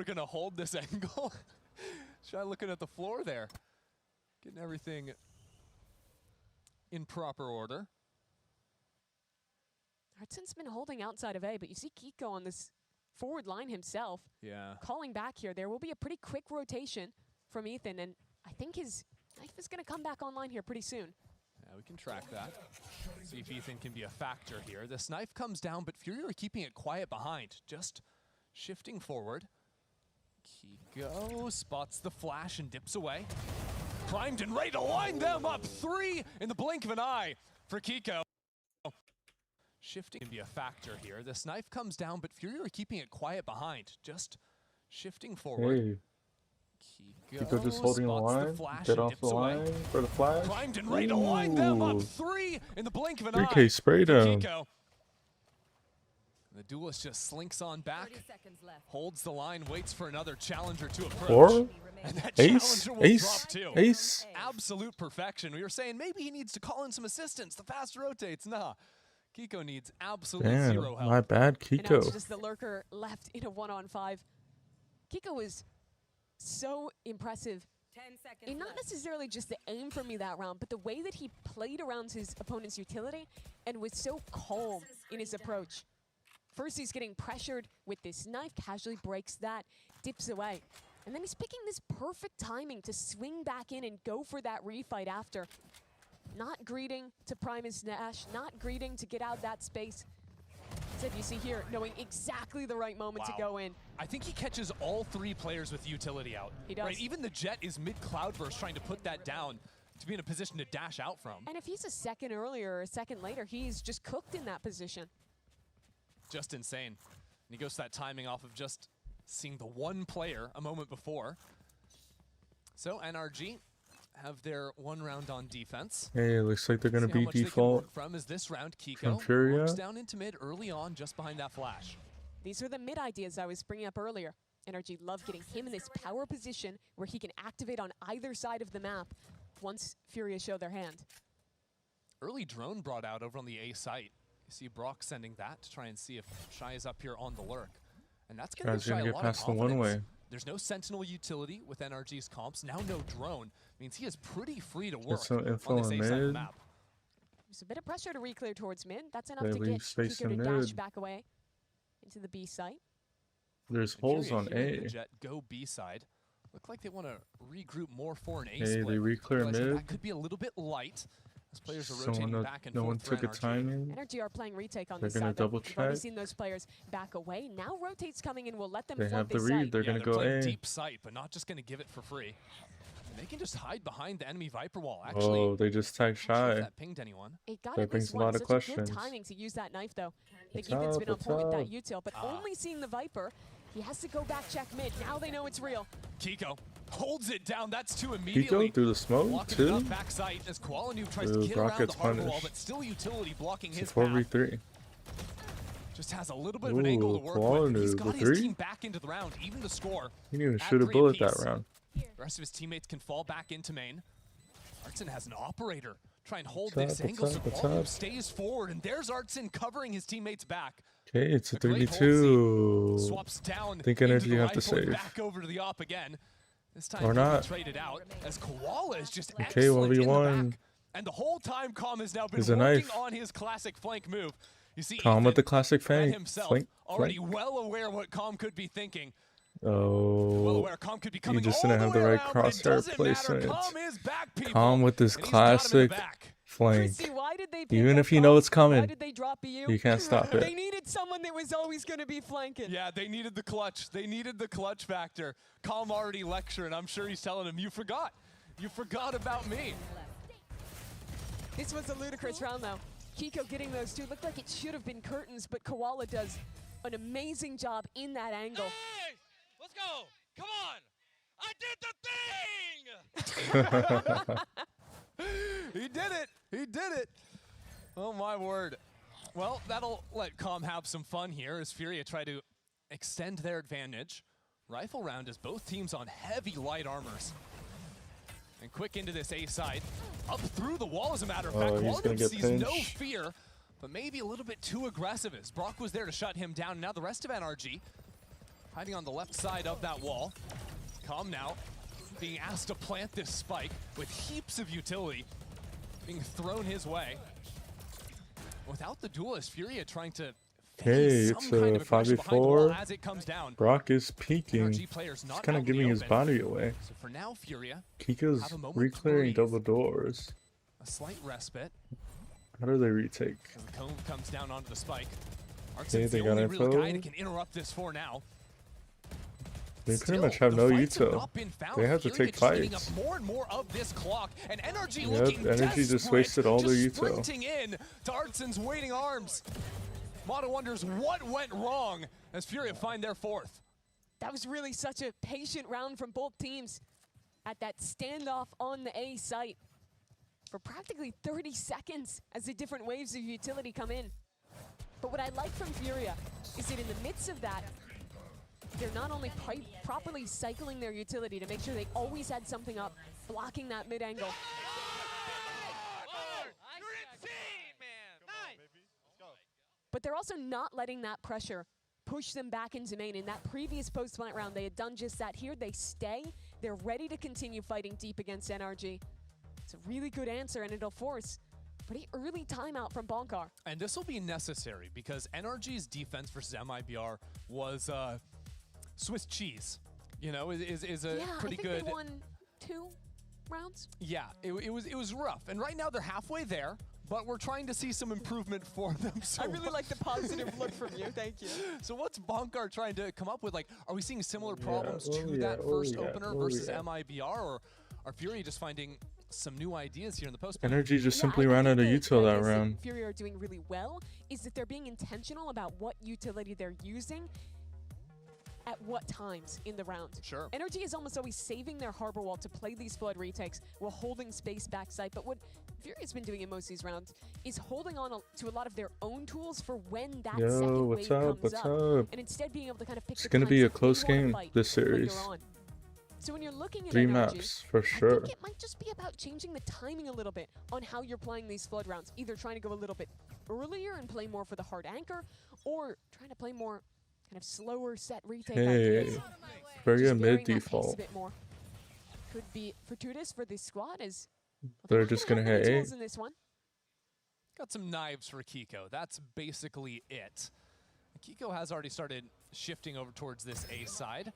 we're gonna hold this angle. Try looking at the floor there. Getting everything in proper order. Artsen's been holding outside of A, but you see Kiko on this forward line himself. Yeah. Calling back here. There will be a pretty quick rotation from Ethan, and I think his knife is going to come back online here pretty soon. Yeah, we can track that. See if Ethan can be a factor here. This knife comes down, but Fury are keeping it quiet behind. Just shifting forward. Kiko spots the flash and dips away. Primed and ready to line them up. 3 in the blink of an eye for Kiko. Shifting can be a factor here. This knife comes down, but Fury are keeping it quiet behind. Just shifting forward. Hey. Kiko just holding the line, get off the line for the flash. Primed and ready to line them up. 3 in the blink of an eye. 3K sprayed him. The duelist just slinks on back, holds the line, waits for another challenger to approach. Or and that ace, challenger will ace, drop too. ace. Absolute perfection. We were saying maybe he needs to call in some assistance. The fast rotates. Nah. Kiko needs absolutely zero help. My bad, And now it's Kiko. just the lurker left in a 1-on-5. Kiko was so impressive. 10 seconds And not necessarily just the aim for me that round, but the way that he played around his opponent's utility and was so calm in his approach. First, he's getting pressured with this knife, casually breaks that, dips away. And then he's picking this perfect timing to swing back in and go for that refight after. Not greeting to prime his dash, not greeting to get out that space. Instead, you see here, knowing exactly the right moment to go in. I think he catches all 3 players with utility out. He does. Right? Even the Jet is mid-cloud burst trying to put that down to be in a position to dash out from. And if he's a second earlier or a second later, he's just cooked in that position. Just insane. And he goes to that timing off of just seeing the one player a moment before. So NRG have their 1 round on defense. Hey, it looks like they're gonna See how be much they can default. work from is this round. Kiko from Furia. works down into mid early on, just behind that flash. These are the mid ideas I was bringing up earlier. NRG love getting him in this power position where he can activate on either side of the map once Furia show their hand. Early drone brought out over on the A site. You see Brock sending that to try and see if Shy is up here on the lurk. And that's going to give Shy a get lot past of the confidence. one-way. There's no Sentinel utility with NRG's comps. Now no drone. Means he is pretty free to work some info on this on A side of the mid. map. There's a bit of pressure to re-clear towards mid. That's enough They to get leave space Kiko to in dash mid. back away into the B site. There's And holes Furia on hearing the A. Jet go B side. Look like they want to regroup more for an A Hey, split. they re-clear Realizing mid. That could be a little bit light. As players are So rotating no, back and no forth one for took a NRG. timing. NRG are playing retake on They're this gonna side. Though. double We've already check. seen those players back away. Now rotates coming in will let them They flood have the this read. site. They're gonna go playing A. deep sight, but not just going to give it for free. And they can just hide behind the enemy Viper wall. Actually, Oh, they just tagged not sure if Shy. that pinged anyone. It got That at brings least a one. lot of Such questions. good timing to use that knife, though. I think What's Ethan's up? been on What's point with that up? util, but only seeing the Viper, he has to go back check mid. Now they know it's real. Kiko holds it down. That's 2 immediately. Kiko through the smoke Blocking too. up back sight as Koalanu tries to Ooh, get Brock around the gets harbor wall, punished. but still utility blocking It's a his path. 4v3. Just has a little bit of an angle to Ooh, work with. But he's Koalanu, got the his 3? team back into the round, even the score. He didn't even at shoot a 3 bullet that apiece. round. The rest of his teammates can fall back into main. Artsen has an operator. Try and hold What's this up, angle what's so up, what's Koalanu up? stays forward, and there's Artsen covering his teammates back. Okay, it's a A great hold 3v2. Swaps down. Think into energy the have to rifle and save. Back over to the op again. This time Or Fury not. traded out as Koala is just Okay, excellent in the 1v1. back. And the whole time Calm has now been There's a working knife. on his classic flank move. You see Calm Ethan with the classic Fred flank. himself Flank. already Flank. well aware what Calm could be thinking. Well Oh, aware Calm could be coming just all didn't the have the way right around, but it crosshair doesn't matter. placement. Calm is back, people. Calm with this And he's got him in the classic back. flank. Chrissy, why did they pick Even up if you know Calm? it's coming, Why did they drop BU? you can't stop They it. needed someone that was always going to be flanking. Yeah, they needed the clutch. They needed the clutch factor. Calm already lecturing. I'm sure he's telling him, you forgot. You forgot about me. This was a ludicrous round, though. Kiko getting those two. Looked like it should have been curtains, but Koala does an amazing job in that angle. Hey, let's go. Come on. I did the thing. He did it. He did it. Oh, my word. Well, that'll let Calm have some fun here as Furia try to extend their advantage. Rifle round is both teams on heavy light armors. And quick into this A side. Up through the wall, as a matter of fact. Oh, he's gonna Walden get sees no pinched. fear, but maybe a little bit too aggressive as Brock was there to shut him down. Now the rest of NRG hiding on the left side of that wall. Calm now, being asked to plant this spike with heaps of utility being thrown his way. Without the duelist, Furia trying to Okay, it's a 5v4. as it comes down. Brock is peeking. NRG He's players not kind out of in the giving his open. body away. So for now, Furia, Kiko's have a moment to re-clearing breathe. double doors. a slight respite. How do they retake? As the cone comes down onto the spike. Okay, Artsin's they the got only real info. guy that can interrupt this for now. They pretty Still, much have the no fights have util. not been found. They have to Furia take just eating fights. up more and more of this clock, and NRG Yep, looking NRG just desperate, wasted all their just util. sprinting in to Artsin's waiting arms. Mata wonders what went wrong as Furia find their fourth. That was really such a patient round from both teams at that standoff on the A site for practically 30 seconds as the different waves of utility come in. But what I like from Furia is that in the midst of that, they're not only properly cycling their utility to make sure they always had something up, blocking that mid-angle. You're insane, man. Nice. But they're also not letting that pressure push them back into main. In that previous post-plant round, they had done just that. Here they stay. They're ready to continue fighting deep against NRG. It's a really good answer, and it'll force a pretty early timeout from Bonkar. And this will be necessary because NRG's defense versus MIBR was Swiss cheese. You know, is a pretty I think good. they won 2 rounds. Yeah, it was rough. And right now they're halfway there, but we're trying to see some improvement for them. So I really like the positive look from you. Thank you. So what's Bonkar trying to come up with? Like, are we seeing similar Yeah, problems to oh that yeah, first oh yeah, opener oh versus yeah. MIBR, or are Fury just finding some new ideas here in the post? NRG just Yeah, simply I ran out think of the util that ideas round. Fury are doing really well is that they're being intentional about what utility they're using at what times in the round. Sure. NRG is almost always saving their harbor wall to play these flood retakes while holding space backside. But what Fury has been doing in most of these rounds is holding on to a lot of their own tools for when that Yo, second what's wave up? comes What's up. up? And instead being able to kind of pick It's the gonna be times a that they close wanna game fight this later series. on. So when you're looking at 3 NRG, maps for I sure. think it might just be about changing the timing a little bit on how you're playing these flood rounds. Either trying to go a little bit earlier and play more for the hard anchor, or trying to play more kind of slower set retake ideas. Hey, Furia Just mid varying that pace default. a bit more. Could be fortuitous for this squad as They're just gonna hit tools A. in this one. Got some knives for Kiko. That's basically it. Kiko has already started shifting over towards this A side.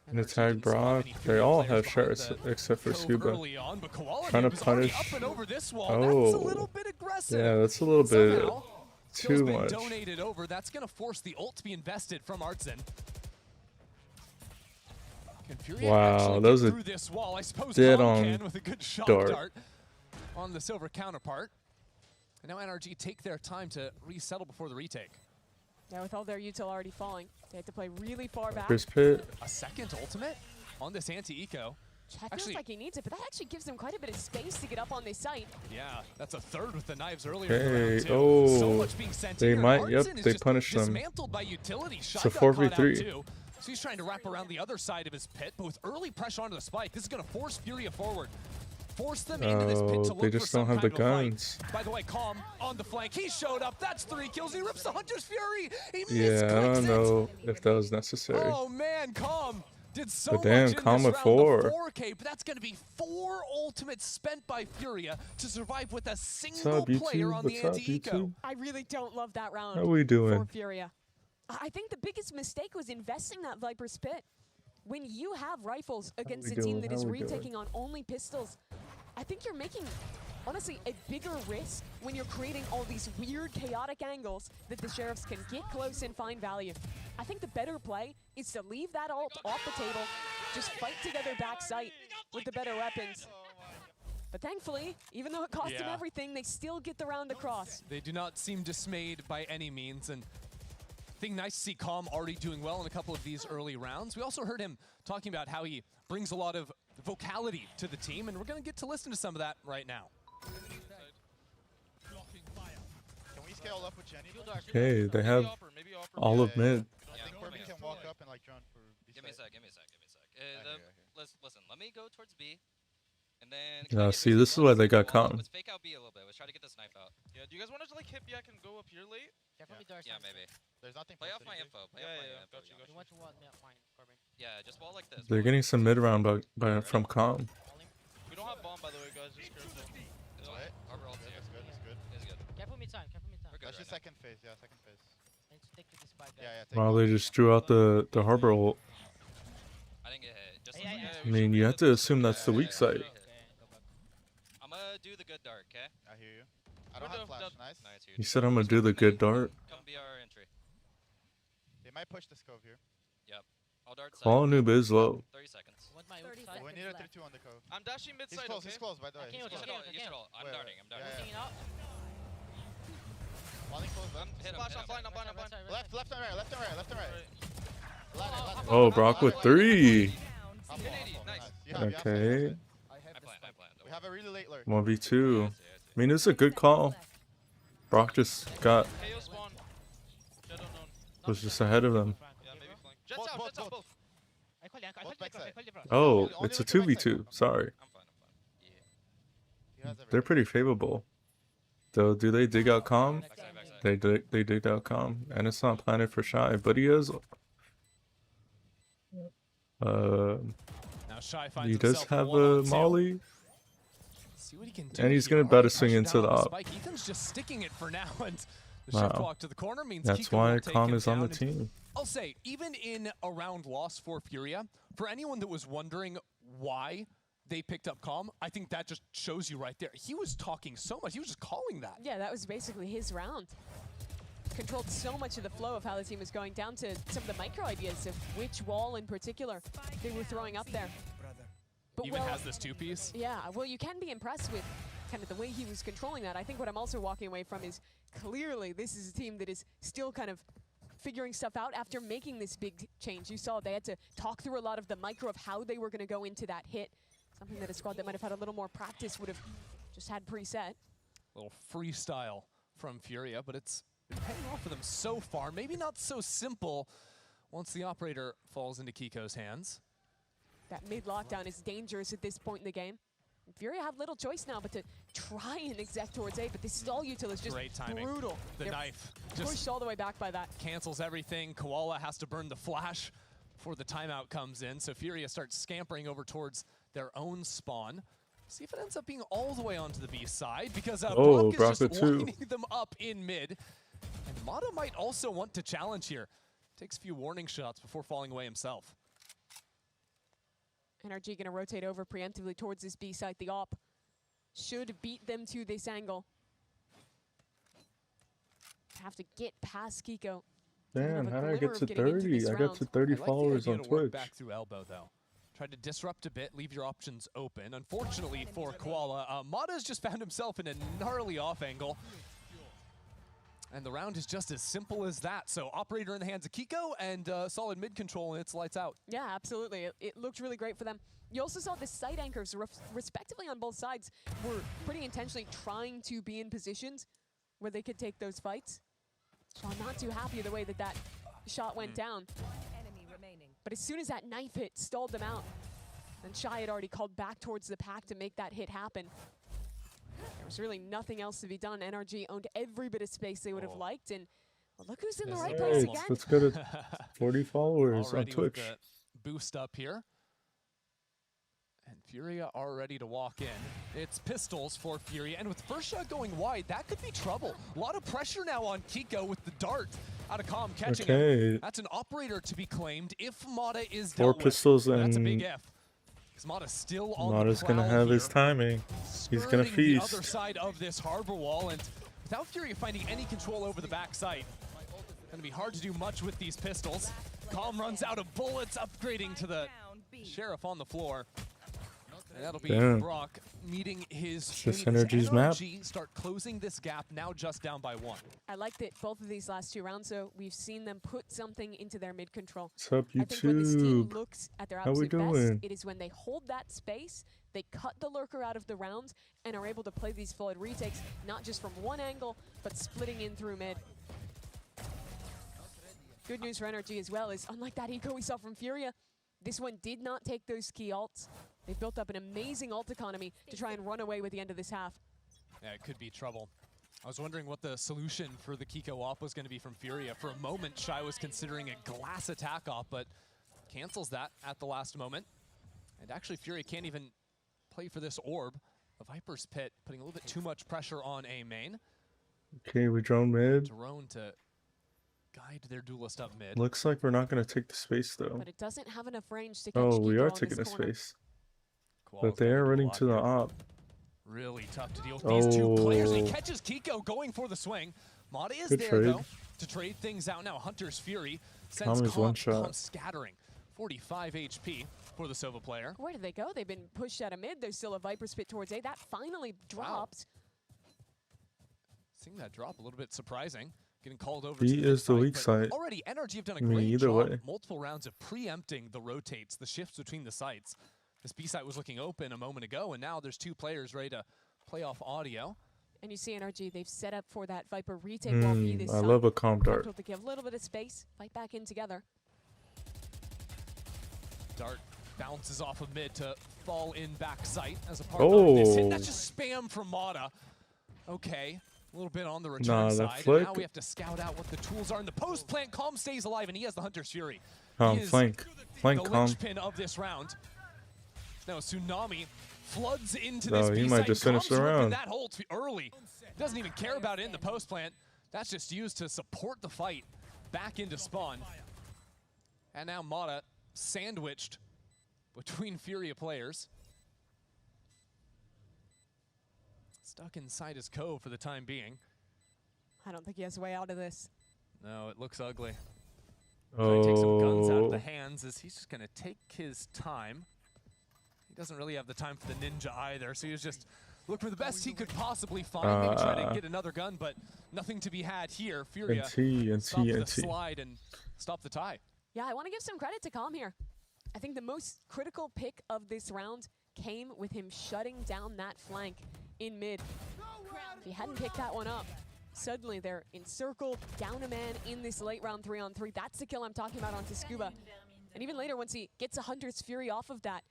And NRG attack didn't still have Brock. any They Furia all players have behind shards the except for cove Scuba. early on, but Koala Trying to was already punish- up and over this wall. That's a little Oh. bit aggressive. Yeah, that's a little bit Somehow, too Kill's been much. donated over. That's going to force the ult to be invested from Artsin. Can Furia Wow, actually that get was a through this wall? I suppose dead Calm on can with a good shock dart. dart on the silver counterpart. And now NRG take their time to resettle before the retake. Yeah, with all their util already falling, they had to play really far back. Chris Pitt. A second ultimate on this anti-eco. Chet feels actually- like he needs it, but that actually gives them quite a bit of space to get up on this site. Yeah, that's a third with the knives earlier in the Hey, round too. oh, So much being sent they in, and might- yep, Artsin is they just punished them. dismantled by utility. Shy It's a got caught out 4v3. too. So he's trying to wrap around the other side of his pit, but with early pressure onto the spike, this is going to force Furia forward. Force them into this pit to Oh, look they for just some don't have the kind of a fight. guns. By the way, Calm on the flank. He showed up. That's 3 kills. He rips the Hunter's Fury. He Yeah, I misclicks don't it. know if that was necessary. Oh man, Calm did so But damn, much in Calm this with round. 4. The 4K, but that's going to be 4 ultimates spent by Furia to survive with a What's single up, player YouTube? on the What's up, anti-eco. YouTube? I really don't love that round How we for doing? Furia. I think the biggest mistake was investing that Viper's Pit. When you have rifles against a team that is retaking on only pistols, I think you're making, honestly, a bigger risk when you're creating all these weird, chaotic angles that the Sheriffs can get close and find value. I think the better play is to leave that ult off the table, just fight together backside with the better weapons. But thankfully, even though it cost them Yeah. everything, they still get the round across. They do not seem dismayed by any means, and I think nice to see Calm already doing well in a couple of these early rounds. We also heard him talking about how he brings a lot of vocality to the team, and we're going to get to listen to some of that right now. Can we scale up with Jenny? Okay, they have all of mid. I think Corbin can walk up and like drone for Give me a sec. hear. Listen, let me go towards B. And then Yeah, see, this is why they got caught. Let's fake out B a little bit. Let's try to get this knife out. Yeah, do you guys want to like hit back and go up here late? Yeah, maybe. There's nothing. Play for off my city. info. Play off my info. Got you. Josh. You want to wall mine, Corbin. Yeah, just wall like this. They're wall getting like some mid round from Calm. We don't have bomb, by the way, guys. Just careful. this. Alright. Harbor ult Yeah, here. that's good. That's good. Is good. Careful mid time. Careful mid time. We're good That's just right second phase. Yeah, second phase. I need to take this spike, guys. Yeah, yeah. Take Wow, bomb. they just drew out the harbor ult. I didn't get hit. Just Yeah, looks yeah, like I mean, you have to assume that's the weak side. Okay, go back. I'm gonna do the good dart, okay? I hear you. I don't have flash. Nice. Nice, You said I'm gonna do the good dart. Come be our entry. They might push the cove here. I'll dart side. Follow noob is low. 30 seconds. Want my 30 ult side? We seconds need a left. 3-2 on the cove. I'm dashing mid He's side, close. okay? He's close. By the way. I can't He's You ult, should close. ult. You should ult. I'm Wait, darting. I'm yeah, darting. yeah. Taking it out. Falling close. I'm hit him. Flash, Hit I'm blind, him. I'm blind, I'm blind. Left and right. Left and right. Left and right. Ladder. Oh, Brock with 3. Up, Hit up, 80, up, nice. You have Okay. it. I plan. We have a really late lurk. 1v2. I mean, it's a good call. Brock just got KO spawn. Shadow known. was just ahead of them. Yeah, maybe flank. Jets Both, out, both, jets out, both. both. I call it, I Both call it, backside. I call it, Oh, Only it's a look at backside. 2v2. Sorry. I'm fine. Yeah. He has They're everything. pretty favorable. Though, do they dig out Calm? Backside. They digged out Calm, and it's not planted for Shy, but he has. Now Shy finds He does himself have one a on two. Molly. See what he can do. And he's here. gonna bet Already a swing pressured into down the on op. Spike. Ethan's just sticking it for now, and the shift Wow. walk to the corner means That's Kiko why will take Calm him is on the down. And team. I'll say, even in a round loss for Furia, for anyone that was wondering why they picked up Calm, I think that just shows you right there. He was talking so much. He was just calling that. Yeah, that was basically his round. Controlled so much of the flow of how the team was going, down to some of the micro ideas of which wall in particular they were throwing up there. But Even well, has this two-piece. yeah, well, you can be impressed with kind of the way he was controlling that. I think what I'm also walking away from is clearly this is a team that is still kind of figuring stuff out after making this big change. You saw they had to talk through a lot of the micro of how they were going to go into that hit. Something that a squad that might have had a little more practice would have just had preset. Little freestyle from Furia, but it's been paying off for them so far. Maybe not so simple once the operator falls into Kiko's hands. That mid-lockdown is dangerous at this point in the game. Furia have little choice now but to try and exec towards A, but this is all util. It's just Great timing. brutal. The They're knife pushed just all the way back by that. cancels everything. Koala has to burn the flash before the timeout comes in. So Furia starts scampering over towards their own spawn. See if it ends up being all the way onto the B side, because Oh, Brock is Brock just with 2. lining them up in mid. And Mata might also want to challenge here. Takes a few warning shots before falling away himself. NRG gonna rotate over preemptively towards this B site. The op should beat them to this angle. Have to get past Kiko. Damn, have a how did I glimmer get of to getting into 30? this I got round. to 30 I like followers the on idea to work Twitch. back through elbow though. Tried to disrupt a bit, leave your options open. Unfortunately for Koala, Mata's just found himself in a gnarly off angle. And the round is just as simple as that. So operator in the hands of Kiko and solid mid control, and it's lights out. Yeah, absolutely. It looked really great for them. You also saw the side anchors, respectively on both sides, were pretty intentionally trying to be in positions where they could take those fights. So I'm not too happy the way that that shot went down. Enemy remaining. But as soon as that knife hit, stalled them out. And Shy had already called back towards the pack to make that hit happen. There was really nothing else to be done. NRG owned every bit of space they would have liked, and well, look who's in the This right is place Hey, again. let's go to 40 followers on Already with Twitch. the boost up here. And Furia are ready to walk in. It's pistols for Furia, and with first shot going wide, that could be trouble. A lot of pressure now on Kiko with the dart out of Calm catching him. Okay, That's an operator to be claimed if Mata is 4 dealt with. pistols That's a big and F. Because Mata's still on Mata's the gonna prowl have his here, timing. He's gonna skirting the other feast. side of this harbor wall, and without Furia finding any control over the backside, gonna be hard to do much with these pistols. Calm runs out of bullets, upgrading to the Down B. sheriff on the floor. And that'll be Damn. Brock meeting his This teammates. Energies map. NRG start closing this gap, now just down by 1. I like that both of these last 2 rounds, so we've seen them put something into their mid control. What's up, I think when this team YouTube? looks at their How we absolute best, doing? it is when they hold that space, they cut the lurker out of the rounds, and are able to play these flooded retakes, not just from one angle, but splitting in through mid. Good news for NRG as well is, unlike that eco we saw from Furia, this one did not take those key ults. They built up an amazing ult economy to try and run away with the end of this half. Yeah, it could be trouble. I was wondering what the solution for the Kiko op was going to be from Furia. For a moment, Shy was considering a glass attack op, but cancels that at the last moment. And actually, Furia can't even play for this orb. A Viper's Pit putting a little bit too much pressure on A main. Okay, we drone mid. Drone to guide their duelist up mid. Looks like we're not going to take the space, though. But it doesn't have enough range to catch Oh, we Kiko are on taking this the corner. space. Koala's But they got a are duel running out to the here. op. Really tough to deal with these two players. He Oh. catches Kiko going for the swing. Mata is Good there, trade. though, to trade things out now. Hunter's Fury sends Tommy's one Calm shot. scattering. 45 HP for the Sova player. Where did they go? They've been pushed out of mid. There's still a Viper Spit towards A. That finally drops. Seeing that drop a little bit surprising. Getting called over B to is the mid weak fight, side. but already NRG have done a I mean, great either job. way. Multiple rounds of preempting the rotates, the shifts between the sites. This B site was looking open a moment ago, and now there's two players ready to play off audio. And you see NRG, they've set up for that Viper retake while B this I time. love a calm dart. Comfortable to give a little bit of space, fight back in together. Dart bounces off of mid to fall in back sight as a part of this hit. Oh. That's just spam from Mata. Okay, a little bit on the return Nah, that side. And flick. now we have to scout out what the tools are in the post plant. Calm stays alive, and he has the Hunter's Fury. Calm, He is flank. Flank, the calm. linchpin of this round. Now Tsunami floods into Bro, this he B might site. just finish the Calm's ripping round. that hole early. Doesn't even care about it in the post plant. That's just used to support the fight back into spawn. And now Mata sandwiched between Furia players. Stuck inside his cove for the time being. I don't think he has a way out of this. No, it looks ugly. Trying to take some guns out of the Oh. hands as he's just gonna take his time. He doesn't really have the time for the ninja either, so he was just looking for the best he could possibly find. Maybe try to get another gun, but nothing to be had here. Furia stopped the NT. slide and stopped the tie. Yeah, I want to give some credit to Calm here. I think the most critical pick of this round came with him shutting down that flank in mid. If he hadn't picked that one up, suddenly they're encircled, down a man in this late round 3-on-3. That's the kill I'm talking about onto Scuba. And even later, once he gets a Hunter's Fury off of that,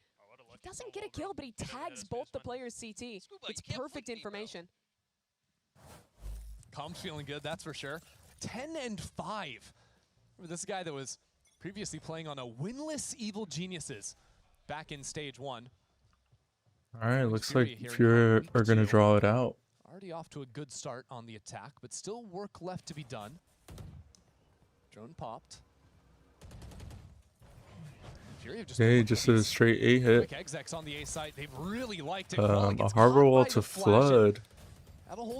he doesn't get a kill, but he tags both the players CT. It's perfect information. Calm's feeling good, that's for sure. 10-5. Remember this guy that was previously playing on a winless Evil Geniuses back in stage 1. All right, looks Furia like here in Furia week are going to 2. draw it out. Already off to a good start on the attack, but still work left to be done. Drone popped. Fury have just Okay, been just looking a these straight A hit. quick execs on the A site. They've really liked it. A harbor wall to flood.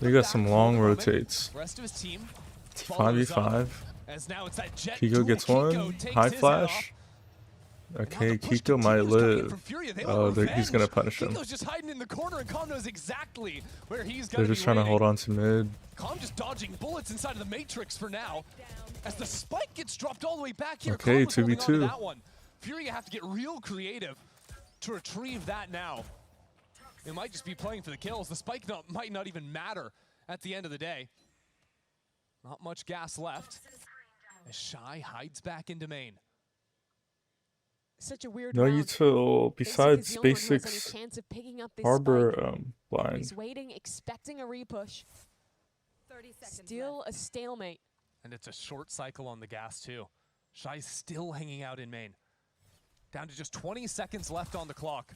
They got some long rotates. Rest of his team 5v5. as now it's that jet Kiko duel. gets Kiko one. takes High his head flash. off. Okay, Now the push Kiko might continues coming in live. from Furia. They Oh, want he's going to revenge. punish him. Kiko's just hiding in the corner, and Calm knows exactly where he's They're going to be just trying to hold waiting. on to mid. Calm just dodging bullets inside of the Matrix for now. As the spike gets dropped all the way back here, Okay, Calm was holding on to 2v2. that one. Furia have to get real creative to retrieve that now. They might just be playing for the kills. The spike might not even matter at the end of the day. Not much gas left. As Shy hides back into main. Such a weird No round. util besides Basic is the only one who has any Basics chance of picking up this harbor spike. blind. He's waiting, expecting a repush. 30 seconds Still left. a stalemate. And it's a short cycle on the gas too. Shy's still hanging out in main. Down to just 20 seconds left on the clock.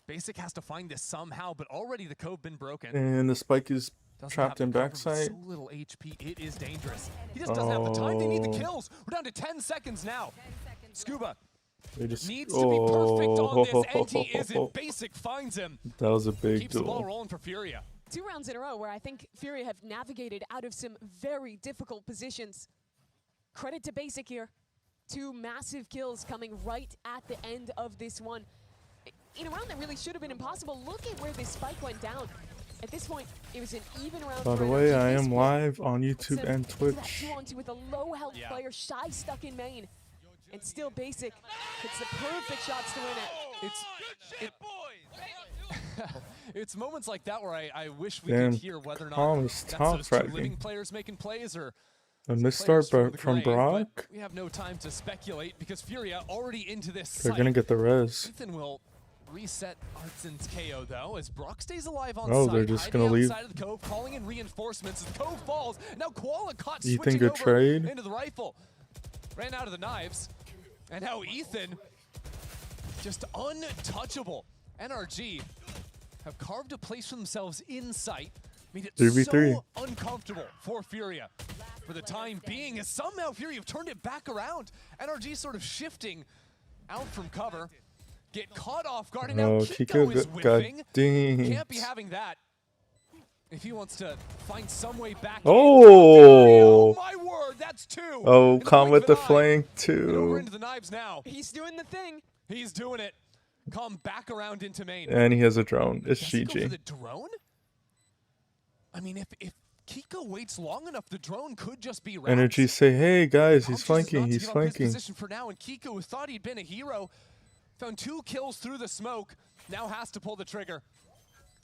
Basic has to find this somehow, but already the cove been broken. And the spike is Doesn't trapped have in the cover, but backside. So little HP, it is dangerous. He just doesn't have the time. They need the Oh. kills. We're down to 10 seconds now. 10 seconds Scuba They just needs to be perfect on this, and he Oh, isn't. Basic finds him. that was a big Keeps the ball duel. rolling for Furia. 2 rounds in a row where I think Furia have navigated out of some very difficult positions. Credit to Basic here. 2 massive kills coming right at the end of this one. In a round that really should have been impossible, look at where this spike went down. At this point, it was an even round. By for the way, NRG. I This am one, live on YouTube it's and that Twitch. 2-on-2 with a low health Yeah. player, Shy stuck in main. And still Basic hits the perfect shots to win it. It's moments like that where I wish we Damn, could hear whether or not Calm is that's top those two fragmenting. living players making plays or A players misstart from the from grave, but Brock. we have no time to speculate because Furia already into this They're site. gonna get the res. Ethan will reset Artsen's KO though, as Brock stays alive on Oh, site. they're just hiding gonna leave. outside of the Cove, calling in reinforcements. As the Cove falls. Now Koala caught Ethan, switching good over trade. into the rifle. Ran out of the knives. And now Ethan, just untouchable. NRG have carved a place for themselves in sight. Made it 3v3. so uncomfortable for Furia for the time being, as somehow Furia have turned it back around. NRG sort of shifting out from cover. Get caught off guard, and now Oh, Kiko is got whiffing. dinged. Can't be having that. If he wants to find some way back. Oh! Oh my word, that's two. Oh, In the come blink with of the an eye. flank And over too. into the knives now. He's doing the thing. He's doing it. Come back around into main. And he has a drone. It's Does he go for GG. the drone? I mean, if Kiko waits long enough, the drone could just be wrapped. Energy say, hey guys, he's Conscious is flanking, not to he's give up his flanking. position for now, and Kiko, who thought he'd been a hero, found 2 kills through the smoke. Now has to pull the trigger.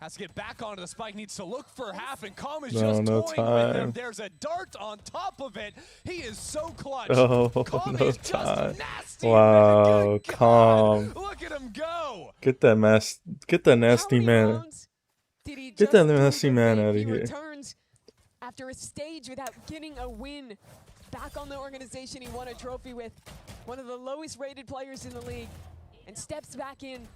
Has to get back onto the spike, needs to look for half, and Calm is just No toying with him. time. There's a dart on top of it. He is so clutch. Oh, Calm no is just time. nasty. Wow, Good God. Calm. Look at him go. Get that How nasty many man. rounds did he Get just that do nasty the man thing? outta He here. returns after a stage without getting a win. Back on the organization he won a trophy with. One of the lowest rated players in the league. And steps back in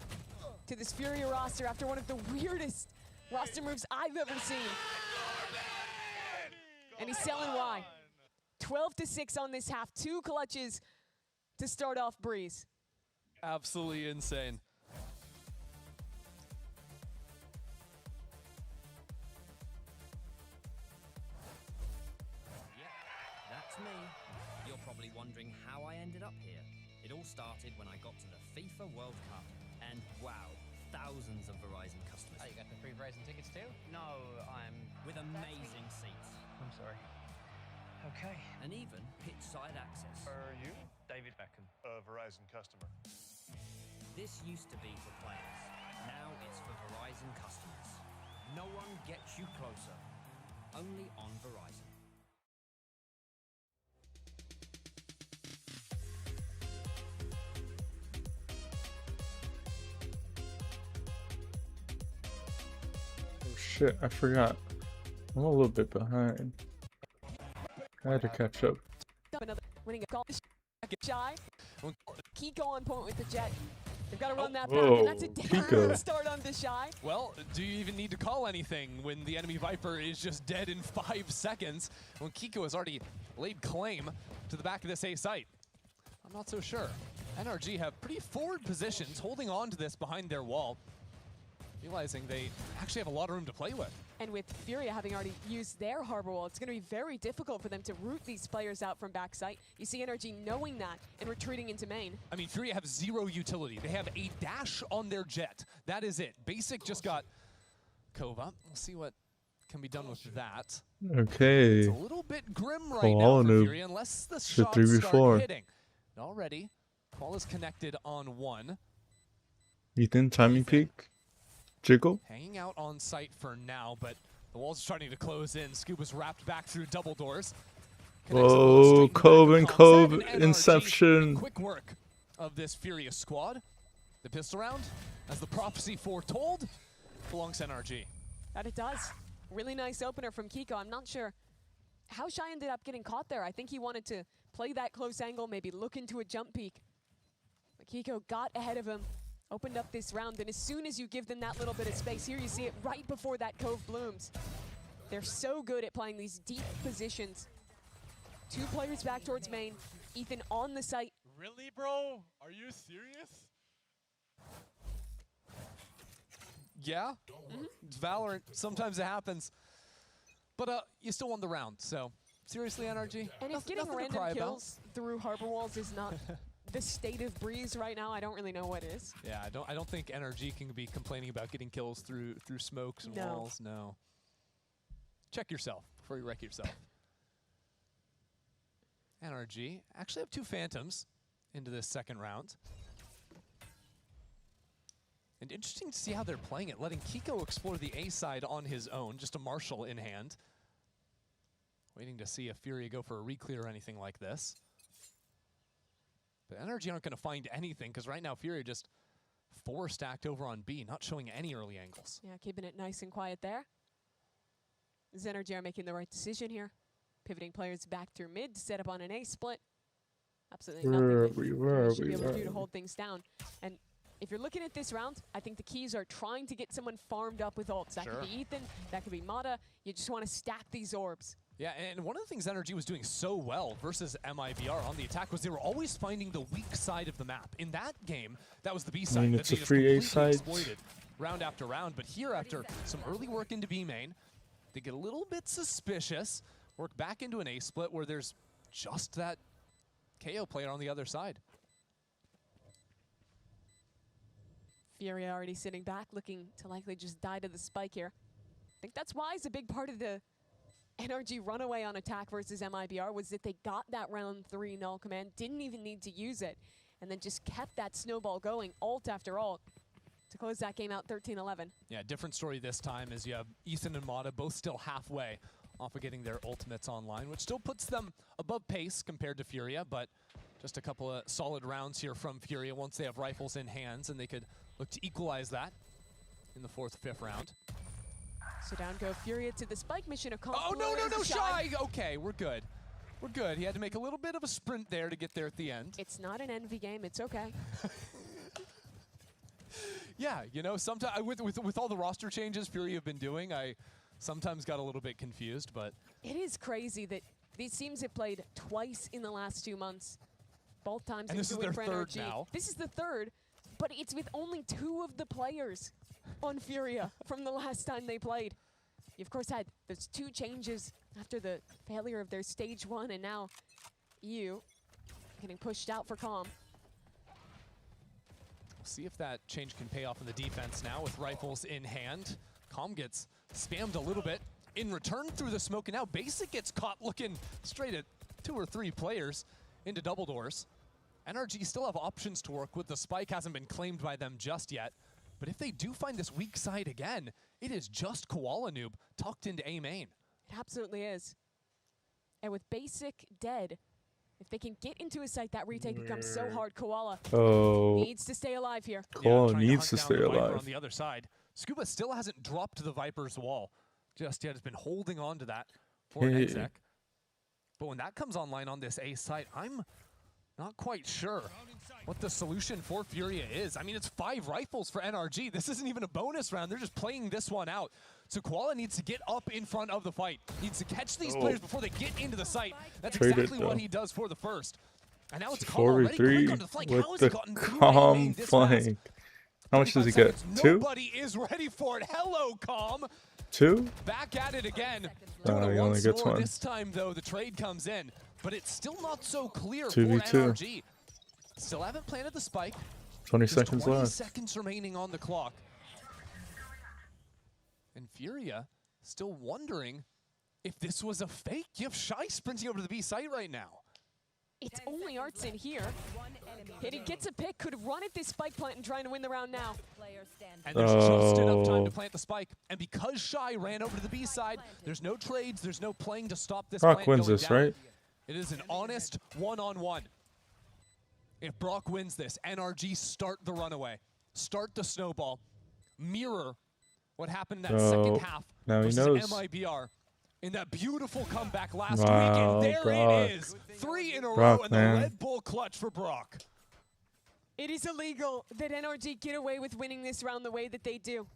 to this Furia roster after one of the weirdest roster moves I've ever seen. And he's selling why. 12-6 on this half. 2 clutches to start off Breeze. Absolutely insane. That's me. You're probably wondering how I ended up here. It all started when I got to the FIFA World Cup, and wow, thousands of Verizon customers. Oh, you got the free Verizon tickets too? No, I'm with amazing seats I'm sorry. Okay. and even pitch side access. Are you? David Beckham, a Verizon customer. This used to be for players. Now it's for Verizon customers. No one gets you closer. Only on Verizon. Oh shit, I forgot. I'm a little bit behind. I had to catch up. Another winning a call. Shy. Kiko on point with the jet. They've got to run that back, and that's a Whoa, damn Kiko. start on the Shy. Well, do you even need to call anything when the enemy Viper is just dead in 5 seconds, when Kiko has already laid claim to the back of this A site? I'm not so sure. NRG have pretty forward positions, holding on to this behind their wall, realizing they actually have a lot of room to play with. And with Furia having already used their harbor wall, it's going to be very difficult for them to root these players out from backside. You see NRG knowing that and retreating into main. I mean, Furia have 0 utility. They have a dash on their jet. That is it. Basic just got Kova. We'll see what can be done with that. Okay. It's a little bit grim right Koala now for noob. Furia, unless the Shit, shots 3v4. start hitting. And already, Koala's connected on 1. Ethan, timing peak. Jiggle. Hanging out on site for now, but the wall's starting to close in. Scuba's wrapped back through double doors. Connects a little Whoa, streak in the back Cove of and Comset, Cove, and NRG, Inception. Quick work of this Furious squad. The pistol round, as the prophecy foretold, belongs to NRG. That it does. Really nice opener from Kiko. I'm not sure how Shy ended up getting caught there. I think he wanted to play that close angle, maybe look into a jump peek. But Kiko got ahead of him, opened up this round, and as soon as you give them that little bit of space, here you see it right before that Cove blooms. They're so good at playing these deep positions. 2 players back towards main. Ethan on the site. Really, bro? Are you serious? Yeah, it's Valorant. Sometimes it happens. But you still won the round, so seriously, NRG? And if nothing getting to random cry about. kills through harbor walls is not the state of Breeze right now, I don't really know what is. Yeah, I don't think NRG can be complaining about getting kills through smokes and No. walls. No. Check yourself before you wreck yourself. NRG actually have 2 Phantoms into this second round. And interesting to see how they're playing it, letting Kiko explore the A side on his own, just a Marshall in hand. Waiting to see if Furia go for a re-clear or anything like this. But NRG aren't going to find anything, because right now Furia just 4 stacked over on B, not showing any early angles. Yeah, keeping it nice and quiet there. Zenergy are making the right decision here. Pivoting players back through mid to set up on an A split. Absolutely nothing that KRU should be able to do to hold things down. And if you're looking at this round, I think the keys are trying to get someone farmed up with ults. That could be Ethan, that could be Mata. You just want to stack these orbs. Yeah, and one of the things Energy was doing so well versus MIBR on the attack was they were always finding the weak side of the map. In that game, that was the B side. I mean, that it's they a just free A completely side. exploited round after round. But here, after some early work into B main, they get a little bit suspicious, work back into an A split where there's just that KO player on the other side. Furia already sitting back, looking to likely just die to the spike here. I think that's why it's a big part of the NRG runaway on attack versus MIBR was that they got that round 3 null command, didn't even need to use it, and then just kept that snowball going, ult after ult, to close that game out 13-11. Yeah, different story this time as you have Ethan and Mata both still halfway off of getting their ultimates online, which still puts them above pace compared to Furia, but just a couple of solid rounds here from Furia once they have rifles in hands, and they could look to equalize that in the 4th, 5th round. So down go Furia to the spike mission. Oh, no, Shy! Okay, we're good. We're good. He had to make a little bit of a sprint there to get there at the end. It's not an envy game, it's okay. Yeah, you know, sometimes with all the roster changes Furia have been doing, I sometimes got a little bit confused, but... It is crazy that these teams have played twice in the last 2 months. Both times and this is their 3rd now. This is the 3rd, but it's with only 2 of the players on Furia from the last time they played. You of course had those 2 changes after the failure of their stage 1, and now EU getting pushed out for Calm. We'll see if that change can pay off in the defense now with rifles in hand. Calm gets spammed a little bit in return through the smoke, and now Basic gets caught looking straight at 2 or 3 players into double doors. NRG still have options to work with. The spike hasn't been claimed by them just yet. But if they do find this weak side again, it is just Koala Noob tucked into A main. It absolutely is. And with Basic dead, if they can get into a site, that retake becomes so hard. Koala needs to stay alive here. Koala needs to stay alive. On the other side, Scuba still hasn't dropped to the Viper's wall just yet. Has been holding on to that for an exec. But when that comes online on this A site, I'm not quite sure what the solution for Furia is. I mean, it's 5 rifles for NRG. This isn't even a bonus round. They're just playing this one out. So Koala needs to get up in front of the fight. Needs to catch these players before they get into the site. That's exactly what he does for the first. And now it's Calm already quick onto the flank. How has he gotten Calm flank? How much does he get? 2? Nobody is ready for it. Hello, Calm. 2? Back at it again. He only gets 1. This time, though, the trade comes in. But it's still not so clear 2v2. for NRG. Still haven't planted the spike. 20 seconds 20 left. seconds remaining on the clock. And Furia still wondering if this was a fake. You have Shy sprinting over to the B site right now. It's only Arts in here. And he gets a pick, could run at this spike plant and trying to win the round now. And there's just enough time to plant the spike. And because Shy ran over to the B side, there's no trades, there's no playing to stop this Brock plant wins going this, down. right? It is an honest one-on-one. If Brock wins this, NRG start the runaway, start the snowball, mirror what happened in that second half now he versus knows. MIBR in that beautiful comeback last Wow, week. And there Brock. it is, 3 in a row, Brock, and man. the Red Bull clutch for Brock. It is illegal that NRG get away with winning this round the way that they do.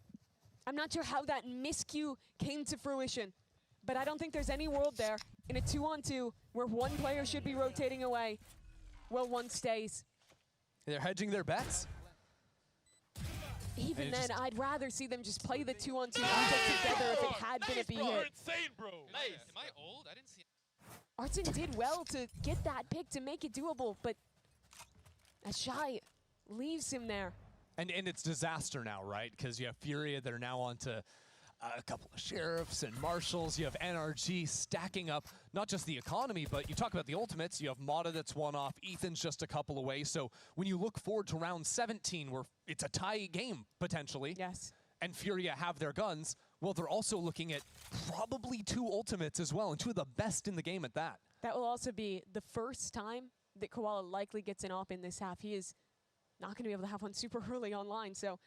I'm not sure how that miscue came to fruition, but I don't think there's any world there in a 2-on-2 where one player should be rotating away while one stays. They're hedging their bets. Even then, I'd rather see them just play the 2-on-2 retake together if it had been a B hit. Insane, bro. Nice. Am I old? I didn't see. Artson did well to get that pick to make it doable, but as Shy leaves him there. And it's disaster now, right? Because you have Furia that are now onto a couple of sheriffs and marshals. You have NRG stacking up not just the economy, but you talk about the ultimates. You have Mata that's one off. Ethan's just a couple away. So when you look forward to round 17, where it's a tie game potentially, Yes. and Furia have their guns, well, they're also looking at probably 2 ultimates as well, and 2 of the best in the game at that. That will also be the first time that Koala likely gets an op in this half. He is not going to be able to have one super early online. So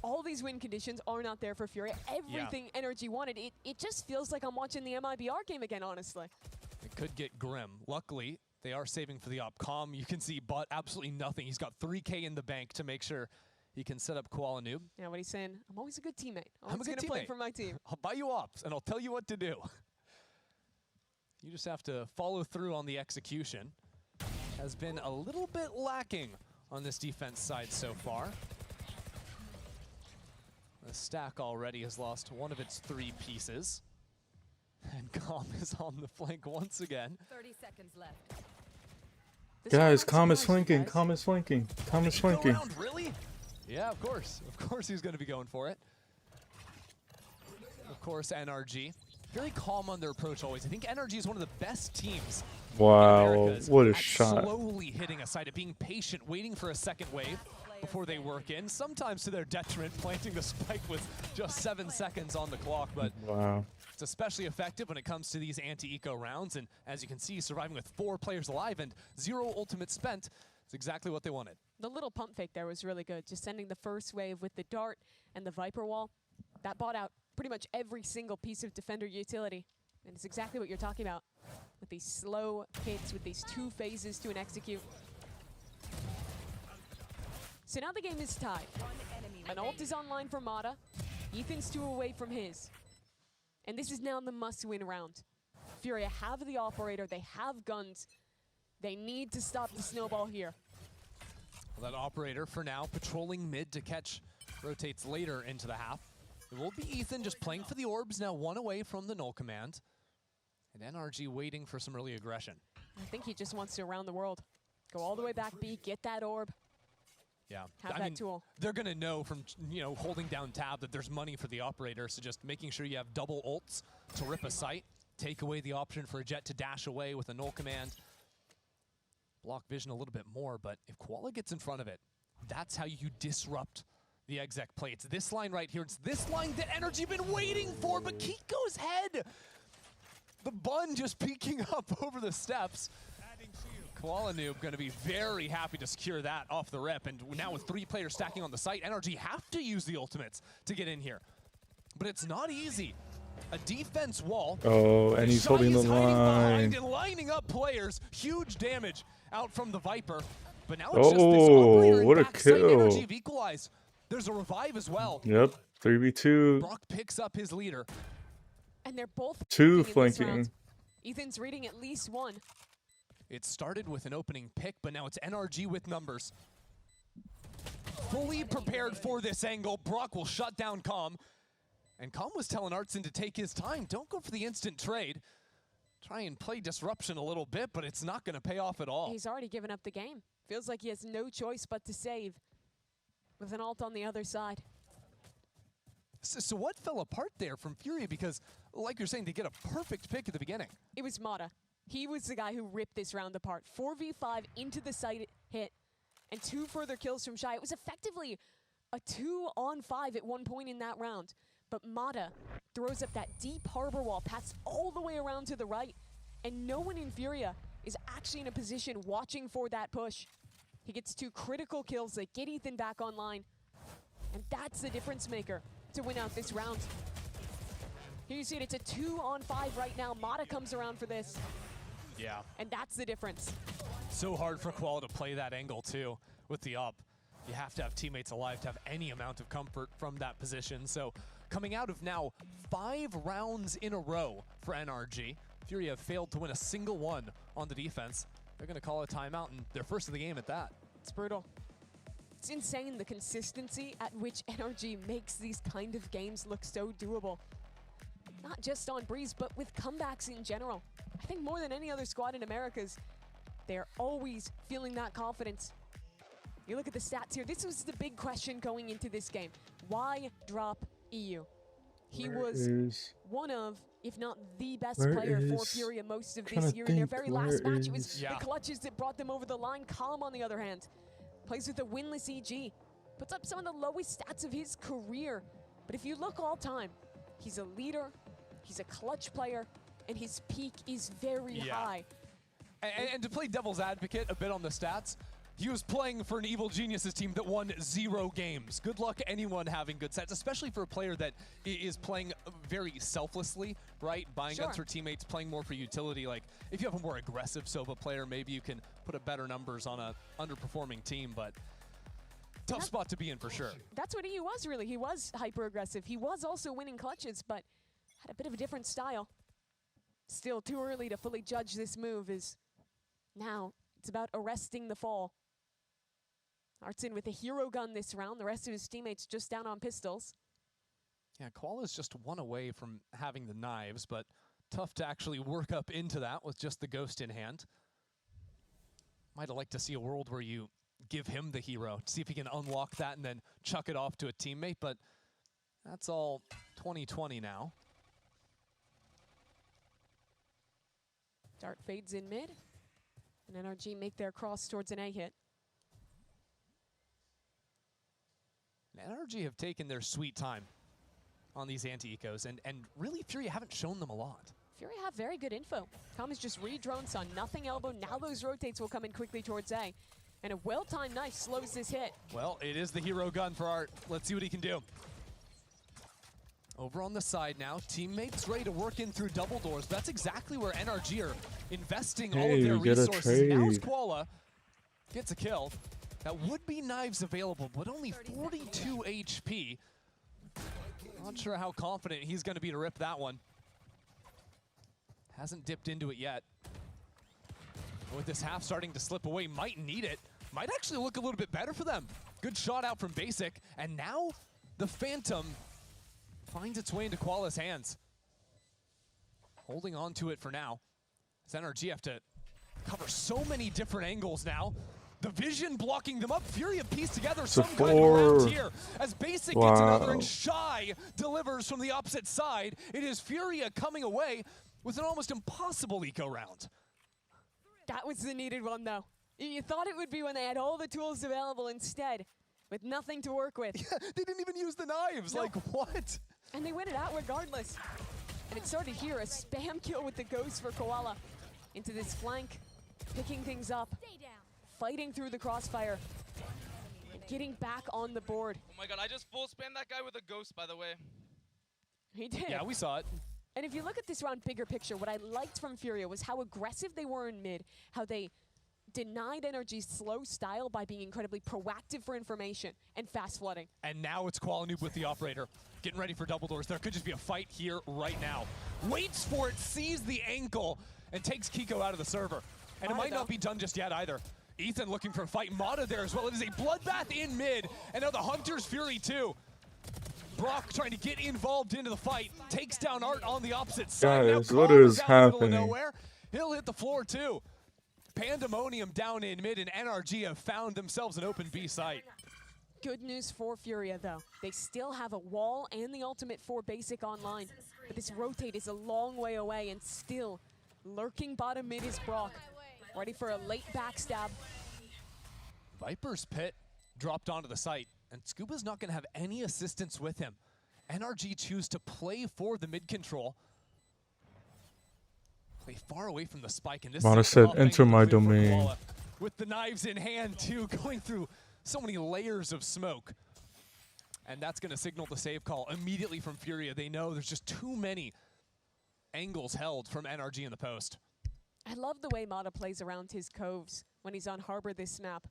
all these win conditions are not there for Fury. Everything NRG wanted. It just feels like I'm watching the MIBR game again, honestly. It could get grim. Luckily, they are saving for the op. Calm, you can see, but absolutely nothing. He's got 3K in the bank to make sure he can set up Koala Noob. Yeah, what he's saying, I'm always a good teammate. I'm going to play for my team. I'll buy you ops, and I'll tell you what to do. You just have to follow through on the execution. Has been a little bit lacking on this defense side so far. The stack already has lost one of its 3 pieces. And Calm is on the flank once again. 30 seconds left. Guys, Calm is flanking. Calm is flanking. Calm is flanking. Around, really? Yeah, of course. Of course he's going to be going for it. Of course, NRG. Very calm on their approach always. I think NRG is one of the best teams. Wow, what a shot. Slowly hitting a side, being patient, waiting for a second wave before they work in. Sometimes to their detriment, planting the spike with just 7 seconds on the clock. But wow, it's especially effective when it comes to these anti-eco rounds. And as you can see, surviving with 4 players alive and 0 ultimate spent, it's exactly what they wanted. The little pump fake there was really good. Just sending the first wave with the dart and the Viper wall. That bought out pretty much every single piece of defender utility. And it's exactly what you're talking about with these slow hits, with these 2 phases to an execute. So now the game is tied. An ult is online for Mata. Ethan's 2 away from his. And this is now the must-win round. Furia have the operator, they have guns. They need to stop the snowball here. Well, that operator for now patrolling mid to catch rotates later into the half. It will be Ethan just playing for the orbs, now 1 away from the null command. And NRG waiting for some early aggression. I think he just wants to around the world. Go all the way back B, get that orb. Yeah, Have that tool. They're gonna know from holding down tab that there's money for the operator, so just making sure you have double ults to rip a site, take away the option for a jet to dash away with a null command. Block vision a little bit more, but if Koala gets in front of it, that's how you disrupt the exec play. It's this line right here. It's this line that NRG been waiting for, but Kiko's head! The bun just peeking up over the steps. Koala Noob going to be very happy to secure that off the rip, and now with 3 players stacking on the site, NRG have to use the ultimates to get in here. But it's not easy. A defense wall. Oh, and he's holding the line. And lining up players. Huge damage out from the Viper. But now it's just this operator what a backside. kill. NRG have equalized. There's a revive as well. Yep, 3v2. Brock picks up his leader. And they're both 2 flanking. Ethan's reading at least 1. It started with an opening pick, but now it's NRG with numbers. Fully prepared for this angle. Brock will shut down Calm. And Calm was telling Artson to take his time. Don't go for the instant trade. Try and play disruption a little bit, but it's not going to pay off at all. He's already given up the game. Feels like he has no choice but to save with an ult on the other side. So what fell apart there from Fury? Because, like you're saying, they get a perfect pick at the beginning. It was Mata. He was the guy who ripped this round apart. 4v5 into the site hit, and 2 further kills from Shy. It was effectively a 2-on-5 at one point in that round. But Mata throws up that deep harbor wall, passes all the way around to the right, and no one in Furia is actually in a position watching for that push. He gets 2 critical kills that get Ethan back online, and that's the difference maker to win out this round. Here you see it, it's a 2-on-5 right now. Mata comes around for this. Yeah. And that's the difference. So hard for Koala to play that angle too with the up. You have to have teammates alive to have any amount of comfort from that position. So coming out of now 5 rounds in a row for NRG, Fury have failed to win a single one on the defense. They're going to call a timeout, and they're first of the game at that. It's brutal. It's insane the consistency at which NRG makes these kind of games look so doable. Not just on Breeze, but with comebacks in general. I think more than any other squad in Americas, they're always feeling that confidence. You look at the stats here. This was the big question going into this game. Why drop EU? He was one of, if not the best player for Furia most of this year. In their very last match, it was the clutches that brought them over the line. Calm, on the other hand, plays with a winless EG. Puts up some of the lowest stats of his career. But if you look all time, he's a leader, he's a clutch player, and his peak is very high. And to play devil's advocate a bit on the stats, He was playing for an Evil Geniuses team that won 0 games. Good luck anyone having good sets, especially for a player that is playing very selflessly, right? Buying guns for teammates, playing more for utility. Like, if you have a more aggressive Sova player, maybe you can put up better numbers on a underperforming team, but tough spot to be in for sure. That's what he was, really. He was hyper-aggressive. He was also winning clutches, but had a bit of a different style. Still too early to fully judge this move, as now it's about arresting the fall. Art's in with a hero gun this round. The rest of his teammates just down on pistols. Yeah, Koala's just one away from having the knives, but tough to actually work up into that with just the ghost in hand. Might have liked to see a world where you give him the hero, see if he can unlock that and then chuck it off to a teammate, but that's all 2020 now. Dart fades in mid, and NRG make their cross towards an A hit. NRG have taken their sweet time on these anti-ecos, and really Fury haven't shown them a lot. Fury have very good info. Calm is just re-drone, saw nothing elbow. Now those rotates will come in quickly towards A. And a well-timed knife slows this hit. Well, it is the hero gun for Art. Let's see what he can do. Over on the side now, teammates ready to work in through double doors. That's exactly where NRG are investing all of their resources. Now it's Koala gets a kill. That would be knives available, but only 42 HP. Not sure how confident he's going to be to rip that one. Hasn't dipped into it yet. With this half starting to slip away, might need it. Might actually look a little bit better for them. Good shot out from Basic, and now the Phantom finds its way into Koala's hands. Holding on to it for now. As NRG have to cover so many different angles now. The vision blocking them up. Fury have pieced together some kind of round here. As Basic gets another and Shy delivers from the opposite side. It is Furia coming away with an almost impossible eco round. That was the needed one, though. You thought it would be when they had all the tools available. Instead, with nothing to work with. Yeah, they didn't even use the knives. No. Like, what? And they win it out regardless. And it started here, a spam kill with the ghost for Koala. Into this flank, picking things up. Fighting through the crossfire. And getting back on the board. Oh my god, I just full spammed that guy with a ghost, by the way. He did. Yeah, we saw it. And if you look at this round bigger picture, what I liked from Furia was how aggressive they were in mid, how they denied NRG's slow style by being incredibly proactive for information and fast flooding. And now it's Koala Noob with the operator. Getting ready for double doors. There could just be a fight here right now. Waits for it, sees the ankle, and takes Kiko out of the server. And it might not be done just yet either. Ethan looking for a fight. Mata there as well. It is a bloodbath in mid. And now the Hunter's Fury too. Brock trying to get involved into the fight. Takes down Art on the opposite side. Guys, what is happening? He'll hit the floor too. Pandemonium down in mid, and NRG have found themselves an open B site. Good news for Furia, though. They still have a wall and the ultimate for Basic online. But this rotate is a long way away, and still lurking bottom mid is Brock. Ready for a late backstab. Viper's Pit dropped onto the site, and Scuba's not going to have any assistance with him. NRG choose to play for the mid control. Play far away from the spike, and this Mata said, enter my domain. With the knives in hand, too, going through so many layers of smoke. And that's going to signal the save call immediately from Furia. They know there's just too many angles held from NRG in the post. I love the way Mata plays around his coves when he's on Harbor this map.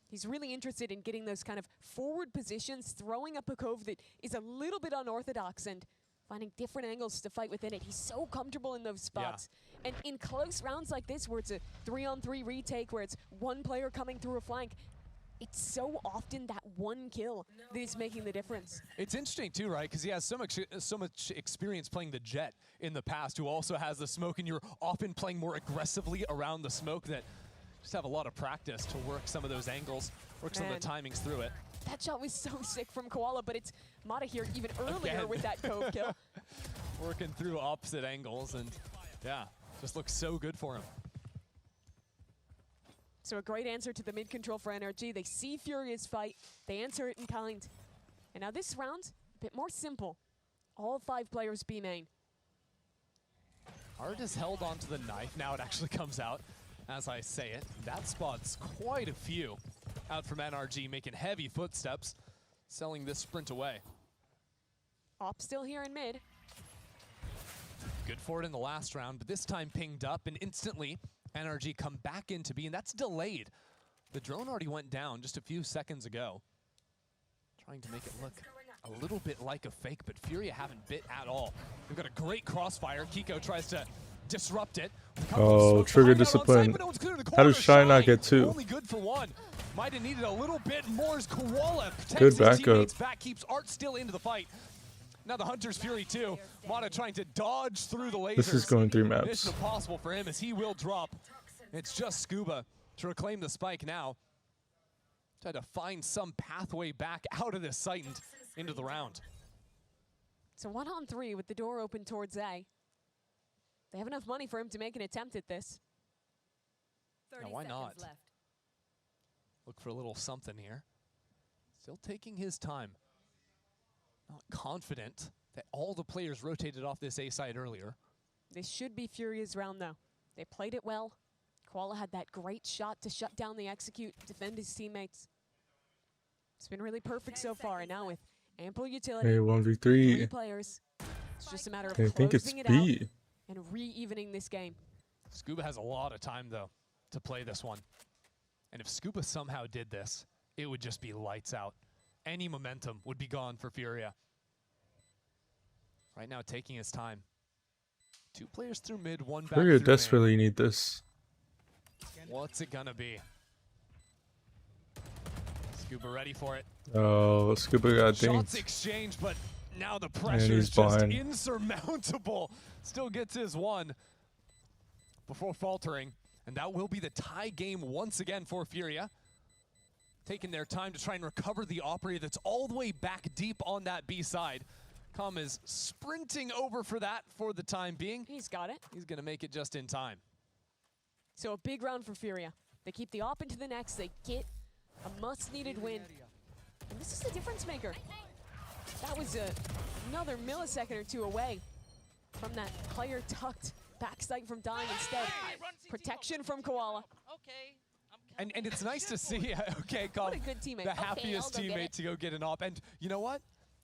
He's really interested in getting those kind of forward positions, throwing up a cove that is a little bit unorthodox and finding different angles to fight within it. He's so comfortable in those spots. Yeah. And in close rounds like this, where it's a 3-on-3 retake, where it's one player coming through a flank, it's so often that one kill that is making the difference. It's interesting too, right? Because he has so much experience playing the Jet in the past, who also has the smoke, and you're often playing more aggressively around the smoke, that just have a lot of practice to work some of those angles, work some of the timings through it. That shot was so sick from Koala, but it's Mata here even earlier with that cove kill. Working through opposite angles, and yeah, just looks so good for him. So a great answer to the mid control for NRG. They see Furia's fight, they answer it in kind. And now this round, a bit more simple. All 5 players B main. Art is held onto the knife. Now it actually comes out. as I say it. That spot's quite a few out from NRG, making heavy footsteps, selling this sprint away. Op still here in mid. Good for it in the last round, but this time pinged up, and instantly NRG come back into B, and that's delayed. The drone already went down just a few seconds ago. Trying to make it look a little bit like a fake, but Furia haven't bit at all. We've got a great crossfire. Kiko tries to disrupt it. Oh, trigger discipline. How does Shy not get two? Only good for one. Might have needed a little bit more as Koala protects Good his backup. teammates back, keeps Art still into the fight. Now the Hunter's Fury too. Mata trying to dodge through the lasers. This is going 3 maps. Mission impossible for him as he will drop. It's just Scuba to reclaim the spike now. Try to find some pathway back out of this site and into the round. So 1-on-3 with the door open towards A. They have enough money for him to make an attempt at this. Now, why not? Left. Look for a little something here. Still taking his time. Not confident that all the players rotated off this A side earlier. This should be Furia's round though. They played it well. Koala had that great shot to shut down the execute, defend his teammates. It's been really perfect so far, and now with ample utility, Hey, 3 1v3. players, it's just a matter of I think it's closing it out B. and re-evening this game. Scuba has a lot of time though to play this one. And if Scuba somehow did this, it would just be lights out. Any momentum would be gone for Furia. Right now taking his time. 2 players through mid, 1 back Furia through main. desperately need this. What's it gonna be? Scuba ready for it. Oh, Scuba got Shots dinked. exchanged, but now the pressure he's is just blind. insurmountable. Still gets his one before faltering. And that will be the tie game once again for Furia. Taking their time to try and recover the operator that's all the way back deep on that B side. Com is sprinting over for that for the time being. He's got it. He's gonna make it just in time. So a big round for Furia. They keep the op into the next. They get a much-needed win. And this is the difference maker. That was another millisecond or 2 away from that player tucked backside from dying instead. Protection from Koala. Okay. And it's nice to see, okay, Com, What a good teammate. the Okay, happiest I'll go get teammate it. to go get an op. And you know what?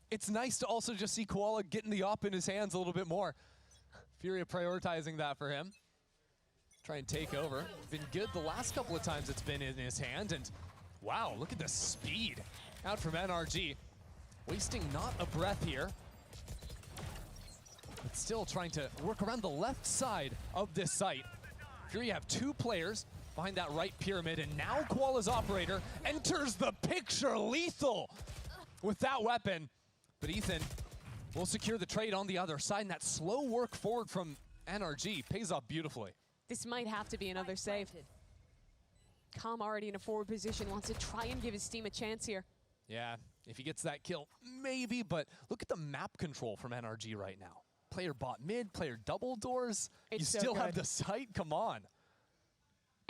It's nice to also just see Koala getting the op in his hands a little bit more. Furia prioritizing that for him. Try and take over. Been good the last couple of times it's been in his hand. And wow, look at the speed out from NRG. Wasting not a breath here. But still trying to work around the left side of this site. Furia have 2 players behind that right pyramid, and now Koala's operator enters the picture, lethal with that weapon. But Ethan will secure the trade on the other side, and that slow work forward from NRG pays off beautifully. This might have to be another save. Com already in a forward position, wants to try and give his team a chance here. Yeah, if he gets that kill, maybe, but look at the map control from NRG right now. Player bot mid, player double doors. It's you so still have good. the site, come on.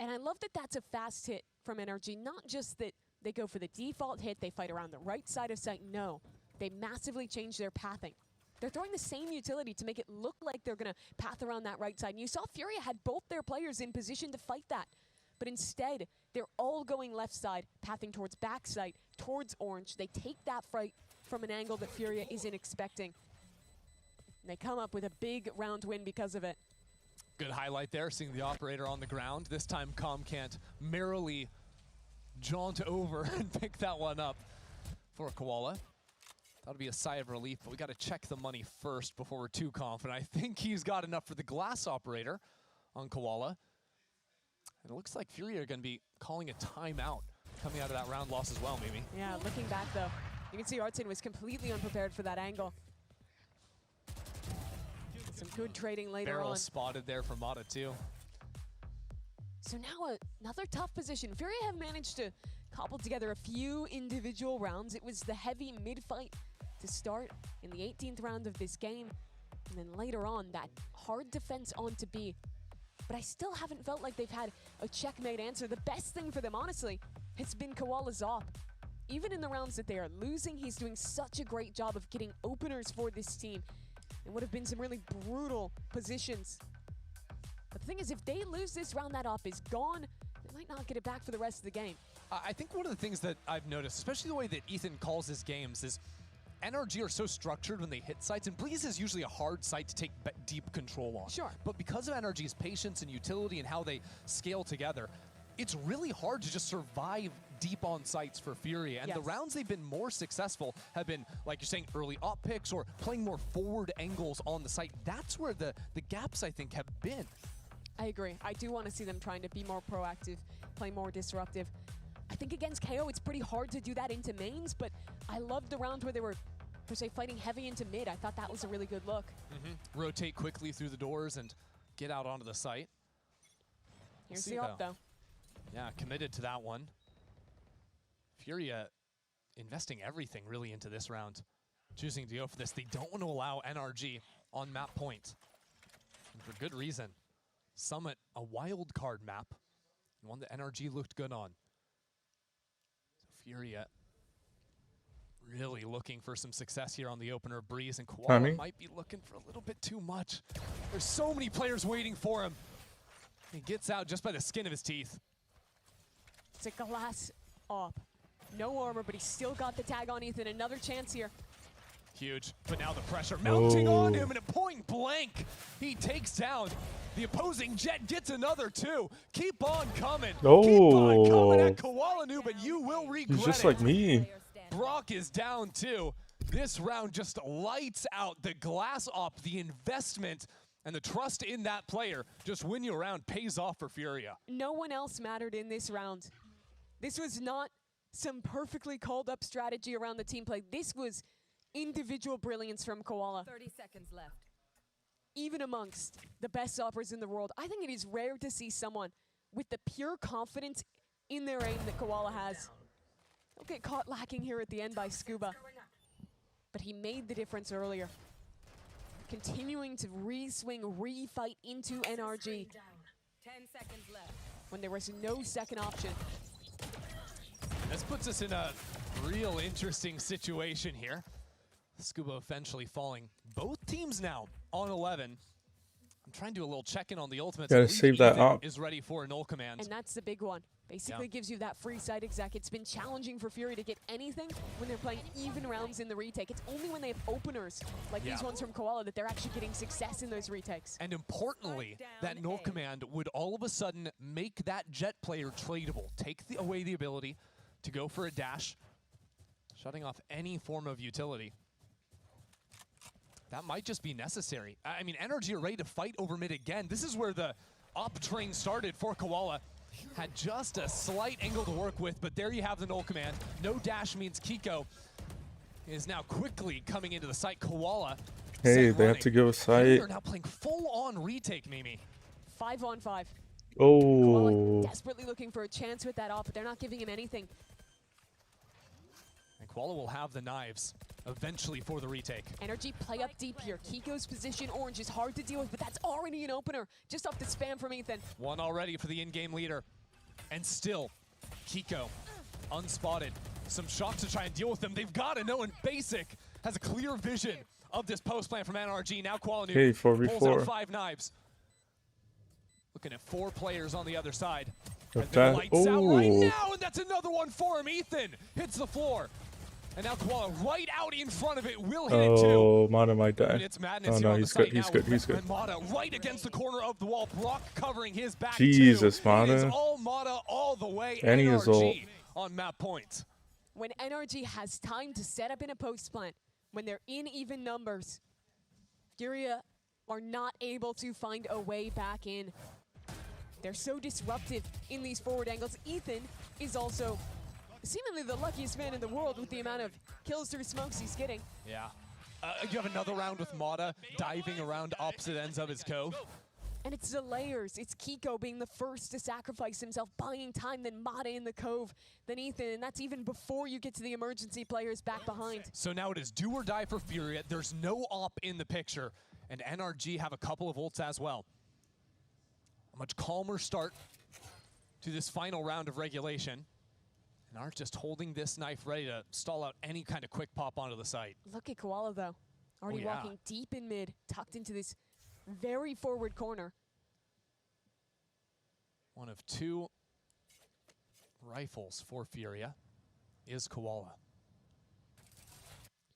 And I love that that's a fast hit from NRG, not just that they go for the default hit, they fight around the right side of site, no. They massively change their pathing. They're throwing the same utility to make it look like they're gonna path around that right side. And you saw Furia had both their players in position to fight that. But instead, they're all going left side, pathing towards back side, towards orange. They take that fight from an angle that Furia isn't expecting. And they come up with a big round win because of it. Good highlight there, seeing the operator on the ground. This time Com can't merrily jaunt over and pick that one up for Koala. That'll be a sigh of relief, but we got to check the money first before we're too confident. I think he's got enough for the glass operator on Koala. And it looks like Fury are going to be calling a timeout coming out of that round loss as well, maybe. Yeah, looking back though, you can see Artsin was completely unprepared for that angle. Some good trading later Barrel on. spotted there for Mata too. So now another tough position. Fury have managed to cobble together a few individual rounds. It was the heavy mid-fight to start in the 18th round of this game. And then later on, that hard defense onto B. But I still haven't felt like they've had a checkmate answer. The best thing for them, honestly, has been Koala's op. Even in the rounds that they are losing, he's doing such a great job of getting openers for this team. It would have been some really brutal positions. But the thing is, if they lose this round, that op is gone. They might not get it back for the rest of the game. I think one of the things that I've noticed, especially the way that Ethan calls his games, is NRG are so structured when they hit sites, and Breeze is usually a hard site to take deep control on. Sure. But because of NRG's patience and utility and how they scale together, it's really hard to just survive deep on sites for Furia. And the rounds they've been more successful have been, like you're saying, early op picks or playing more forward angles on the site. That's where the gaps, I think, have been. I agree. I do want to see them trying to be more proactive, play more disruptive. I think against KO, it's pretty hard to do that into mains, but I loved the round where they were, per se, fighting heavy into mid. I thought that was a really good look. Rotate quickly through the doors and get out onto the site. Here's the op, though. Yeah, committed to that one. Furia investing everything really into this round, choosing to go for this. They don't want to allow NRG on map point, and for good reason. Summit, a wild card map, one that NRG looked good on. So Furia really looking for some success here on the opener. Breeze and Koala might be looking for a little bit too much. There's so many players waiting for him. He gets out just by the skin of his teeth. It's a glass op. No armor, but he's still got the tag on Ethan. Another chance here. Huge, but now the pressure mounting on him, and at point blank, he takes down the opposing Jet, gets another two. Keep on coming. Keep on coming at Koala Nu, but you will regret He's just it. like me. Brock is down too. This round just lights out. The glass op, the investment, and the trust in that player just win you around pays off for Furia. No one else mattered in this round. This was not some perfectly called up strategy around the team play. This was individual brilliance from Koala. 30 seconds left. Even amongst the best operas in the world, I think it is rare to see someone with the pure confidence in their aim that Koala has. They'll get caught lacking here at the end by Scuba. But he made the difference earlier. Continuing to re-swing, re-fight into NRG 10 seconds left. when there was no second option. This puts us in a real interesting situation here. Scuba eventually falling. Both teams now on 11. I'm trying to do a little check-in on the ultimates. Gotta save that up. Is ready for an ult command. And that's the big one. Basically gives you that free side exec. It's been challenging for Fury to get anything when they're playing even rounds in the retake. It's only when they have openers, like these ones from Koala, that they're actually getting success in those retakes. And importantly, that null command would all of a sudden make that Jet player tradable. Take away the ability to go for a dash, shutting off any form of utility. That might just be necessary. I mean, NRG are ready to fight over mid again. This is where the up train started for Koala. Had just a slight angle to work with, but there you have the null command. No dash means Kiko is now quickly coming into the site. Koala. Hey, they have to go site. They're now playing full-on retake, Mimi. 5-on-5. Oh. Koala desperately looking for a chance with that op, but they're not giving him anything. And Koala will have the knives eventually for the retake. NRG play up deep here. Kiko's position orange is hard to deal with, but that's already an opener just off the spam from Ethan. One already for the in-game leader. And still, Kiko unspotted. Some shots to try and deal with them. They've got to know, and Basic has a clear vision of this post plan from NRG. Now Koala Nu pulls out 5 knives. Looking at 4 players on the other side. And then lights out right now, and that's another one for him. Ethan hits the floor. And now Koala right out in front of it will hit it too. Oh, Mata might die. And it's madness Oh no, here he's on the good, he's site good, now. he's good. And Mata right against the corner of the wall. Brock covering his back Jesus, too. It is Mata. all Mata all the way. And he is ult. NRG on map points. When NRG has time to set up in a post plant, when they're in even numbers, Furia are not able to find a way back in. They're so disruptive in these forward angles. Ethan is also seemingly the luckiest man in the world with the amount of kills through smokes he's getting. Yeah. You have another round with Mata diving around opposite ends of his cove. And it's the layers. It's Kiko being the first to sacrifice himself, buying time, then Mata in the cove, then Ethan, and that's even before you get to the emergency players back behind. So now it is do or die for Furia. There's no op in the picture, and NRG have a couple of ults as well. A much calmer start to this final round of regulation. And are just holding this knife ready to stall out any kind of quick pop onto the site. Look at Koala though. Already walking deep in mid, tucked into this very forward corner. One of two rifles for Furia is Koala.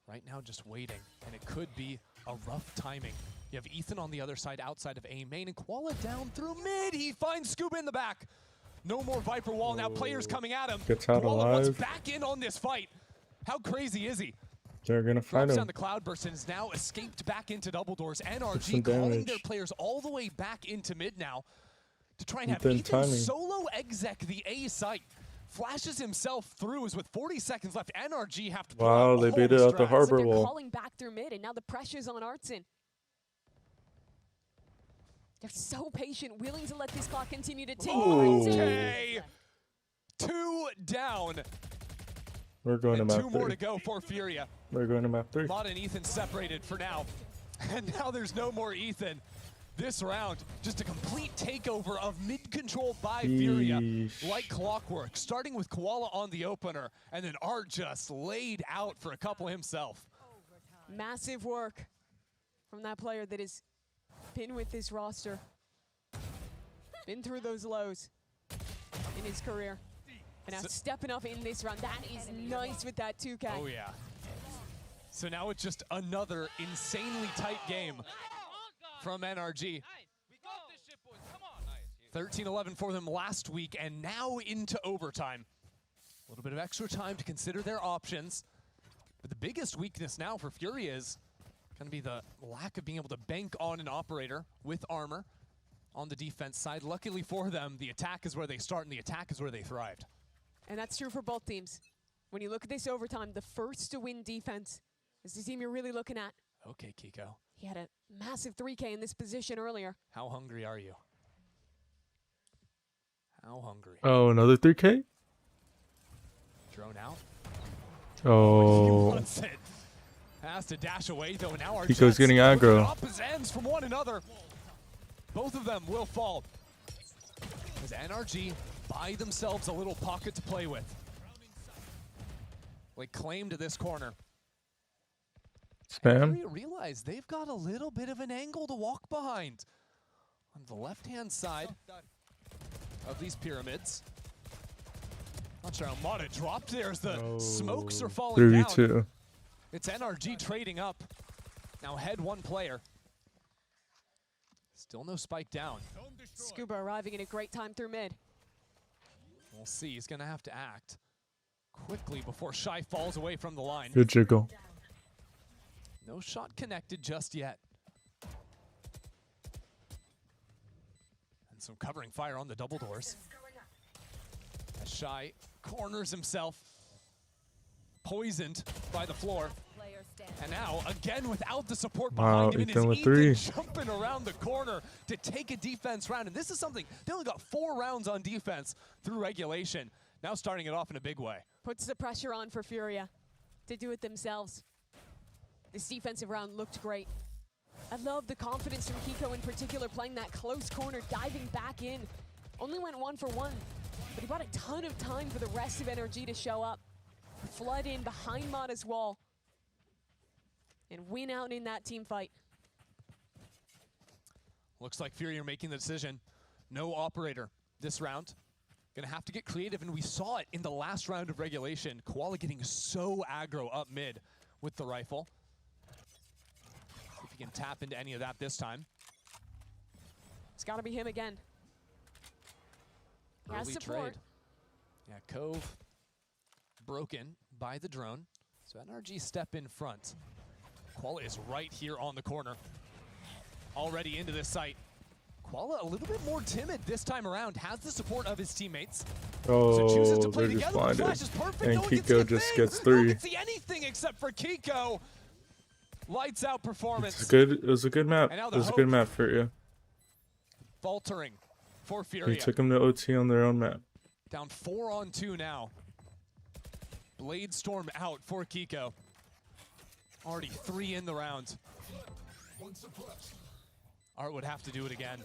Right now just waiting, and it could be a rough timing. You have Ethan on the other side outside of A main, and Koala down through mid. He finds Scuba in the back. No more Viper wall. Now players coming at him. Gets out Koala wants alive. back in on this fight. How crazy is he? They're gonna fight Drops him. down the Cloudburst and is now escaped back into double doors. some NRG calling damage. their players all the way back into mid now to try and have Within Ethan timing. solo exec the A site. Flashes himself through as with 40 seconds left. NRG have to pull Wow, out they all beat it out the strats. harbor But they're wall. calling back through mid, and now the pressure's on Artson. They're so patient, willing to let this clock continue to tick. Ooh. Okay. 2 down. We're going to And map 2 more 3. to go for Furia. We're going to map 3. Mod and Ethan separated for now. And now there's no more Ethan. This round, just a complete takeover of mid-control by Furia. Yeesh. Like clockwork, starting with Koala on the opener, and then Art just laid out for a couple himself. Massive work from that player that has been with this roster. Been through those lows in his career. And now stepping up in this round. That is nice with that 2K. Oh yeah. So now it's just another insanely tight game from NRG. 13-11 for them last week, and now into overtime. A little bit of extra time to consider their options. But the biggest weakness now for Furia is going to be the lack of being able to bank on an operator with armor on the defense side. Luckily for them, the attack is where they start, and the attack is where they thrived. And that's true for both teams. When you look at this overtime, the first to win defense is the team you're really looking at. Okay, Kiko. He had a massive 3K in this position earlier. How hungry are you? How hungry? Oh, another 3K? Drone out. He Oh. wants it. Has to dash away though. Now our Pico's Jets getting looking aggro. at opposite ends from one another. Both of them will fall. As NRG buy themselves a little pocket to play with. Like claim to this corner. Spam. We realize they've got a little bit of an angle to walk behind. On the left-hand side of these pyramids. Not sure how Mata dropped there as the smokes are falling down. 3v2. It's NRG trading up. Now head one player. Still no spike down. Scuba arriving at a great time through mid. We'll see. He's going to have to act quickly before Shy falls away from the line. Good jiggle. No shot connected just yet. And some covering fire on the double doors. As Shy corners himself. Poisoned by the floor. And now, again, without the support Wow, behind him, it Ethan is with Ethan 3. jumping around the corner to take a defense round. And this is something, they only got 4 rounds on defense through regulation. Now starting it off in a big way. Puts the pressure on for Furia to do it themselves. This defensive round looked great. I love the confidence from Kiko in particular, playing that close corner, diving back in. Only went 1 for 1, but he bought a ton of time for the rest of NRG to show up. Flood in behind Mata's wall and win out in that team fight. Looks like Fury are making the decision. No operator this round. Gonna have to get creative, and we saw it in the last round of regulation. Koala getting so aggro up mid with the rifle. See if he can tap into any of that this time. It's gotta be him again. He has Early support. trade. Yeah, Cove broken by the drone. So NRG step in front. Koala is right here on the corner. Already into this site. Koala a little bit more timid this time around. Has the support of his teammates. So chooses to Oh, play they're just together. The flash blinded. is perfect. And No one can see Kiko a just thing. gets No one 3. can see anything except for Kiko. Lights out performance. It's good. It was a good map. And now It the was a good hope. map for you. Faltering for He Furia. took him to OT on their own map. Down 4-on-2 now. Blade Storm out for Kiko. Already 3 in the round. Art would have to do it again.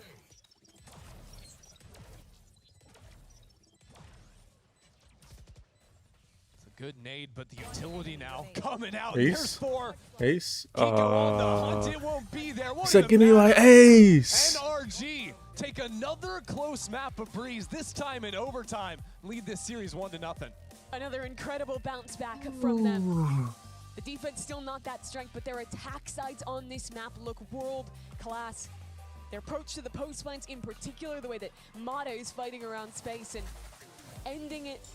It's a good nade, but the utility now coming out. Ace? Here's 4. Ace? Kiko on the hunt. It won't be there. What He said, in give the me my back? ace! NRG take another close map of Breeze, this time in overtime. Lead this series 1-0. Another incredible bounce back from them. The defense still not that strength, but their attack sides on this map look world class. Their approach to the post plants in particular, the way that Mata is fighting around space and ending it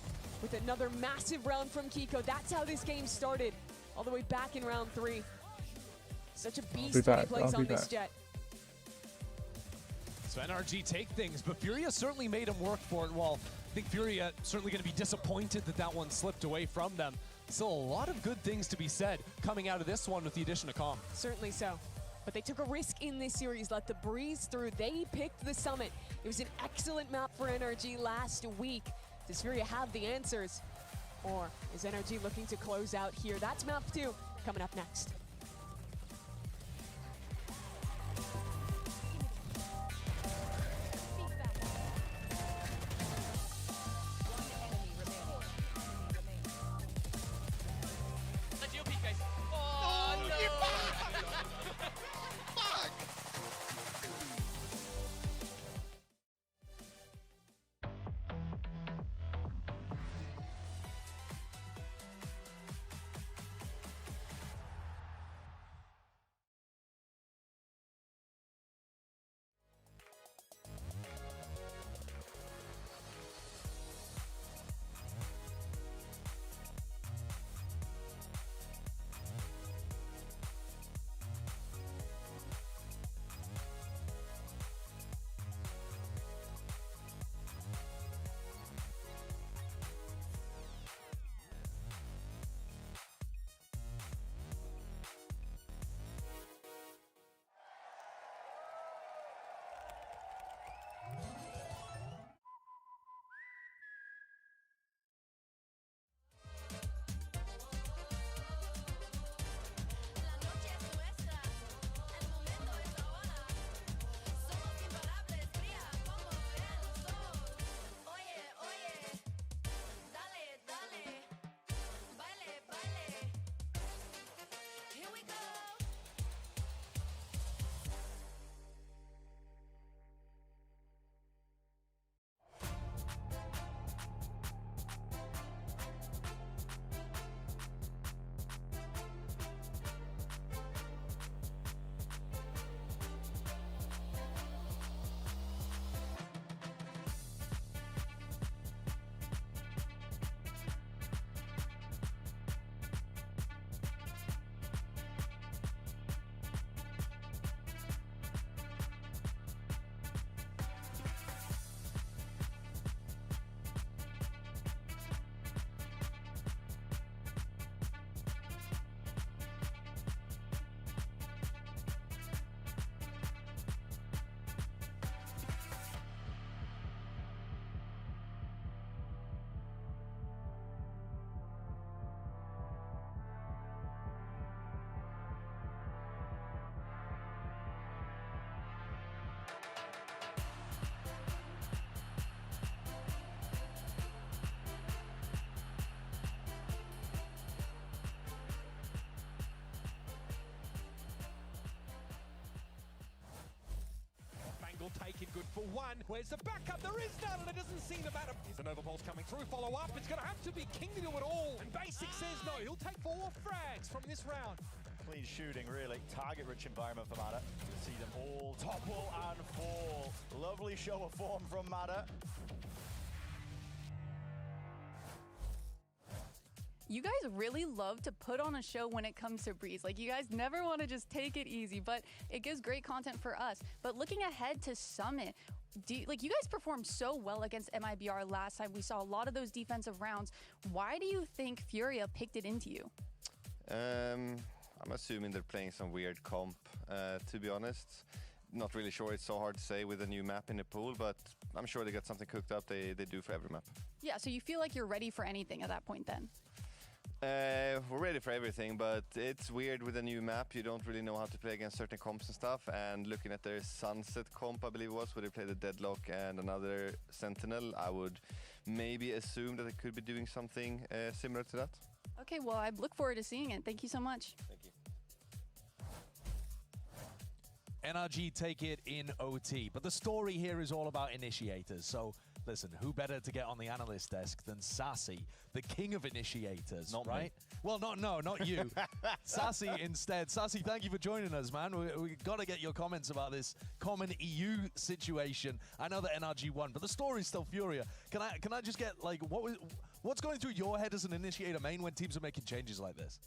with another massive round from Kiko. That's how this game started, all the way back in round 3. Such a beast when he plays on this jet. So NRG take things, but Furia certainly made him work for it. Well, I think Furia certainly going to be disappointed that that one slipped away from them. Still a lot of good things to be said coming out of this one with the addition of Calm. Certainly so. But they took a risk in this series, let the Breeze through. They picked the Summit. It was an excellent map for NRG last week. Does Furia have the answers? Or is NRG looking to close out here? That's map 2 coming up next. Taken good for one. Where's the backup? There is none, and it doesn't seem to matter. Is an overpulse coming through? Follow up. It's going to have to be King to do it all. And Basic says no. He'll take 4 frags from this round. Clean shooting, really. Target-rich environment for Mata. See them all topple and fall. Lovely show of form from Mata. You guys really love to put on a show when it comes to Breeze. Like, you guys never want to just take it easy, but it gives great content for us. But looking ahead to Summit, you guys performed so well against MIBR last time. We saw a lot of those defensive rounds. Why do you think Furia picked it into you? I'm assuming they're playing some weird comp, to be honest. Not really sure. It's so hard to say with a new map in the pool, but I'm sure they got something cooked up. They do for every map. Yeah, so you feel like you're ready for anything at that point then? We're ready for everything, but it's weird with a new map. You don't really know how to play against certain comps and stuff. And looking at their Sunset comp, I believe it was, where they played a Deadlock and another Sentinel, I would maybe assume that they could be doing something similar to that. Okay, well, I look forward to seeing it. Thank you so much. Thank you. NRG take it in OT, but the story here is all about initiators. So listen, who better to get on the analyst desk than Sassy, the king of initiators, Not right? me. Well, not you. Sassy instead. Sassy, thank you for joining us, man. We got to get your comments about this common EU situation. I know that NRG won, but the story's still Furia. Can I just get, like, what's going through your head as an initiator main when teams are making changes like this?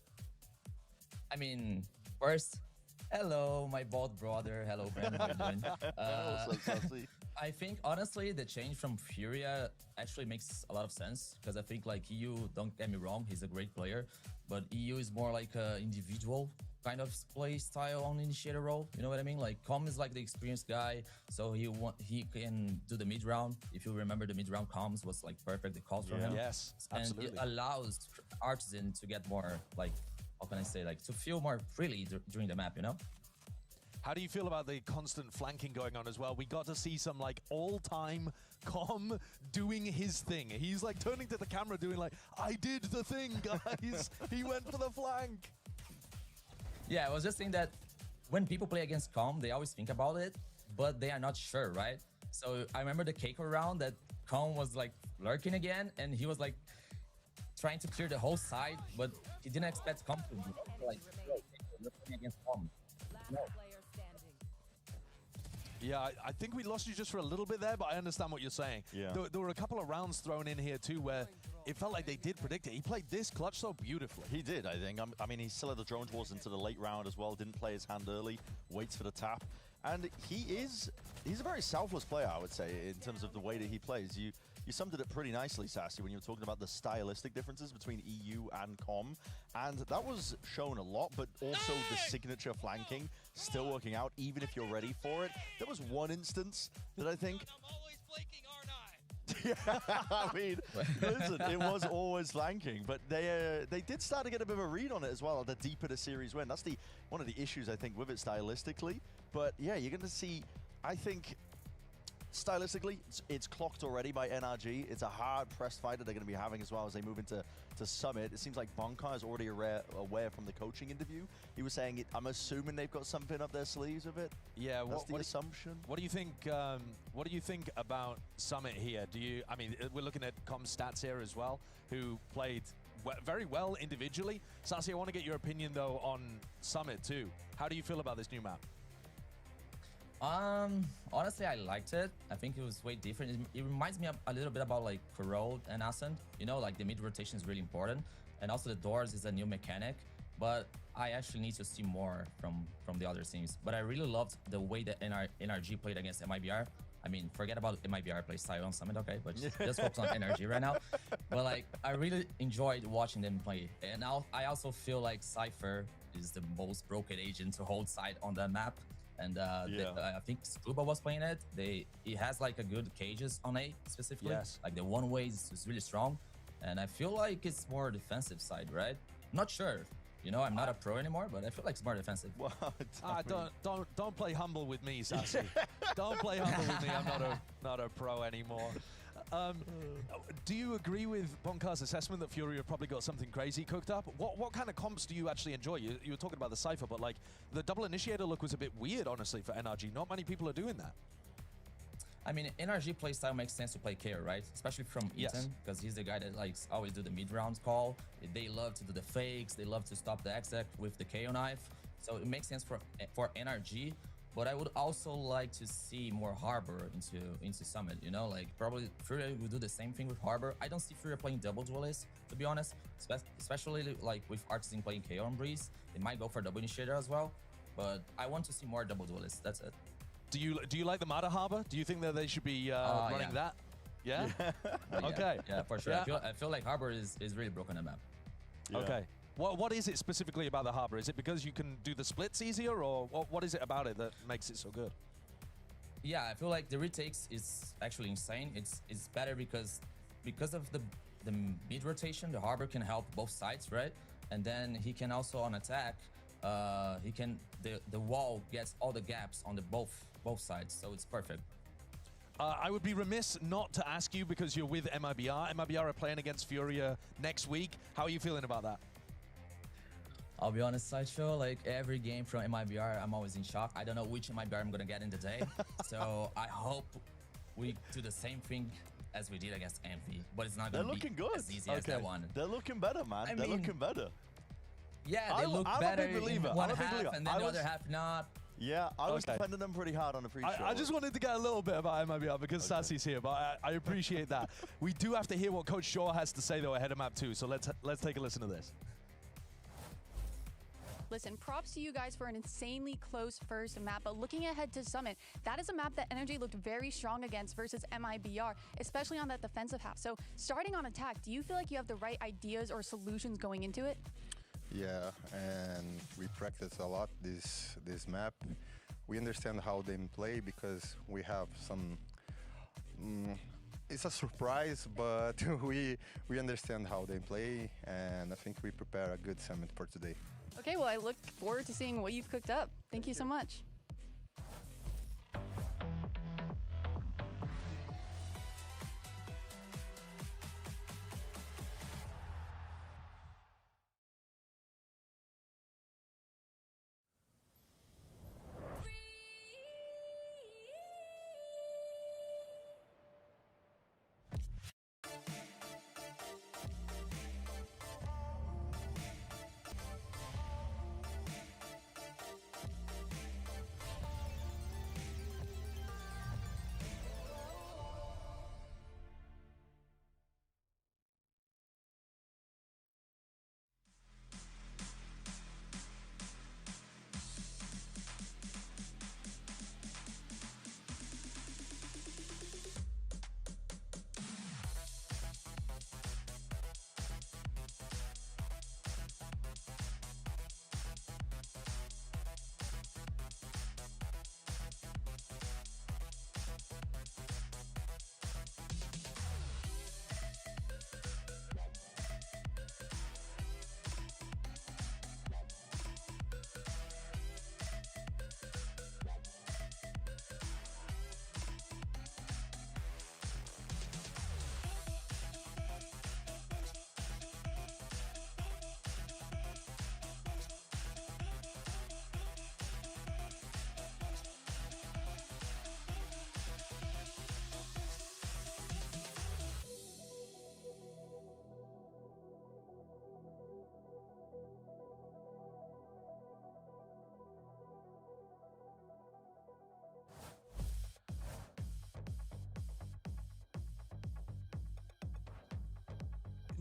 I mean, first, hello, my bald brother. Hello, Brandon. How you doing? What's up, Sassy? I think, honestly, the change from Furia actually makes a lot of sense because I think, like, EU, don't get me wrong, he's a great player, but EU is more like an individual kind of play style on initiator role. You know what I mean? Like, Com is like the experienced guy, so he can do the mid round. If you remember, the mid round comms was like perfect. The calls for him. Yes, absolutely. And it allows Artisan to get more, like, how can I say, like, to feel more freely during the map, you know? How do you feel about the constant flanking going on as well? We got to see some, like, all-time Com doing his thing. He's, like, turning to the camera doing, like, I did the thing, guys. He went for the flank. Yeah, I was just saying that when people play against Com, they always think about it, but they are not sure, right? So I remember the KRU round that Com was, like, lurking again, and he was, like, trying to clear the whole side, but he didn't expect Com to be, like, lurking against Com. No. Yeah, I think we lost you just for a little bit there, but I understand what you're saying. Yeah. There were a couple of rounds thrown in here, too, where it felt like they did predict it. He played this clutch so beautifully. He did, I think. I mean, he still had the drone towards into the late round as well. Didn't play his hand early. Waits for the tap. And he's a very selfless player, I would say, in terms of the way that he plays. You summed it up pretty nicely, Sassy, when you were talking about the stylistic differences between EU and Com. And that was shown a lot, but also the signature flanking still working out, even if you're ready for it. There was one instance that I think... I'm always flanking, aren't I? Yeah, I mean, listen, it was always flanking, but they did start to get a bit of a read on it as well, the deeper the series went. That's one of the issues, I think, with it stylistically. But yeah, you're going to see, I think, stylistically, it's clocked already by NRG. It's a hard-pressed fight that they're going to be having as well as they move into Summit. It seems like Bonka is already aware from the coaching interview. He was saying, I'm assuming they've got something up their sleeves of it. Yeah, that's the assumption. What do you think? What do you think about Summit here? I mean, we're looking at Com stats here as well, who played very well individually. Sassy, I want to get your opinion though on Summit too. How do you feel about this new map? Honestly, I liked it. I think it was way different. It reminds me a little bit about like KRU and Ascent. You know, like the mid rotation is really important, and also the doors is a new mechanic. But I actually need to see more from the other teams. But I really loved the way that NRG played against MIBR. I mean, forget about MIBR play style on Summit, okay? But just focus on NRG right now. But like, I really enjoyed watching them play, and I also feel like Cypher is the most broken agent to hold side on that map. And I think Scuba was playing it. It has like a good cages on A specifically. Yes. Like the one way is really strong. And I feel like it's more defensive side, right? I'm not sure. You know, I'm not a pro anymore, but I feel like it's more defensive. What? Don't play humble with me, Sassy. Don't play humble with me. I'm not a pro anymore. Do you agree with Bonkar's assessment that Fury have probably got something crazy cooked up? What kind of comps do you actually enjoy? You were talking about the Cypher, but like the double initiator look was a bit weird, honestly, for NRG. Not many people are doing that. I mean, NRG playstyle makes sense to play KRU, right? Especially from Ethan, because he's the guy that likes always do the mid-round call. They love to do the fakes. They love to stop the exec with the KO knife. So it makes sense for NRG. But I would also like to see more Harbor into Summit, you know? Like, probably Furia will do the same thing with Harbor. I don't see Furia playing double duelist, to be honest. Especially, like, with Artisan playing KO on Breeze. They might go for double initiator as well. But I want to see more double duelists, that's it. Do you like the Mata Harbor? Do you think that they should be running that? Yeah? Okay. Yeah, for sure. Yeah. I feel like Harbor is really broken on the map. Yeah. Okay. What is it specifically about the Harbor? Is it because you can do the splits easier, or what is it about it that makes it so good? Yeah, I feel like the retakes is actually insane. It's better because of the mid rotation, the Harbor can help both sides, right? And then he can also on attack, the wall gets all the gaps on the both sides, so it's perfect. I would be remiss not to ask you, because you're with MIBR. MIBR are playing against Furia next week. How are you feeling about that? I'll be honest, Sideshow, like every game from MIBR, I'm always in shock. I don't know which MIBR I'm gonna get in the day. So I hope we do the same thing as we did against Envy, but it's not gonna be as easy as that one. They're looking better, man. They're looking better. Yeah, they look better in one half, and then the other half not. Yeah, I was defending them pretty hard on the pre-show. I just wanted to get a little bit about MIBR because Sassy's here, but I appreciate that. We do have to hear what Coach Shaw has to say, though, ahead of map 2, so let's take a listen to this. Listen, props to you guys for an insanely close first map, but looking ahead to Summit, that is a map that Energy looked very strong against versus MIBR, especially on that defensive half. So starting on attack, do you feel like you have the right ideas or solutions going into it? Yeah, and we practice a lot this map. We understand how they play because we have some. It's a surprise, but we understand how they play, and I think we prepare a good summit for today. Okay, well, I look forward to seeing what you've cooked up. Thank you so much.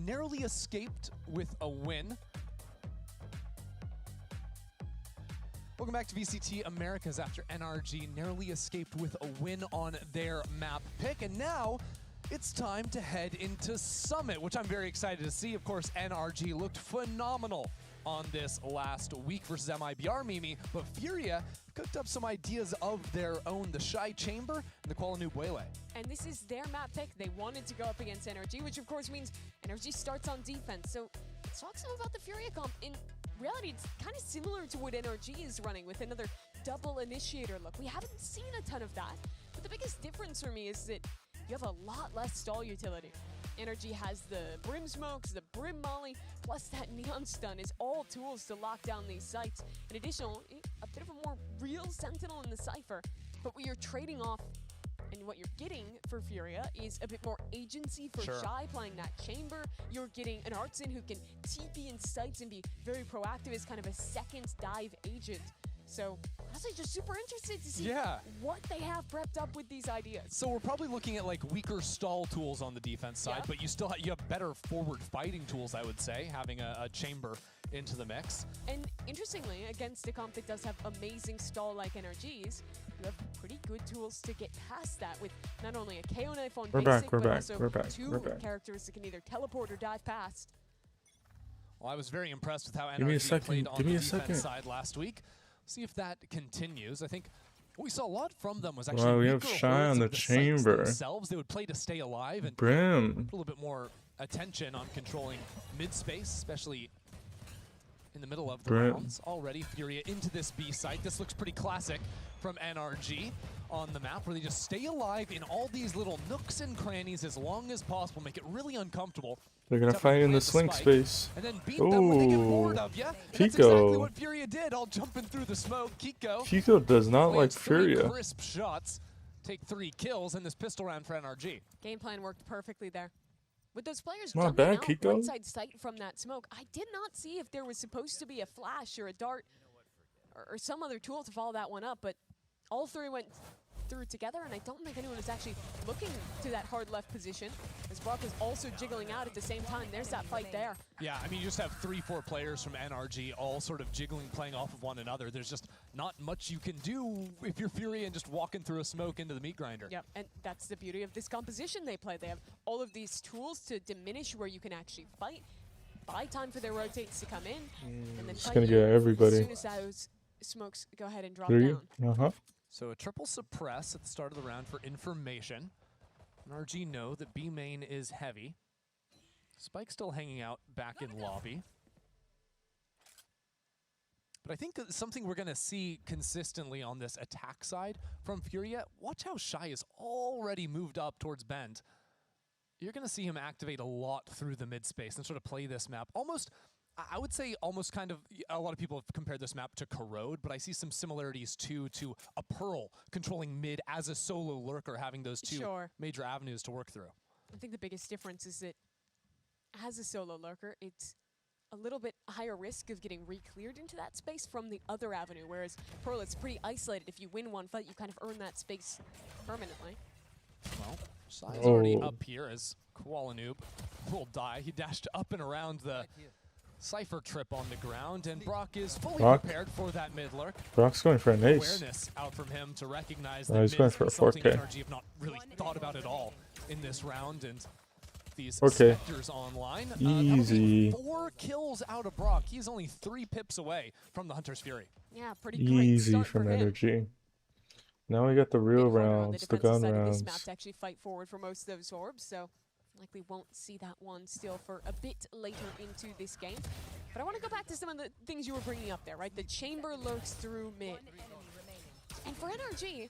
Narrowly escaped with a win. Welcome back to VCT Americas after NRG narrowly escaped with a win on their map pick. And now it's time to head into Summit, which I'm very excited to see. Of course, NRG looked phenomenal on this last week versus MIBR, Mimi, but Furia cooked up some ideas of their own, the Shy Chamber and the Kuala Nubuele. And this is their map pick. They wanted to go up against NRG, which of course means NRG starts on defense. So let's talk some about the Furia comp. In reality, it's kind of similar to what NRG is running with another double initiator look. We haven't seen a ton of that, but the biggest difference for me is that you have a lot less stall utility. Energy has the Brim Smokes, the Brim Molly, plus that Neon Stun is all tools to lock down these sites. In addition, a bit of a more real Sentinel in the Cypher, but what you're trading off and what you're getting for Furia is a bit more agency for Shy playing that chamber. You're getting an Artsin who can TP in sites and be very proactive as kind of a second dive agent. So honestly, just super interested to see what they have prepped up with these ideas. So we're probably looking at like weaker stall tools on the defense side, but you still you have better forward fighting tools, I would say, having a chamber into the mix. And interestingly, against a comp that does have amazing stall-like energies, you have pretty good tools to get past that with not only a KO knife on basic, but also two characters that can either teleport or dive past. Well, I was very impressed with how NRG played on the defense side last week. See if that continues. I think what we saw a lot from them was actually we have Shy on the chamber. They would play to stay alive and Brim. put a little bit more attention on controlling mid space, especially in the middle of the rounds. Already Furia into this B site. This looks pretty classic from NRG on the map, where they just stay alive in all these little nooks and crannies as long as possible, make it really uncomfortable They're gonna fight in the sling space. And then beat them when they get bored Ooh, of you. That's exactly Kiko. what Furia did, all jumping through the smoke. Kiko does not like lands 3 Furia. crisp shots, take 3 kills in this pistol round for NRG. Game plan worked perfectly there. With those players Not jumping bad, out Kiko. right side sight from that smoke, I did not see if there was supposed to be a flash or a dart or some other tool to follow that one up, but all 3 went through together, and I don't think anyone was actually looking to that hard left position, as Brock was also jiggling out at the same time. There's that fight there. Yeah, I mean, you just have 3-4 players from NRG all sort of jiggling, playing off of one another. There's just not much you can do if you're Fury and just walking through a smoke into the meat grinder. Yep, and that's the beauty of this composition they play. They have all of these tools to diminish where you can actually fight, buy time for their rotates to come in, and then It's fight gonna you get everybody. as soon as those smokes go ahead and drop 3. down. So a triple suppress at the start of the round for information. NRG know that B main is heavy. Spike still hanging out back in lobby. But I think that something we're going to see consistently on this attack side from Furia, watch how Shy is already moved up towards Bend. You're going to see him activate a lot through the mid space and sort of play this map almost, I would say almost kind of, a lot of people have compared this map to Corrode, but I see some similarities too to a Pearl controlling mid as a solo lurker, having those 2 major avenues to work through. I think the biggest difference is that as a solo lurker, it's a little bit higher risk of getting re-cleared into that space from the other avenue, whereas Pearl, it's pretty isolated. If you win one fight, you kind of earn that space permanently. Well, Shy's already up here as Koala Noob will die. He dashed up and around the Cypher trip on the ground, and Brock is fully prepared for that mid lurk. Brock's going for an ace. Awareness out from him to recognize that he's going for a something 4K. NRG have not really thought about at all in this round, and these 4K. Spectres online. Easy. 4 kills out of Brock. He's only 3 pips away from the Hunter's Fury. Yeah, pretty Easy great start from for him. Energy. Now we got the real rounds, the gun Side of rounds. this map to actually fight forward for most of those orbs, so likely won't see that one still for a bit later into this game. But I want to go back to some of the things you were bringing up there, right? The chamber lurks through mid. And for NRG,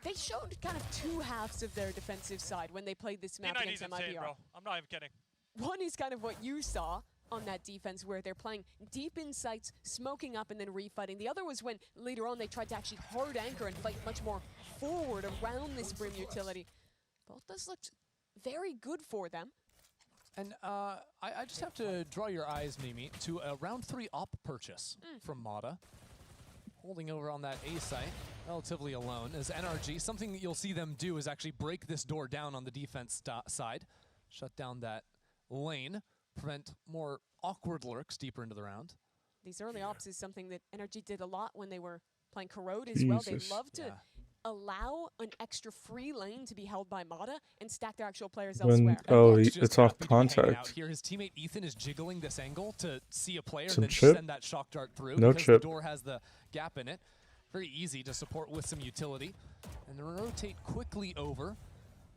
they showed kind of 2 halves of their defensive side when they played this map against MIBR. Bro. I'm not even kidding. One is kind of what you saw on that defense, where they're playing deep in sights, smoking up and then refighting. The other was when later on they tried to actually hard anchor and fight much more forward around this Brim utility. Both those looked very good for them. And I just have to draw your eyes, Mimi, to a round 3 op purchase from Mata. Holding over on that A site, relatively alone, as NRG, something that you'll see them do is actually break this door down on the defense side, shut down that lane, prevent more awkward lurks deeper into the round. These early ops is something that NRG did a lot when they were playing Corrode as well. They love to allow an extra free lane to be held by Mata and stack their actual players elsewhere. Oh, it's off contact. Here, his teammate Ethan is jiggling this angle to see a player Some and then chip. send that shock dart through No because chip. the door has the gap in it. Very easy to support with some utility. And then rotate quickly over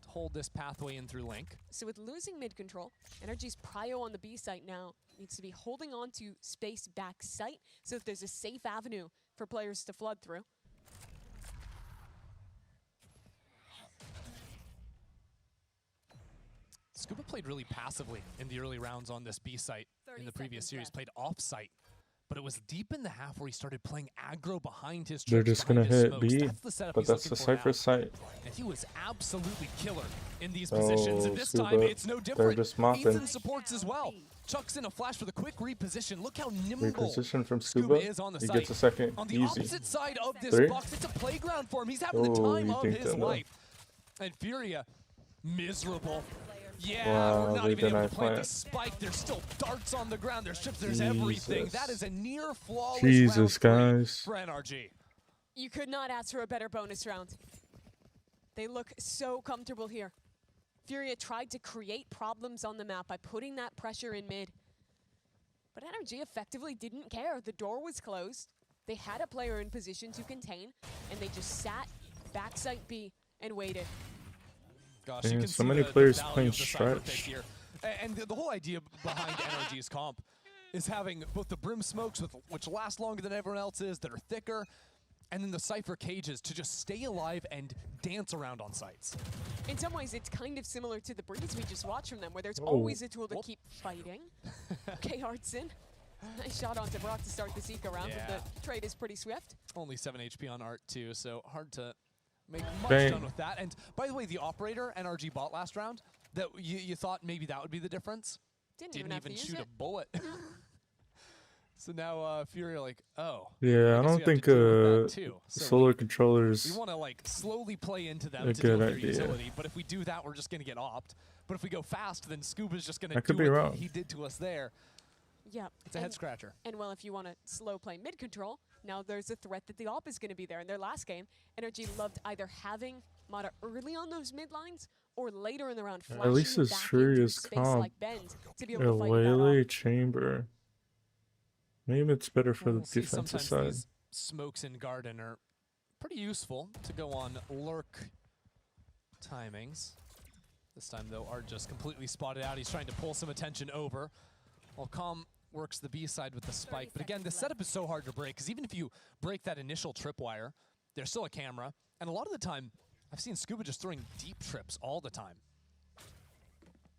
to hold this pathway in through Link. So with losing mid control, NRG's prio on the B site now needs to be holding on to space back site so that there's a safe avenue for players to flood through. Scuba played really passively in the early rounds on this B site in the previous series, played off site. But it was deep in the half where he started playing aggro behind his They're trips, just gonna behind his hit smokes. B, That's the setup but he's that's the looking for now. Cypher site. And he was absolutely killer in these positions. Oh, And this Scuba, time, it's no they're different. just mopping. Ethan supports as well. Chucks in a flash for the quick reposition. Look how nimble Reposition from Scuba. is on the He site. gets a second. On the Easy. opposite side of this 3. box, it's a playground for him. He's having the Oh, time you of think his that, no? life. And Furia, miserable. Yeah, Wow, we're not they even able deny to plant the plant. spike. There's still darts on the ground. There's chips. There's everything. Jesus. That is a near flawless Jesus, round 3 guys. for NRG. You could not ask for a better bonus round. They look so comfortable here. Furia tried to create problems on the map by putting that pressure in mid. But NRG effectively didn't care. The door was closed. They had a player in position to contain, and they just sat backside B and waited. Gosh, Man, you can so see many the players value playing of the cypher pick stretch. here. And the whole idea behind NRG's comp is having both the Brim smokes, which last longer than everyone else's, that are thicker, and then the Cypher cages to just stay alive and dance around on sites. In some ways, it's kind of similar to the Breeze we just watched from them, where there's always a tool to keep fighting. Okay, Hartson. Nice shot onto Brock to start this eco round, but the trade is pretty swift. Only 7 HP on Art too, so hard to make much Bang. done with that. And by the way, the Operator NRG bought last round, that you thought maybe that would be the difference. Didn't even have to shoot use a it. bullet. So now Fury are like, oh. Yeah, I don't think solar We controllers want to like slowly play into them a to deal good with their idea. utility, but if we do that, we're just going to get opt. But if we go fast, then Scuba's just going to I could do be what wrong. he did to us there. Yeah. It's a head scratcher. And well, if you want to slow play mid control, now there's a threat that the op is going to be there. In their last game, Energy loved either having Mata early on those mid lines or later in the round flashing At least his back Fury into is space calm. like Bend to be A able to fight that op. Lele chamber. Maybe it's better for We'll the see, defensive sometimes side. these smokes in Garden are pretty useful to go on lurk timings. This time, though, Art just completely spotted out. He's trying to pull some attention over, while Calm works the B side with the spike. But again, the setup is so hard to break, because even if you break that initial tripwire, there's still a camera. And a lot of the time, I've seen Scuba just throwing deep trips all the time.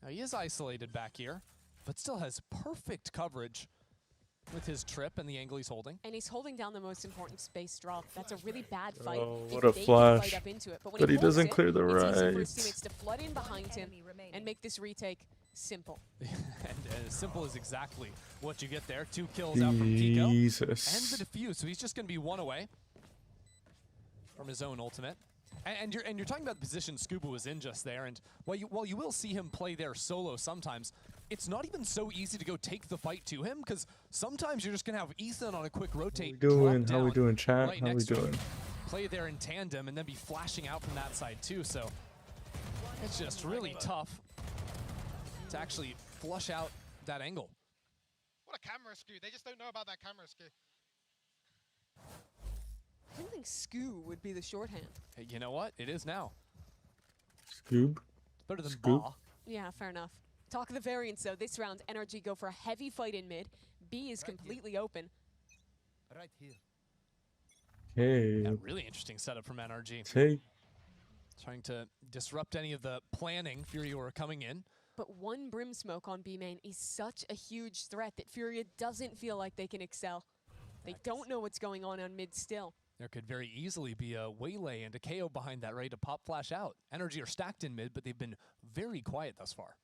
Now, he is isolated back here, but still has perfect coverage with his trip and the angle he's holding. And he's holding down the most important space drop. That's a really bad fight. Oh, if what a they can flash. fight up into it. But, when But he holds doesn't it, clear the it's easy for his right. teammates to flood in behind him and make this retake simple. And as simple as exactly what you get there. 2 kills out from Kiko. Jesus. And the defuse, so he's just going to be 1 away from his own ultimate. And you're talking about the position Scuba was in just there, and while you will see him play there solo sometimes, it's not even so easy to go take the fight to him, because sometimes you're just going to have Ethan on a quick rotate. How we doing? drop How we down doing, chat? right How we next to him, doing? play there in tandem, and then be flashing out from that side too, so it's just really tough to actually flush out that angle. What a camera skew. They just don't know about that camera skew. I don't think Scoo would be the shorthand. Hey, you know what? It is now. Scoob. It's better than Scoop. Ba. Yeah, fair enough. Talk of the variants, though. This round, NRG go for a heavy fight in mid. B is completely open. Right here. Hey. Yeah, really interesting setup from NRG. Hey. Trying to disrupt any of the planning Fury were coming in. But one Brim Smoke on B main is such a huge threat that Furia doesn't feel like they can excel. They don't know what's going on mid still. There could very easily be a Waylay and a KO behind that ready to pop flash out. Energy are stacked in mid, but they've been very quiet thus far.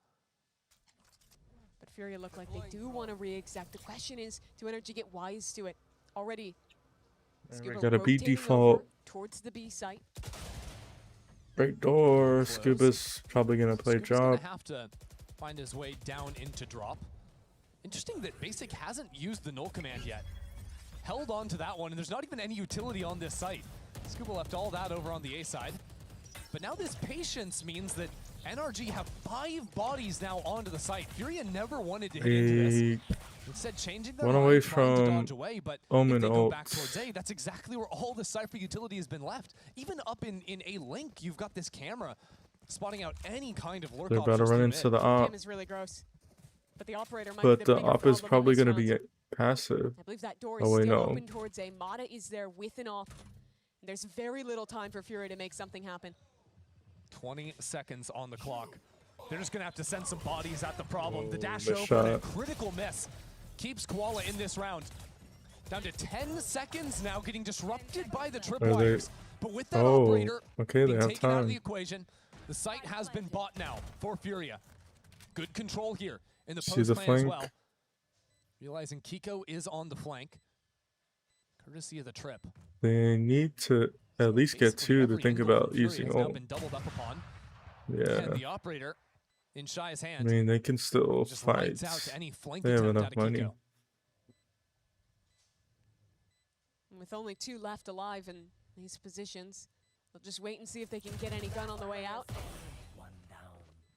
But Furia look like they do want to re-exec. The question is, do Energy get wise to it? Already, Scuba Got a B rotating default. over towards the B site. Break door. Scuba's probably gonna play Scuba's job. gonna have to find his way down into drop. Interesting that Basic hasn't used the null command yet. Held on to that one, and there's not even any utility on this site. Scuba left all that over on the A side. But now this patience means that NRG have 5 bodies now onto the site. Furia never wanted to hit into this. Instead, changing their One mind, away trying to from dodge away, but Omen if they go back ults. towards A, that's exactly where all the Cypher utility has been left. Even up in A link, you've got this camera spotting out any kind of lurk They're about to options run through into mid. the op. Game is really gross. But the operator might But be the bigger op is problem on probably this gonna round. be passive. I believe that door is Oh wait, still no. open towards A. Mata is there with an op. There's very little time for Fury to make something happen. 20 seconds on the clock. They're just gonna have to send some bodies at the problem. The dash missed over and a shot. critical miss keeps Koala in this round. Down to 10 seconds now, getting disrupted by the Are they- tripwires. But with that Oh, operator okay, they being have taken out of the time. equation, the site has been bought now for Furia. Good control here in the See post the lane as flank? well. Realizing Kiko is on the flank, courtesy of the trip. They need to at least get Basically 2 to every think angle about from Fury using has now ult. been doubled up upon. Yeah. And the operator in Shy's I hand. mean, they can still just fight. lights out to any flank They have attempt enough out of money. Kiko. And with only 2 left alive in these positions, they'll just wait and see if they can get any gun on the way out.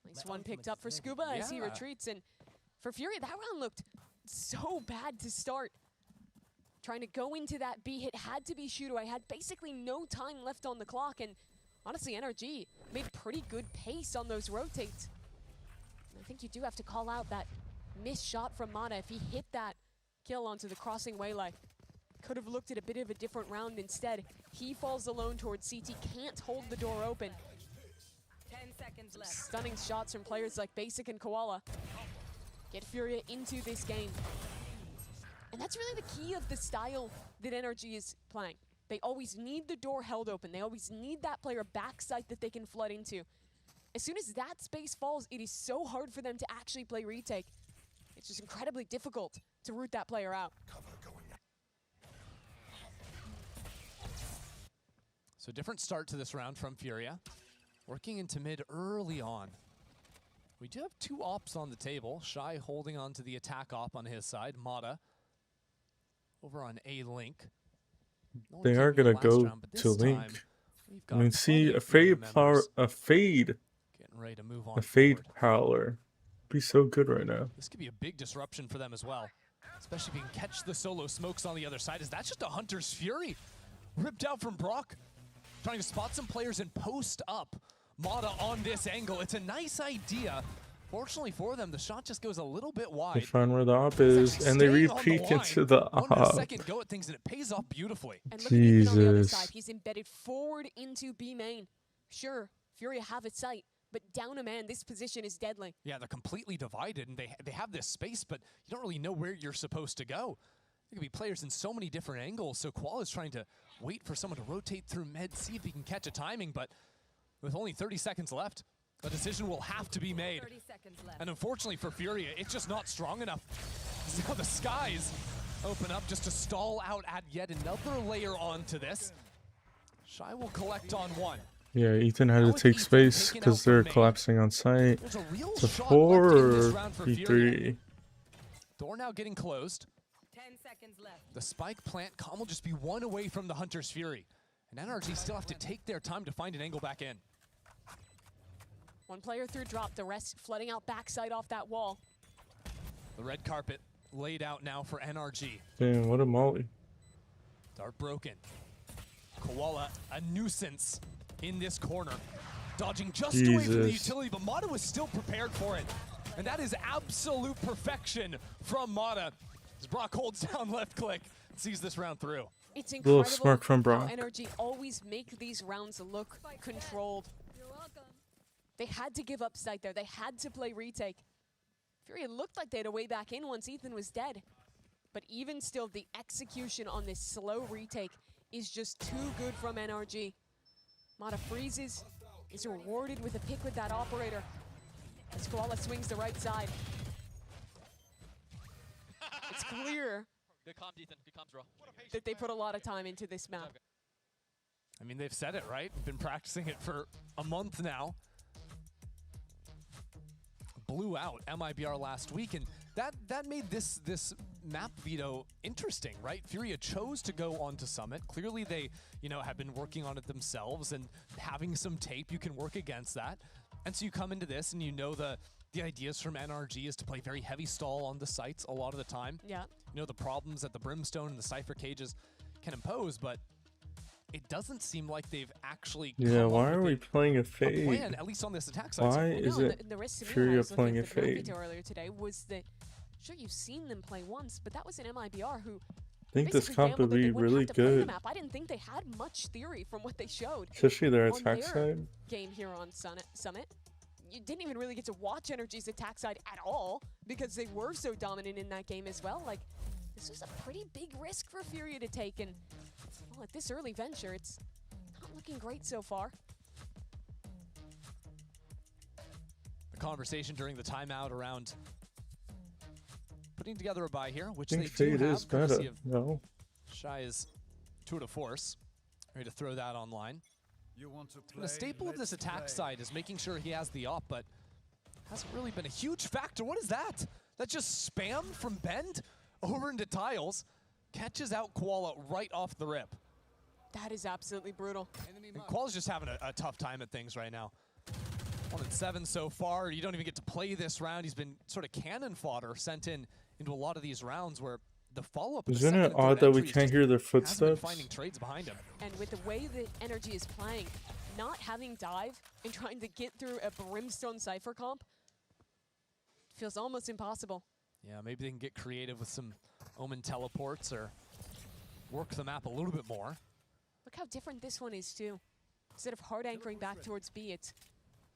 Nice one picked up for Scuba as he Yeah. retreats. And for Fury, that round looked so bad to start. Trying to go into that B hit had to be Shudo. I had basically no time left on the clock, and honestly, NRG made pretty good pace on those rotates. And I think you do have to call out that missed shot from Mata. If he hit that kill onto the crossing waylay, could have looked at a bit of a different round instead. He falls alone towards CT, can't hold the door open. 10 seconds left. Stunning shots from players like Basic and Koala get Furia into this game. And that's really the key of the style that NRG is playing. They always need the door held open. They always need that player backside that they can flood into. As soon as that space falls, it is so hard for them to actually play retake. It's just incredibly difficult to root that player out. So different start to this round from Furia. Working into mid early on. We do have two ops on the table. Shy holding on to the attack op on his side. Mata over on A Link. No They one are taking gonna the last go round, but to this Link. time, we've I got mean, plenty see, of Furia members a fade getting ready to move on A fade forward. Prowler. Be so good right now. This could be a big disruption for them as well. Especially if you can catch the solo smokes on the other side. Is that just a Hunter's Fury? Ripped out from Brock. Trying to spot some players and post up Mata on this angle. It's a nice idea. Fortunately for them, the shot just goes a little bit They wide. find where the op is, and they Staying on the re-peek line. into the Wanted a op. second go at things, and it pays off beautifully. And look at Ethan on the other Jesus. side. He's embedded forward into B main. Sure, Furia have a sight, but down a man, this position is deadly. Yeah, they're completely divided, and they have this space, but you don't really know where you're supposed to go. There could be players in so many different angles, so Koala's trying to wait for someone to rotate through mid, see if he can catch a timing, but with only 30 seconds left, a decision will have to be made. 30 seconds left. And unfortunately for Furia, it's just not strong enough. So the skies open up just to stall out, add yet another layer onto this. Shy will collect on one. Yeah, Ethan had Now to with take Ethan space taken because out from they're main, collapsing on site. there's a real It's a shot 4 left in this or round for E3. Furia. Door now getting closed. 10 seconds left. The spike plant com will just be one away from the Hunter's Fury. And NRG still have to take their time to find an angle back in. One player through drop, the rest flooding out backside off that wall. The red carpet laid out now for NRG. Damn, what a molly. Dart broken. Koala, a nuisance in this corner. Dodging just away from the Jesus. utility, but Mata was still prepared for it. And that is absolute perfection from Mata. As Brock holds down left click and sees this round through. It's Little incredible smirk from how Brock. NRG always make these rounds look controlled. You're welcome. They had to give up sight there. They had to play retake. Furia looked like they had a way back in once Ethan was dead. But even still, the execution on this slow retake is just too good from NRG. Mata freezes, is rewarded with a pick with that operator. As Koala swings the right side. It's clear Good comms, Ethan. Good comms, bro. that they put a lot of time into this map. I mean, they've said it, right? Been practicing it for a month now. Blew out MIBR last week, and that made this map veto interesting, right? Furia chose to go onto Summit. Clearly they, have been working on it themselves, and having some tape, you can work against that. And so you come into this, and the ideas from NRG is to play very heavy stall on the sites a lot of the time. Yeah. The problems that the Brimstone and the Cypher cages can impose, but it doesn't seem like they've actually Yeah, come why up are with we playing a a fade? plan, at least on this attack side. Why Well, is no, it the risk to me when I Furia was looking playing a at the draft fade? veto earlier today was that, sure, you've seen them play once, but that was an MIBR who I think this basically comp would gambled that they be wouldn't really have to play the good. map. I didn't think they had much theory from what they showed. Especially their on attack their side. game here on Summit. You didn't even really get to watch NRG's attack side at all because they were so dominant in that game as well. Like, this was a pretty big risk for Furia to take, and well, at this early venture, it's not looking great so far. The conversation during the timeout around putting together a buy here, which I they think do fade have, is courtesy better. of No. Shy is tour de force. Ready to throw that online. You want to play, The staple of this let's attack play. side is making sure he has the op, but hasn't really been a huge factor. What is that? That just spam from Bend over into tiles. Catches out Koala right off the rip. That is absolutely brutal. And Koala's just having a tough time at things right now. 1-7 so far. You don't even get to play this round. He's been sort of cannon fodder sent into a lot of these rounds where the follow-up. Isn't it odd that we can't hear their footsteps? Finding trades behind him. And with the way that NRG is playing, not having dive and trying to get through a Brimstone Cypher comp feels almost impossible. Yeah, maybe they can get creative with some Omen teleports or work the map a little bit more. Look how different this one is too. Instead of hard anchoring back towards B, it's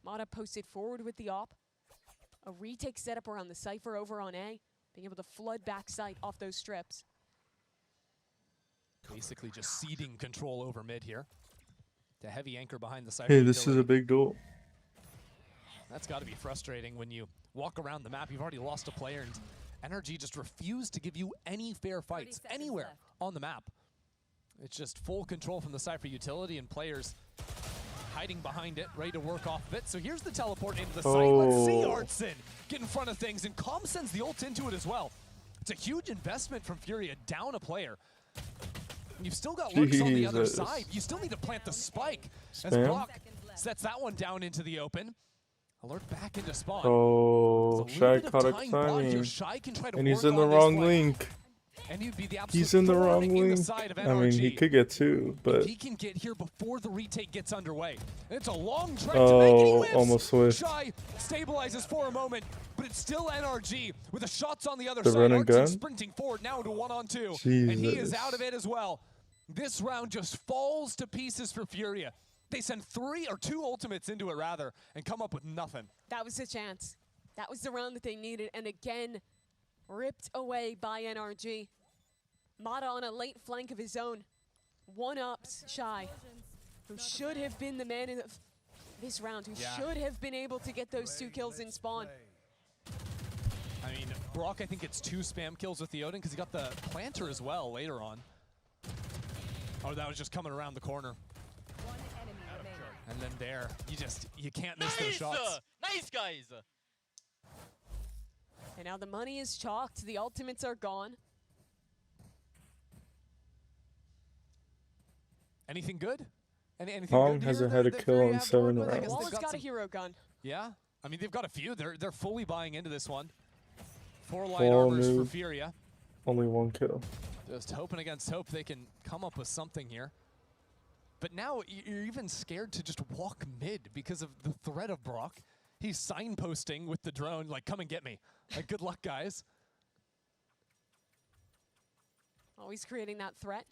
Mata posted forward with the op. A retake setup around the Cypher over on A, being able to flood back sight off those strips. Basically just ceding control over mid here. The heavy anchor behind the Cypher. Hey, this is a big duel. That's got to be frustrating when you walk around the map. You've already lost a player, and NRG just refused to give you any fair fights anywhere on the map. It's just full control from the Cypher utility and players hiding behind it, ready to work off of it. So here's the teleport into the site. Let's see Artson get in front of things, and Calm sends the ult into it as well. It's a huge investment from Furia, down a player. You've still got lurks on the other side. You still need to plant the spike. As Brock sets that one down into the open. Alert back into spawn. Oh, Shy caught a timing. And he's in the wrong link. And he'd be the He's in the wrong link. I mean, he could get two, but... He can get here before the retake gets underway. It's a long trek to make it. He whiffs. Almost swift. Shy stabilizes for a moment, but it's still NRG with the shots on the other The side. run and gun? Sprinting forward now to 1-on-2. Jesus. And he is out of it as well. This round just falls to pieces for Furia. They send 3 or 2 ultimates into it rather and come up with nothing. That was the chance. That was the round that they needed, and again, ripped away by NRG. Mata on a late flank of his own. One-ups Shy, who should have been the man in this round, who should have been able to get those 2 kills in spawn. I mean, Brock, I think it's 2 spam kills with the Odin because he got the planter as well later on. Oh, that was just coming around the corner. And then there, you can't miss those shots. Nice, guys! And now the money is chalked, the ultimates are gone. Anything good? Anything Calm good hasn't here had a that kill Furia in have 7 worked with? I rounds. guess Wallace they've got a some- hero gun. Yeah, I mean, they've got a few. They're fully buying into this one. 4 light Full armors for noob. Furia. Only 1 kill. Just hoping against hope they can come up with something here. But now you're even scared to just walk mid because of the threat of Brock. He's signposting with the drone, like, come and get me. Like, good luck, guys. Always creating that threat.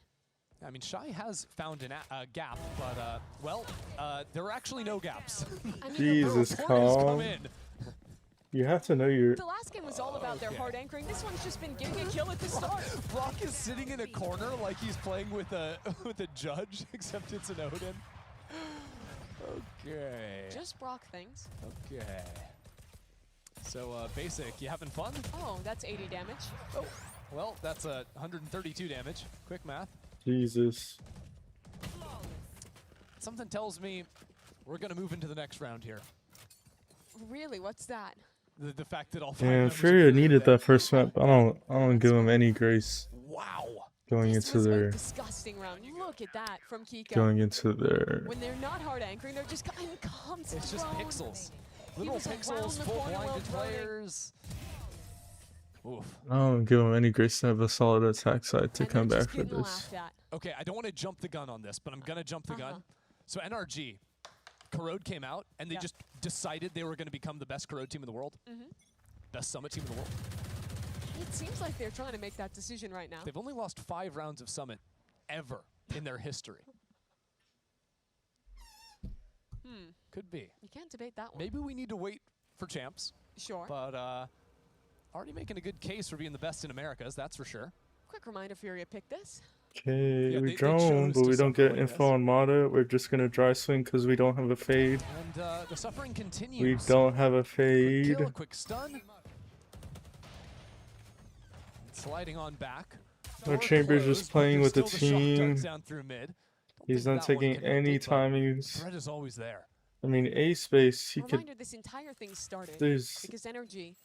I mean, Shy has found a gap, but, well, there are actually no gaps. I mean, Jesus, the report has come Calm. in. You have to know your... The last game was all about their hard anchoring. This one's just been getting a kill at the start. Brock is sitting in a corner like he's playing with a judge, except it's an Odin. Okay. Just Brock things. Okay. So, Basic, you having fun? Oh, that's 80 damage. Oh, well, that's 132 damage. Quick math. Jesus. Something tells me we're going to move into the next round here. Really, what's that? The fact that all 5 Yeah, members of Furia needed there. that first map. I don't give them any grace. Wow. Going This into was a their... disgusting round. Look at that from Kiko. Going into their... When they're not hard anchoring, they're just coming comes. It's just pixels. Little was around pixels, the full corner while blinded running. players. Oof. I don't give them any grace to have a solid attack side to And come they're back just for getting this. laughed at. Okay, I don't want to jump the gun on this, but I'm going to jump the gun. So NRG, Corrode came out, and they just decided they were going to become the best Corrode team in the world. Best Summit team in the world. It seems like they're trying to make that decision right now. They've only lost 5 rounds of Summit ever in their history. Could be. You can't debate that one. Maybe we need to wait for champs. Sure. But already making a good case for being the best in Americas, that's for sure. Quick reminder, Furia picked this. Okay, Yeah, we they drone, chose but to we don't get separate info on Mata. We're just gonna dry swing because we don't have a fade. And the suffering continues. We don't have a Quick fade. kill, a quick stun. Sliding on back. Our Door Chamber's closed, just but playing there's with the still shock darts team. down through mid. He's Don't not think that one taking any connected, but timings. Threat is always there. I mean, A space, he could... Reminder, this entire thing started There's- because NRG,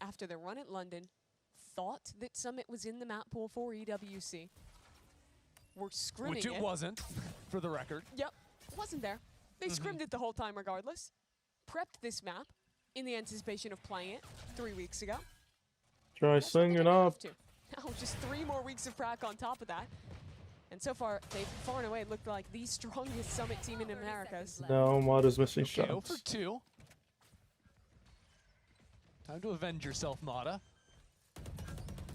after the run at London, thought that Summit was in the map pool for EWC. We're scrimming Which it wasn't, for the record. Yep, wasn't there. They scrimmed it the whole time regardless. Prepped this map in the anticipation of playing it 3 weeks ago. Dry swinging up. Now just 3 more weeks of prac on top of that. And so far, they've far and away looked like the strongest Summit team in Americas. No, Mata's missing Okay, 0 shots. for 2. Time to avenge yourself, Mata.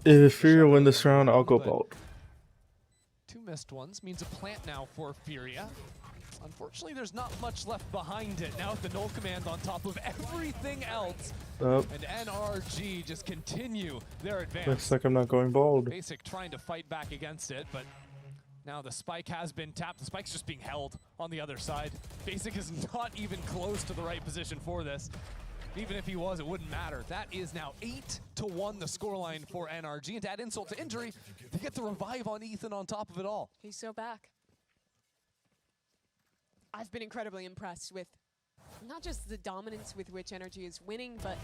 If Furia win this round, I'll go bald. 2 missed ones means a plant now for Furia. Unfortunately, there's not much left behind it. Now with the null command on top of everything else. Oh. And NRG just continue their advance. Looks like I'm not going bald. Basic trying to fight back against it, but now the spike has been tapped. The spike's just being held on the other side. Basic is not even close to the right position for this. Even if he was, it wouldn't matter. That is now 8-1 the scoreline for NRG. And to add insult to injury, they get the revive on Ethan on top of it all. He's so back. I've been incredibly impressed with not just the dominance with which NRG is winning, but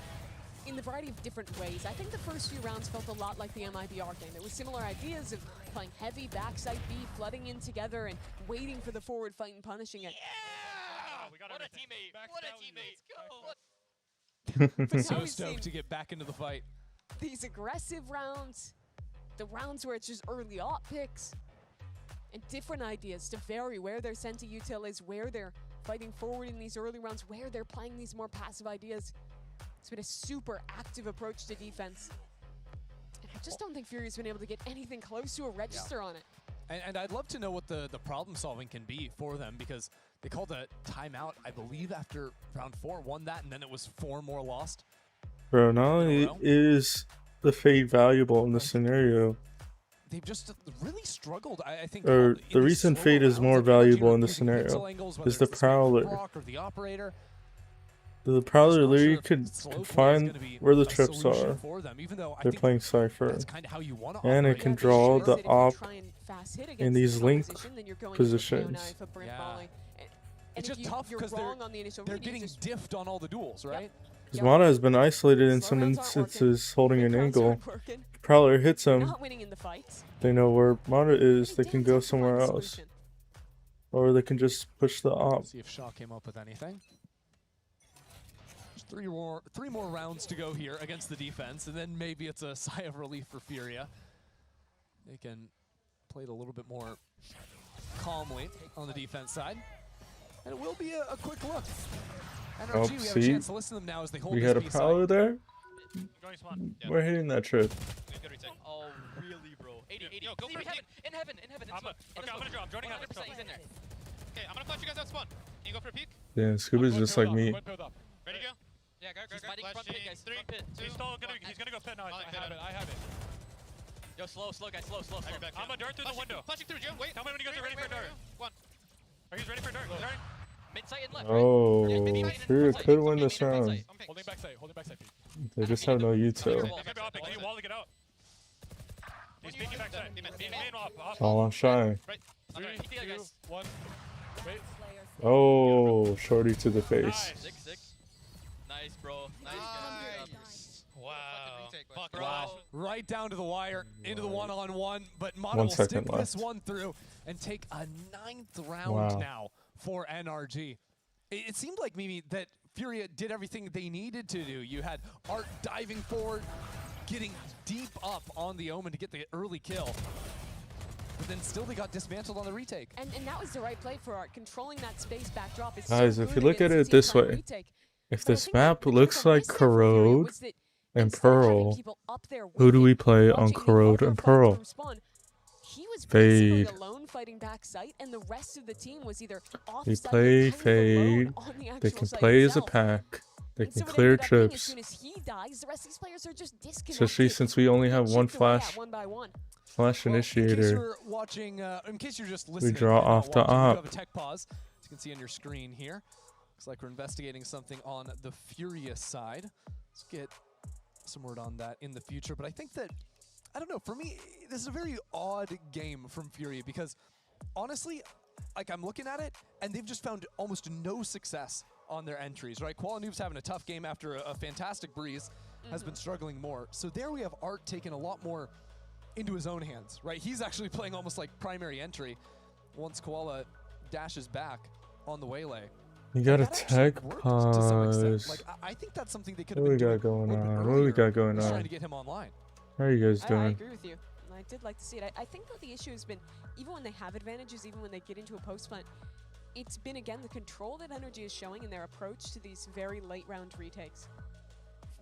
in the variety of different ways. I think the first few rounds felt a lot like the MIBR game. There was similar ideas of playing heavy backside B, flooding in together, and waiting for the forward fight and punishing it. Yeah! We got What a everything. teammate! Max What a value. teammate! Let's go! But So now we've stoked seen to get back into the fight. these aggressive rounds, the rounds where it's just early op picks, and different ideas to vary where their center util is, where they're fighting forward in these early rounds, where they're playing these more passive ideas. It's been a super active approach to defense. And I just don't think Fury's been able to get anything close to a register on it. And I'd love to know what the problem solving can be for them, because they called a timeout, I believe, after round 4, won that, and then it was 4 more lost. Bro, not only is the Fade valuable in this scenario, They've just really struggled, I think. or in the these reason slower Fade is rounds, more like, valuable NRG in this using scenario pixel angles, whether is the it's Smith Prowler. Rock or the operator. The Prowler Just not sure literally if could slow play is find gonna be where the a trips solution are. for them, even though I They're think playing Cypher. that's kinda how you wanna And it operate. can Yeah, draw sure. the If you op try and fast hit in against these the link opposition, then you're going positions. For KO9, for Brent Yeah. Molly. And It's if just tough you're because wrong on the initial they're read, you getting just diffed on all the duels, right? Because Mata has been isolated in Slow some rounds aren't working. instances holding an Quick rounds angle. aren't working. Prowler hits You're him. not winning in the fights. They know where Mata is. They can damn go tough to find somewhere a else. solution. Or they can just push the op. See if Shaw came up with anything. Just three more rounds to go here against the defense, and then maybe it's a sigh of relief for Furia. They can play it a little bit more calmly on the defense side. And it will be a quick look. NRG, Oh, we have a see? chance to listen to them now as they hold We this had a B side. Prowler there. Going Swan. We're hitting that trip. Good retake. Oh, really, bro? 80, 80. Yo, go for in it. heaven, in heaven, in heaven. I'm gonna drop. I'm joining heaven. 100%, he's in there. Okay, I'm gonna flash you guys out spawn. Can you go for a peek? Yeah, Scuba's just like me. Went build up. Ready, go? Yeah, go, He's fighting front pit, guys. 3, Front pit. 2, He's still gonna. He's gonna go pit now. I have it. I have it. Yo, slow, guys, slow. I'm a dart through the window. Flashing through, Joe. Wait. Tell me when you guys are ready for a dart. 1. Are you ready for a dart? Dart. Mid sight and left, Oh, right? Yeah, mid sight and Furia front sight. could win Okay, this main and front round. sight. Holding backside. Peek. They just have no util. He's gonna be off. Can you wall to get out? He's peeking backside. Main off. All on shy. Right. 3, 2, 1. Wait. Oh, shorty to the face. Nice. Sick. Nice, bro. Nice. Wow. Fuck, bro. Wow. Right down to the wire, into the one-on-one, but Mata 1 will second stick this left. one through and take a 9th round Wow. now for NRG. It seemed like maybe that Furia did everything they needed to do. You had Art diving forward, getting deep up on the Omen to get the early kill. But then still they got dismantled on the retake. And that was the right play for Art. Controlling that space backdrop is Guys, so if good you look at against it a team this trying to way, retake. if But I this think map the looks bigger like miss there for Furia Corrode was that and instead of having Pearl, people up there who do we waiting, play on watching the Corrode other and fight Pearl? through spawn, he was basically Fade. alone fighting backside, and the rest of the team was either off They site or play kind of alone Fade. on the They actual can site play as a itself. pack. They And can so what clear ended up being, as trips. soon as he dies, the rest of these players are just disconnected. Especially since we only have one Chipped away at flash. one by one. Flash Well, in case initiator. you're watching, in case you're just listening, draw and not off the watching, we op. have a tech pause, as you can see on your screen here. Looks like we're investigating something on the Furia side. Let's get some word on that in the future. But I think that, I don't know, for me, this is a very odd game from Furia because, honestly, like I'm looking at it, and they've just found almost no success on their entries, right? Noob's having a tough game after a fantastic breeze, has been struggling more. So there we have Art taking a lot more into his own hands, right? He's actually playing almost like primary entry once Koala dashes back on the waylay. You got a And that actually tech worked to some extent. pause. Like, I think that's something they could What have we been got doing going a little bit on? What we earlier, got going just on? trying to get him online. How are you guys I doing? agree with you. And I did like to see it. I think that the issue has been, even when they have advantages, even when they get into a post plant, it's been, again, the control that Energy is showing in their approach to these very late round retakes.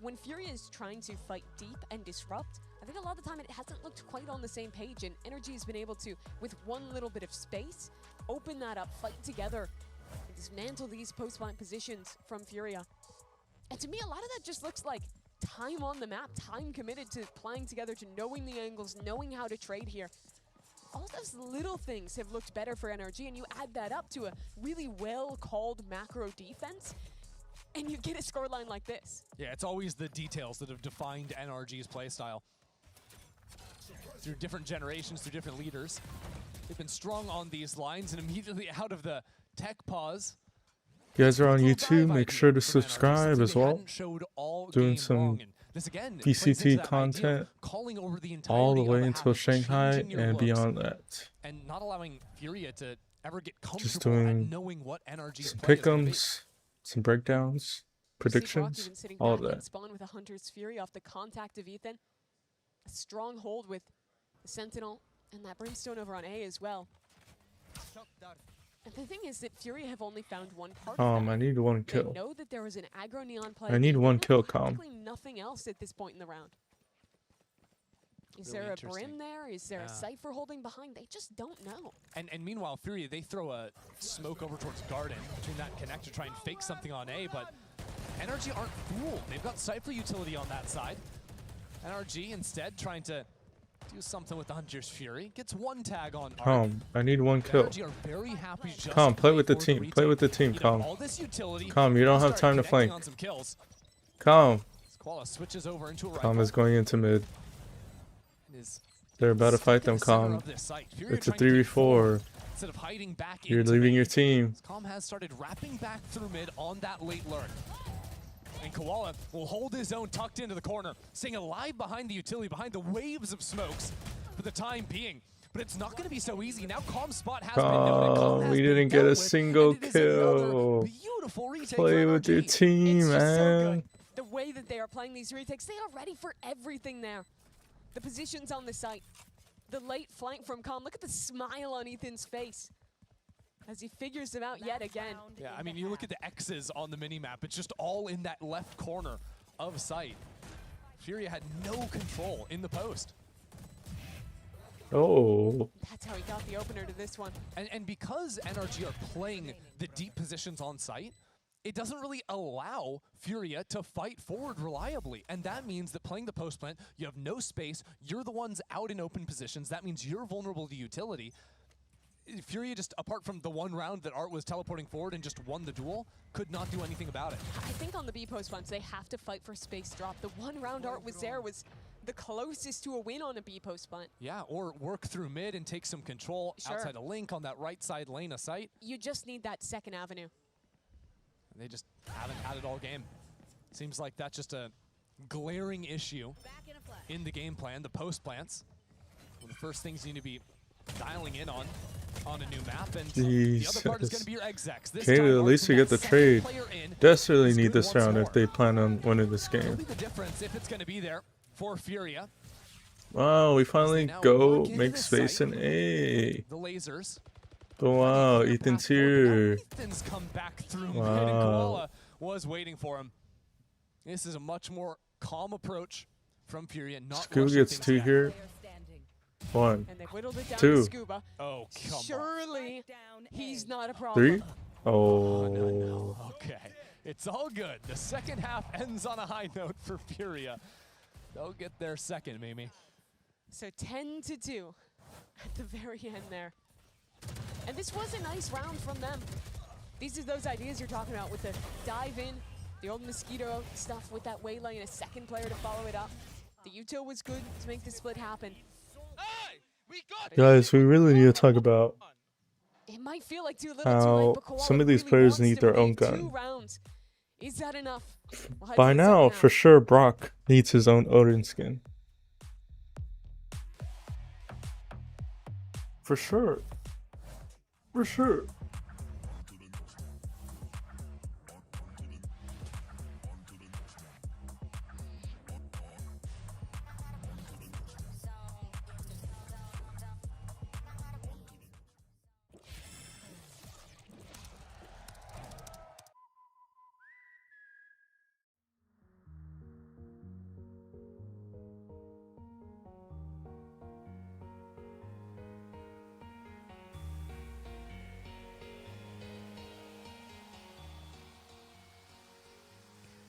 When Furia is trying to fight deep and disrupt, I I think a lot of the time it hasn't looked quite on the same page, and Energy has been able to, with one little bit of space, open that up, fight together, and dismantle these post-plant positions from Furia. And to me, a lot of that just looks like time on the map, time committed to playing together, to knowing the angles, knowing how to trade here. All those little things have looked better for NRG, and you add that up to a really well-called macro defense, and you get a scoreline like this. Yeah, it's always the details that have defined NRG's playstyle. Through different generations, through different leaders, they've been strong on these lines, and immediately out of the tech pause, You guys are on YouTube, make sure to subscribe as well. Doing some VCT content all the way until Shanghai and beyond that. and not allowing Furia to ever get Just comfortable at doing knowing what NRG's some play is gonna be. pick'ems, some breakdowns, predictions, all of that. Spawn with a Hunter's Fury off the contact of Ethan. A strong hold with the Sentinel and that Brimstone over on A as well. And the thing is that Fury have only found one part of that. I need one They kill. know that there was an aggro neon play. I need one kill, Practically nothing else at this point in the round. Is Really there a interesting. Brim there? Is there Yeah. a Cypher holding behind? They just don't know. And meanwhile, Furia, they throw a smoke over towards Garden between that connect to try and fake something on A, but NRG aren't fooled. They've got Cypher utility on that side. NRG instead trying to do something with the Hunter's Fury. Gets one tag on Art. I need one kill. NRG are very happy just Calm, to play with the for team. Play with the team, You know, calm. all this utility, Calm, you don't have start time to connecting flank. on some kills. Calm. Koala switches over into a rifle. Calm is going into mid. Is They're about to fight them, in the center Calm. of this site. Furia It's a trying to get 3v4. instead of hiding back You're into leaving mid. your team. Calm has started wrapping back through mid on that late lurk. And Koala will hold his own tucked into the corner, staying alive behind the utility, behind the waves of smokes for the time being. But it's not going to be so easy. Now Calm's spot has been noted. Calm has We been didn't get dealt a with, single and it is another kill. beautiful retake Play for with your NRG. team, It's just so man. good. The way that they are playing these retakes, they are ready for everything there. The positions on the site. The late flank from Calm. Look at the smile on Ethan's face as he figures them out yet again. Yeah, I mean, you look at the X's on the minimap. It's just all in that left corner of sight. Furia had no control in the post. Oh. That's how he got the opener to this one. And because NRG are playing the deep positions on site, it doesn't really allow Furia to fight forward reliably. And that means that playing the post plant, you have no space, you're the ones out in open positions, that means you're vulnerable to utility. Furia, just apart from the one round that Art was teleporting forward and just won the duel, could not do anything about it. I think on the B post plants, they have to fight for space drop. The one round Art was there was the closest to a win on a B post plant. Yeah, or work through mid and take some control outside a link on that right side lane of sight. You just need that second avenue. And they just haven't had it all game. Seems like that's just a glaring issue in the game plan, the post plants. One of the first things you need to be dialing in on a new map, and the other part is going to be your execs. This Okay, time, at least we get the trade. Desperately need this round if they plan on winning this It'll game. be the difference if it's going to be there for Furia. Wow, we finally now go work into make the space site. in A. The lasers. Oh wow, Ethan's here. Ethan's come back through mid, and Wow. Koala was waiting for him. This is a much more calm approach from Furia. Not Scuba rushing gets things 2 down. here. 1, And they whittled it down 2, to Scuba. Oh, come on. Surely he's not a problem. 3. Oh. No. Okay, it's all good. The second half ends on a high note for Furia. They'll get their second, Mimi. So 10-2 at the very end there. And this was a nice round from them. These are those ideas you're talking about with the dive in, the old mosquito stuff with that waylay and a second player to follow it up. The util was good to make the split happen. Guys, we really need to talk about It might feel like too little too how late, but Koala some of these really players wants need to their own win 2 gun. rounds. Is that enough? We'll head By to the now, second for half. sure, Brock needs his own Odin skin. For sure. For sure.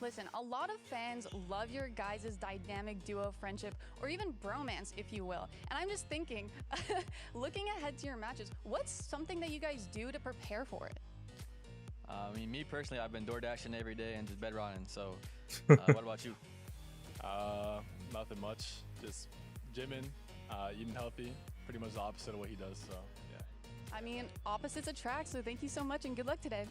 Listen, a lot of fans love your guys' dynamic duo friendship, or even bromance, if you will. And I'm just thinking, looking ahead to your matches, what's something that you guys do to prepare for it? I mean, me personally, I've been door dashing every day and just bed rotting. So, what about you? Nothing much. Just gymming, eating healthy. Pretty much the opposite of what he does. So, yeah. I mean, opposites attract, so thank you so much and good luck today.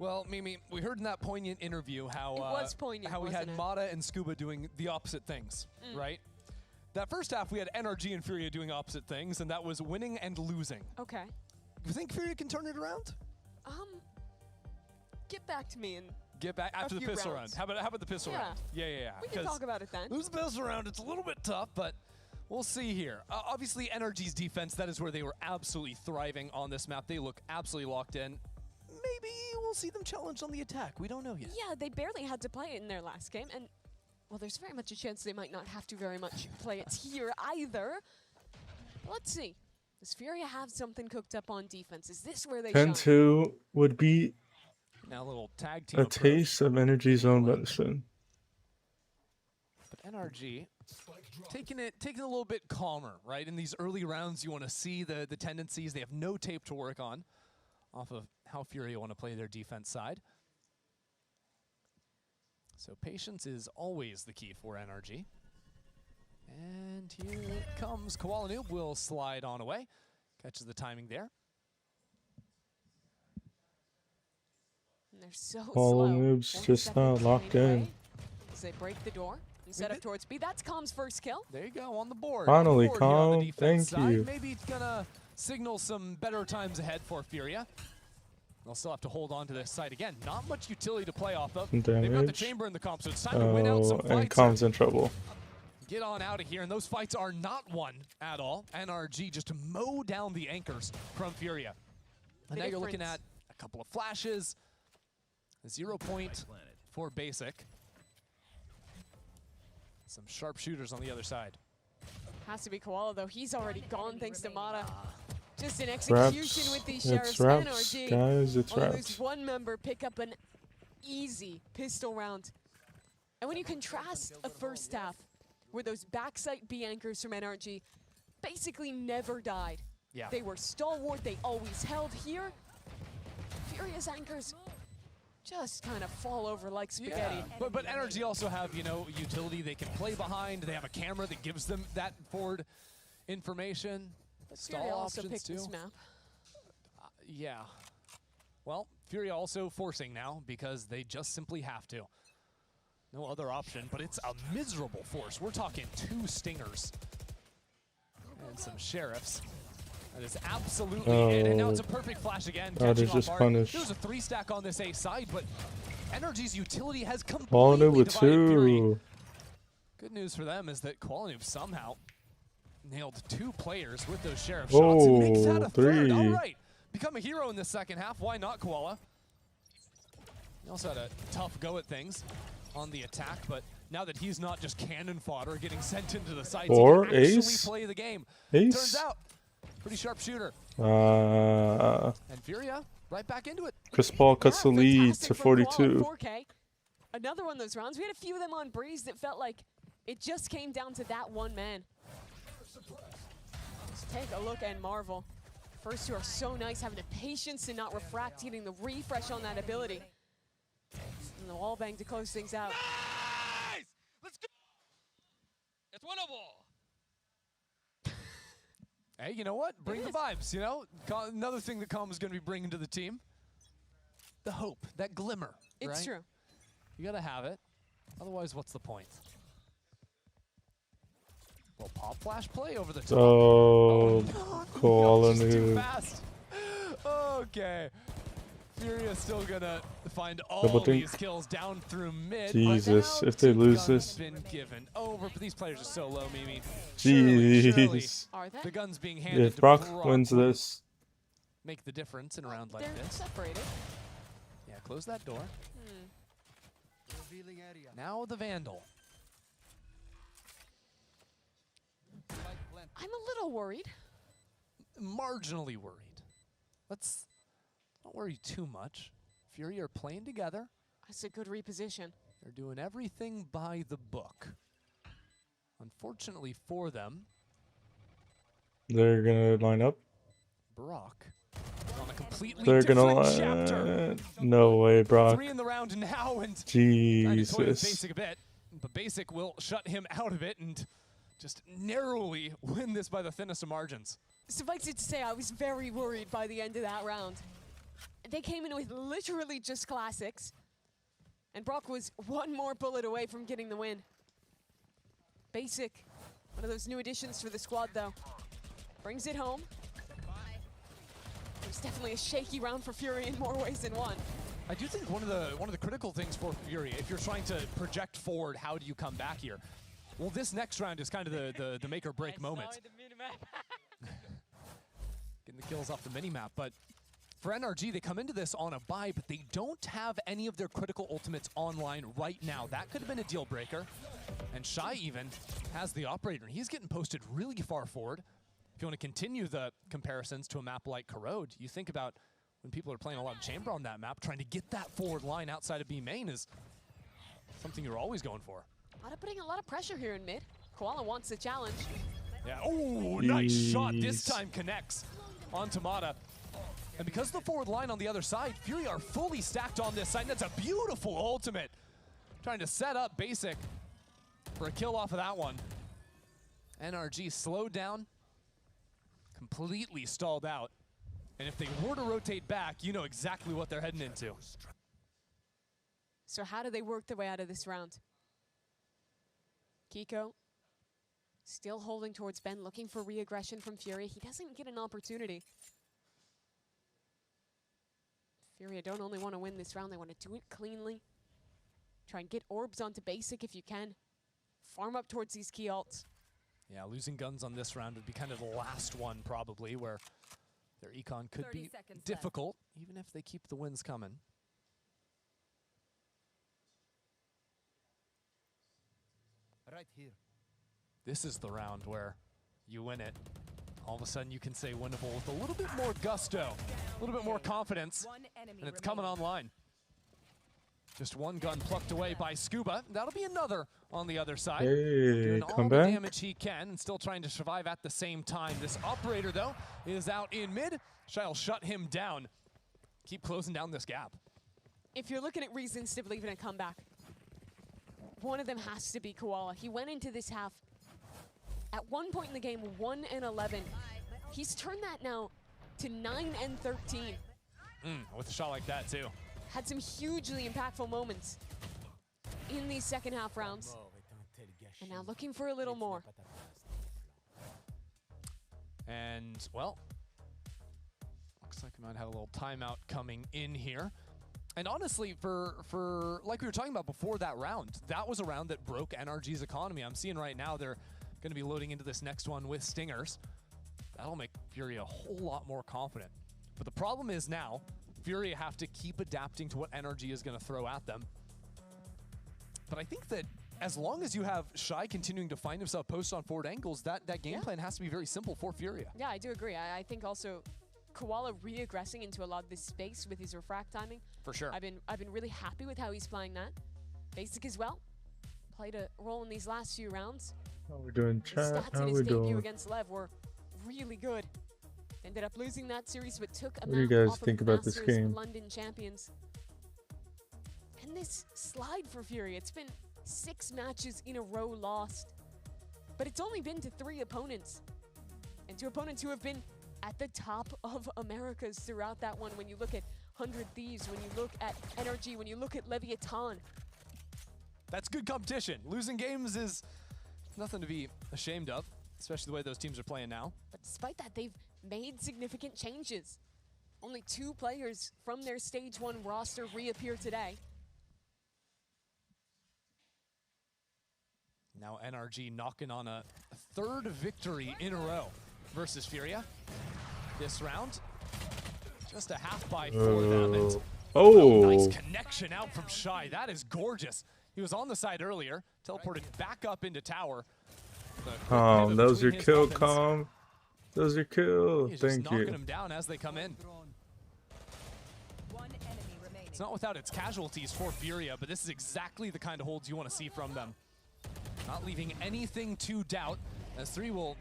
Well, Mimi, we heard in that poignant interview how It was poignant, how we had wasn't it? Mata and Scuba doing the opposite things, right? That first half, we had NRG and Furia doing opposite things, and that was winning and losing. Okay. You think Furia can turn it around? Get back to me and Get back after the few pistol rounds. round. How about the pistol Yeah. round? Yeah. we can 'Cause talk about it then. lose the pistol round, it's a little bit tough, but we'll see here. Obviously, NRG's defense, that is where they were absolutely thriving on this map. They look absolutely locked in. Maybe we'll see them challenged on the attack. We don't know yet. Yeah, they barely had to play it in their last game, and well, there's very much a chance they might not have to very much play it here either. Let's see. Does Furia have something cooked up on defense? Is this where they shine? 10-2 would be Now a little tag team a approach. taste of energy zone medicine. But NRG taking it a little bit calmer, right? In these early rounds, you want to see the tendencies. They have no tape to work on off of how Furia want to play their defense side. So patience is always the key for NRG. And here it comes. Koala Noob will slide on away. Catches the timing there. And they're so All slow. moves 40 just seconds not locked away in. As they break the door and set up towards B. That's Calm's first kill. There you go, on the board. Finally, On the board here on the Calm. defense Thank side. you. Maybe it's gonna signal some better times ahead for Furia. They'll still have to hold on to this side again. Not much utility to play off of. Some They've got the damage. chamber in the comp, so it's time to win out some and fights. Calm's in trouble. Get on out of here, and those fights are not won at all. NRG just to mow down the anchors from Furia. And now you're looking at a couple of flashes, a 0 point for basic. Some sharpshooters on the other side. Has to be Koala, though. He's already gone thanks to Mata. Just an execution Raps. with these It's Sheriffs. raps, NRG guys, it's only raps. lose one member, pick up an easy pistol round. And when you contrast a first half where those backside B anchors from NRG basically never died. Yeah. They were stalwart, they always held here. Furious anchors just kind of fall over like spaghetti. Yeah. But NRG also have, you know, utility they can play behind. They have a camera that gives them that forward information. Furia Stall also options picked too. this map. Yeah. Well, Furia also forcing now because they just simply have to. No other option, but it's a miserable force. We're talking 2 stingers and some sheriffs. That is absolutely it. And now it's a perfect flash again. That catching is off just guard. punished. There's a 3 stack on this A side, but NRG's utility has All completely new with divided Fury. 2. Good news for them is that Koala somehow nailed 2 players with those sheriff Oh, shots and makes that a 3rd. 3. All right, become a hero in this second half. Why not, Koala? He also had a tough go at things on the attack, but now that he's not just cannon fodder getting sent into the sights, Or he can actually ace? play the game. Ace? Turns out, pretty sharp shooter. And Furia right back into it. Chris Paul cuts the lead to 42. 4K. Another one of those rounds. We had a few of them on Breeze that felt like it just came down to that one man. Let's take a look and marvel. First 2 are so nice, having the patience to not refract, getting the refresh on that ability. And the wall bang to close things out. Nice! Let's go! It's winnable! Hey, you know what? Bring the vibes, you know? Another thing that Calm is going to be bringing to the team. The hope, that glimmer, It's right? true. You got to have it. Otherwise, what's the point? Well, pop flash play over the top. Oh, no, Koala just too noob. fast. Okay. Fury is still gonna find Double all dink. these kills down through mid. Jesus, But now if they lose guns this. been given over, but these players are so low, Mimi. Surely Jeez. the guns being handed If to Brock wins will this, make the difference in a round like They're this. separated. Yeah, close that door. Now the Vandal. I'm a little worried. Marginally worried. Let's not worry too much. Fury are playing together. That's a good reposition. They're doing everything by the book. Unfortunately for them, they're gonna line up. Brock on a completely They're gonna different chapter. No way, Brock. 3 in the round now, and Jesus. toyed with Basic a bit, but Basic will shut him out of it and just narrowly win this by the thinnest of margins. Suffice it to say, I was very worried by the end of that round. They came in with literally just classics, and Brock was one more bullet away from getting the win. Basic, one of those new additions for the squad though, brings it home. It was definitely a shaky round for Fury in more ways than one. I do think one of the critical things for Fury, if you're trying to project forward, how do you come back here? Well, this next round is kind of the make or break moment. Getting the kills off the minimap, but for NRG, they come into this on a bye, but they don't have any of their critical ultimates online right now. That could have been a deal breaker. And Shy even has the operator, and he's getting posted really far forward. If you want to continue the comparisons to a map like Corrode, you think about when people are playing a lot of Chamber on that map, trying to get that forward line outside of B main is something you're always going for. Putting a lot of pressure here in mid. Koala wants the challenge. Yeah, oh, nice shot. This time connects on Tamada. And because of the forward line on the other side, Fury are fully stacked on this side. And that's a beautiful ultimate. Trying to set up Basic for a kill off of that one. NRG slowed down, completely stalled out. And if they were to rotate back, you know exactly what they're heading into. So how do they work their way out of this round? Kiko still holding towards Ben, looking for re-aggression from Fury. He doesn't get an opportunity. Fury don't only want to win this round, they want to do it cleanly. Try and get orbs onto Basic if you can. Farm up towards these key ults. Yeah, losing guns on this round would be kind of the last one probably, where their econ could be difficult, even if they keep the wins coming. Right here. This is the round where you win it. All of a sudden you can say winnable with a little bit more gusto, a little bit more confidence, and it's coming online. Just one gun plucked away by Scuba. That'll be another on the other side. Hey, doing come all back. the damage he can and still trying to survive at the same time. This operator, though, is out in mid. Shy'll shut him down. Keep closing down this gap. If you're looking at reasons to believe in a comeback, one of them has to be Koala. He went into this half at one point in the game 1-11. He's turned that now to 9-13. With a shot like that too. Had some hugely impactful moments in these second half rounds. And now looking for a little more. And, well, looks like we might have a little timeout coming in here. And honestly, for like we were talking about before that round, that was a round that broke NRG's economy. I'm seeing right now they're going to be loading into this next one with Stingers. That'll make Fury a whole lot more confident. But the problem is now, Fury have to keep adapting to what NRG is going to throw at them. But I think that as long as you have Shy continuing to find himself post on forward angles, that game plan has to be very simple for Furia. Yeah, I do agree. I think also Koala re-aggressing into a lot of this space with his refract timing. For sure. I've been really happy with how he's playing that. Basic as well. Played a role in these last few rounds. How we doing, His chat? stats How in we his debut doing? against Lev were really good. Ended up losing that series, but took a What do you map guys off of think the about this Masters game? London champions. And this slide for Fury, it's been 6 matches in a row lost. But it's only been to 3 opponents. And to opponents who have been at the top of Americas throughout that one. When you look at 100 Thieves, when you look at NRG, when you look at Leviathan. That's good competition. Losing games is nothing to be ashamed of, especially the way those teams are playing now. But despite that, they've made significant changes. Only 2 players from their Stage 1 roster reappear today. Now NRG knocking on a 3rd victory in a row versus Furia. This round, just a half buy for them. And nice connection out from Shy. That is gorgeous. He was on the side earlier, teleported back up into tower. That was your kill, Calm. That was your kill. He's Thank just you. knocking them down as they come in. It's not without its casualties for Furia, but this is exactly the kind of holds you want to see from them. Not leaving anything to doubt, as 3 will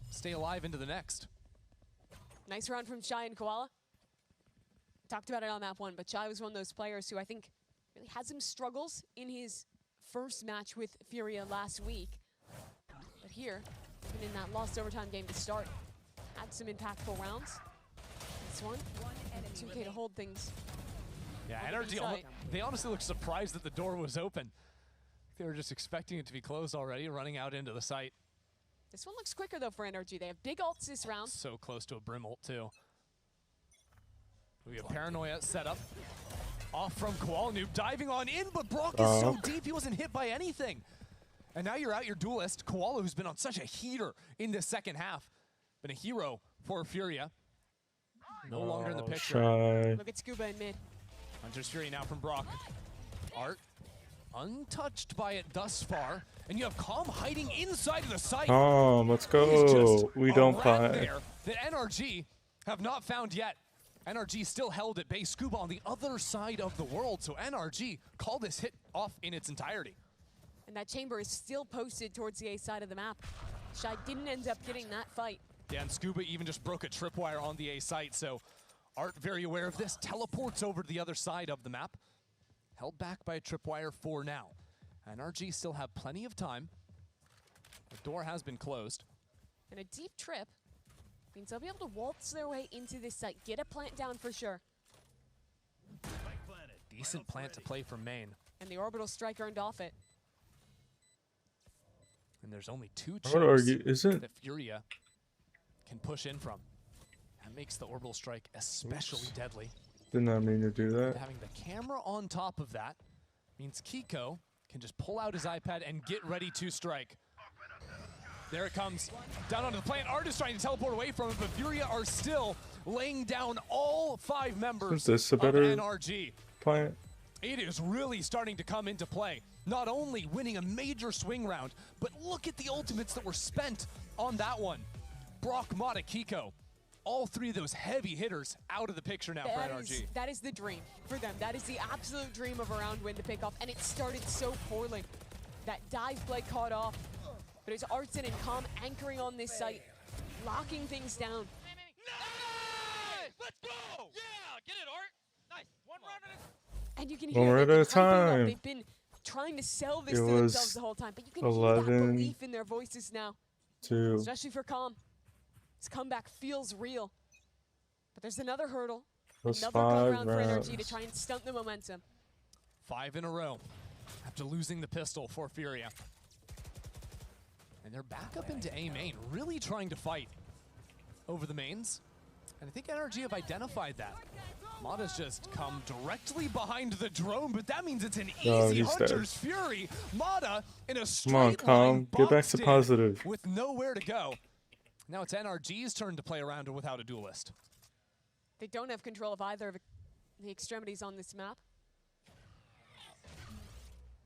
stay alive into the next. Nice round from Shy and Koala. Talked about it on map 1, but Shy was one of those players who I think really had some struggles in his first match with Furia last week. But here, even in that lost overtime game to start, had some impactful rounds. This one, 2K to hold things. Yeah, NRG, they honestly look surprised that the door was open. They were just expecting it to be closed already, running out into the site. This one looks quicker though for NRG. They have big ults this round. So close to a Brim ult too. We have Paranoia set up. Off from Koala Noob, diving on in, but Brock is so deep he wasn't hit by anything. And now you're out your duelist, Koala, who's been on such a heater in this second half. Been a hero for Furia. No longer in the picture. Shy. Look at Scuba in mid. Hunter's Fury now from Brock. Art, untouched by it thus far. And you have Calm hiding inside of the site. Let's go. We don't play. There that NRG have not found yet. NRG still held at base. Scuba on the other side of the world. So NRG called this hit off in its entirety. And that chamber is still posted towards the A side of the map. Shy didn't end up getting that fight. Yeah, and Scuba even just broke a tripwire on the A site. So Art, very aware of this, teleports over to the other side of the map. Held back by a tripwire for now. NRG still have plenty of time. The door has been closed. And a deep trip means they'll be able to waltz their way into this site. Get a plant down for sure. Decent plant to play from main. And the orbital strike earned off it. And there's only 2 I would argue, chips isn't that Furia can push in from. That makes the orbital strike especially deadly. Did not mean to do that. And having the camera on top of that means Kiko can just pull out his iPad and get ready to strike. There it comes. Down onto the plant. Art is trying to teleport away from it, but Furia are still laying down all 5 members Is this a of better NRG. plant? It is really starting to come into play. Not only winning a major swing round, but look at the ultimates that were spent on that one. Brock, Mata, Kiko. All 3 of those heavy hitters out of the picture now for NRG. That is the dream for them. That is the absolute dream of a round win to pick off, and it started so poorly. That dive play caught off, but it's Artson and Calm anchoring on this site, locking things down. Nice! Let's go! Yeah! Get it, Art! Nice! One round at a And you can One hear round they've at a been hyping up. time. They've been trying to sell this It to was themselves the whole time, but you can hear that 11, belief in their voices now. 2. Especially for Calm. His comeback feels real. But there's another hurdle. That's Another 5 good round for rounds. NRG to try and stunt the momentum. 5 in a row after losing the pistol for Furia. And they're back up into A main, really trying to fight over the mains. And I think NRG have identified that. Mata's just come directly behind the drone, but that means it's an easy he's dead. Hunter's Fury. Mata in a straight Come on, Calm. line Get back to boxed in positive. with nowhere to go. Now it's NRG's turn to play around without a duelist. They don't have control of either of the extremities on this map.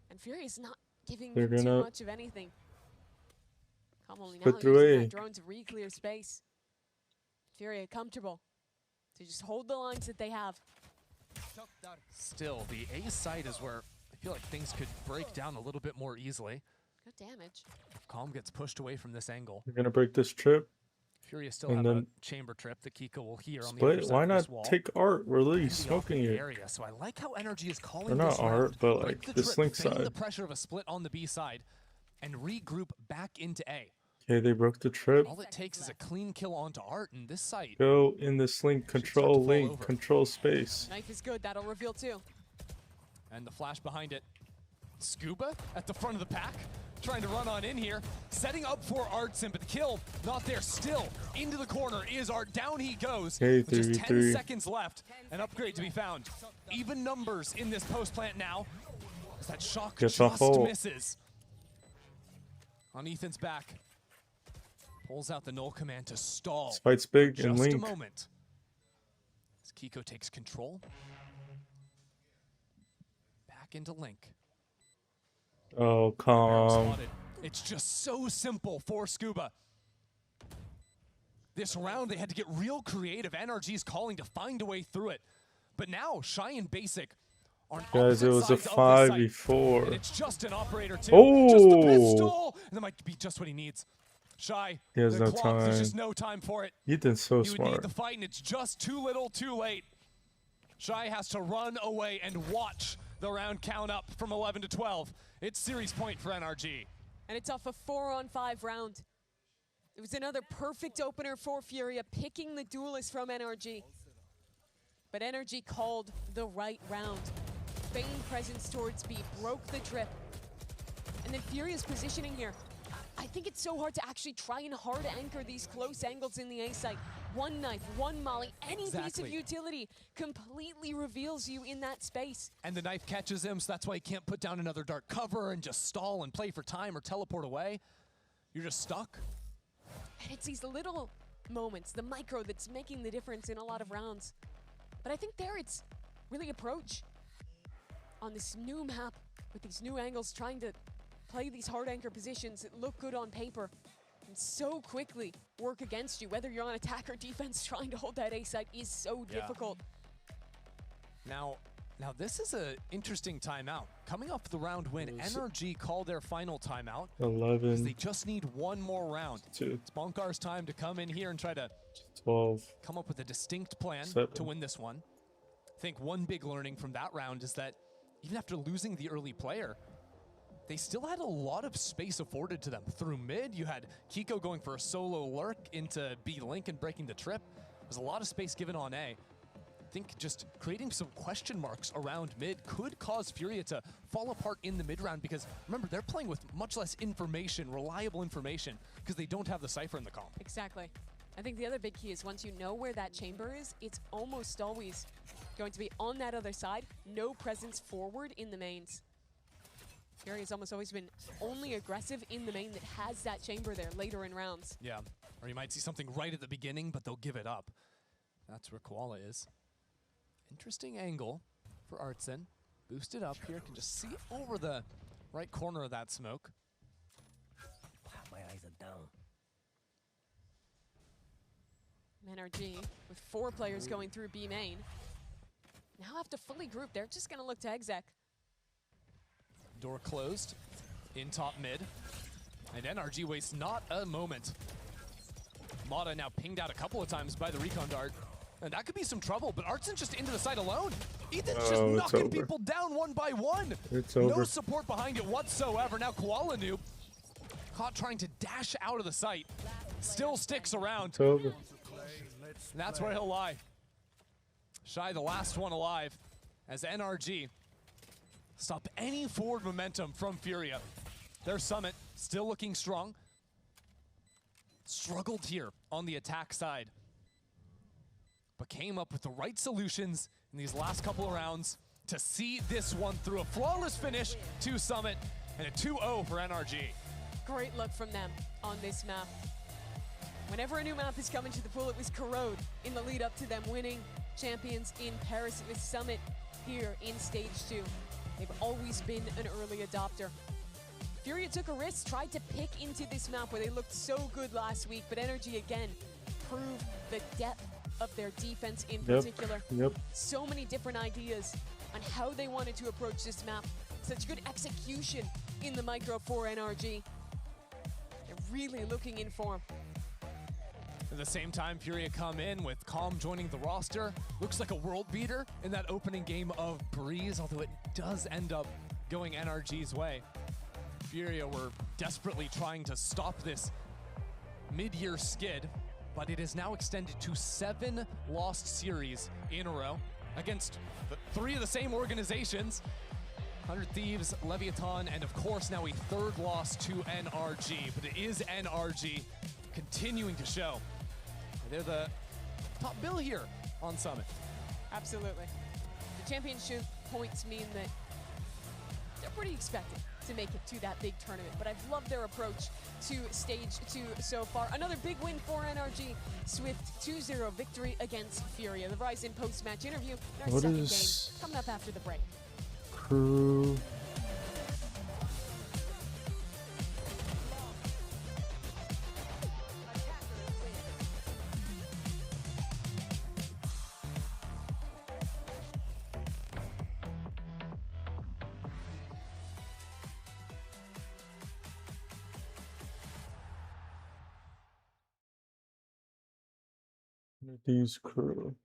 And Fury is not giving They're them too gonna much of anything. Calm only now put through using A. that drone to re-clear space. Fury comfortable to just hold the lines that they have. Still, the A side is where I feel like things could break down a little bit more easily. Good damage. If Calm gets pushed away from this angle. You're gonna break this trip. Furia still And have then a chamber trip that Kiko will hear on the other split. side Why of not this wall. take Art? We're really And be off smoking in the it. area. So I like how NRG is calling Or not this Art, round. but Break like the this trip, link feign side. the pressure of a split on the B side, and regroup back into A. Okay, they broke the trip. All it takes is a clean kill onto Art, and this site. Go in this link. Control fall link. over. Control space. Knife is good. That'll reveal too. And the flash behind it. Scuba at the front of the pack. trying to run on in here. Setting up for Artson, but the kill not there still. Into the corner is Art. Down he goes. Hey, With just 10 seconds left. An upgrade to be found. Even numbers in this post plant now. As that shock Gets a just hole. misses. On Ethan's back. Pulls out the null command to stall. This fight's big for and just a Link. moment. As Kiko takes control. Back into Link. Oh, calm. It's just so simple for Scuba. This round, they had to get real creative. NRG's calling to find a way through it. But now, Shy and Basic are on Guys, it opposite was a sides of the site. 5v4. And it's just an operator, too. Oh! Just the pistol! And that might be just what he needs. Shy, He has the no clock, there's just time. no time for it. Ethan's so He would need smart. the fight, and it's just too little, too late. Shy has to run away and watch the round count up from 11 to 12. It's series point for NRG. And it's off a 4-on-5 round. It was another perfect opener for Furia, picking the duelist from NRG. But NRG called the right round. Feigned presence towards B, broke the drip. And then Furia's positioning here. I think it's so hard to actually try and hard anchor these close angles in the A site. One knife, one molly, any piece of Exactly. utility completely reveals you in that space. And the knife catches him, so that's why he can't put down another dark cover and just stall and play for time or teleport away. You're just stuck. And it's these little moments, the micro, that's making the difference in a lot of rounds. But I think there it's really approach on this new map with these new angles, trying to play these hard anchor positions that look good on paper and so quickly work against you. Whether you're on attack or defense, trying to hold that A site is so difficult. Now this is an interesting timeout. Coming off the round win, NRG called their final timeout. 11. They just need one more round. It's Bonkar's time to come in here and try to 12. come up with a distinct plan 7. to win this one. I think one big learning from that round is that even after losing the early player, they still had a lot of space afforded to them. Through mid, you had Kiko going for a solo lurk into B Link and breaking the trip. There's a lot of space given on A. I think just creating some question marks around mid could cause Furia to fall apart in the mid round, because remember, they're playing with much less information, reliable information, because they don't have the Cypher in the comp. Exactly. I think the other big key is once you know where that chamber is, it's almost always going to be on that other side. No presence forward in the mains. Fury has almost always been only aggressive in the main that has that chamber there later in rounds. Yeah, or you might see something right at the beginning, but they'll give it up. That's where Koala is. Interesting angle for Artson. Boosted up here, can just see over the right corner of that smoke. My eyes are down. NRG with 4 players going through B main. Now have to fully group. They're just going to look to exec. Door closed in top mid. And NRG wastes not a moment. Mata now pinged out a couple of times by the recon dart. And that could be some trouble, but Artson just into the site alone. Ethan's just knocking people down one by one. It's No over. support behind it whatsoever. Now Koala Noob caught trying to dash out of the site. Still sticks around. It's over. And that's where he'll lie. Shy, the last one alive, as NRG stop any forward momentum from Furia. Their Summit still looking strong. Struggled here on the attack side, but came up with the right solutions in these last couple of rounds to see this one through. A flawless finish to Summit and a 2-0 for NRG. Great look from them on this map. Whenever a new map is coming to the pool, it was Corrode in the lead up to them winning champions in Paris. It was Summit here in stage 2. They've always been an early adopter. Furia took a risk, tried to pick into this map where they looked so good last week, but NRG again proved the depth of their defense in particular. So many different ideas on how they wanted to approach this map. Such good execution in the micro for NRG. They're really looking in form. At the same time, Furia come in with Calm joining the roster. Looks like a world beater in that opening game of Breeze, although it does end up going NRG's way. Furia were desperately trying to stop this mid-year skid, but it is now extended to 7 lost series in a row against 3 of the same organizations. 100 Thieves, Leviathan, and of course now a third loss to NRG. But it is NRG continuing to show they're the top bill here on Summit. Absolutely. The championship points mean that they're pretty expected to make it to that big tournament, but I've loved their approach to stage 2 so far. Another big win for NRG. Swift 2-0 victory against Furia. The Rise in post-match interview in our What second is game coming up after the break. KRU? These KRU.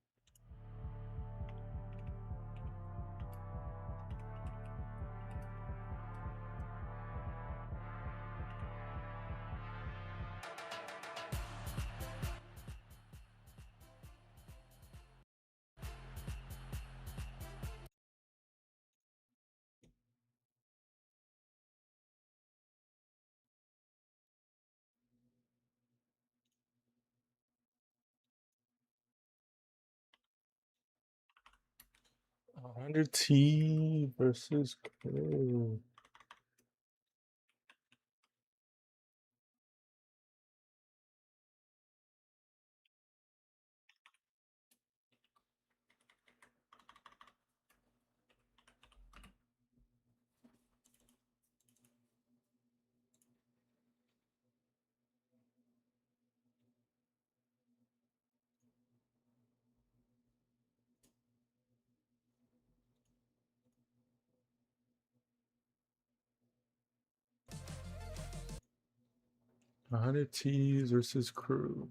T versus KRU. T's versus KRU.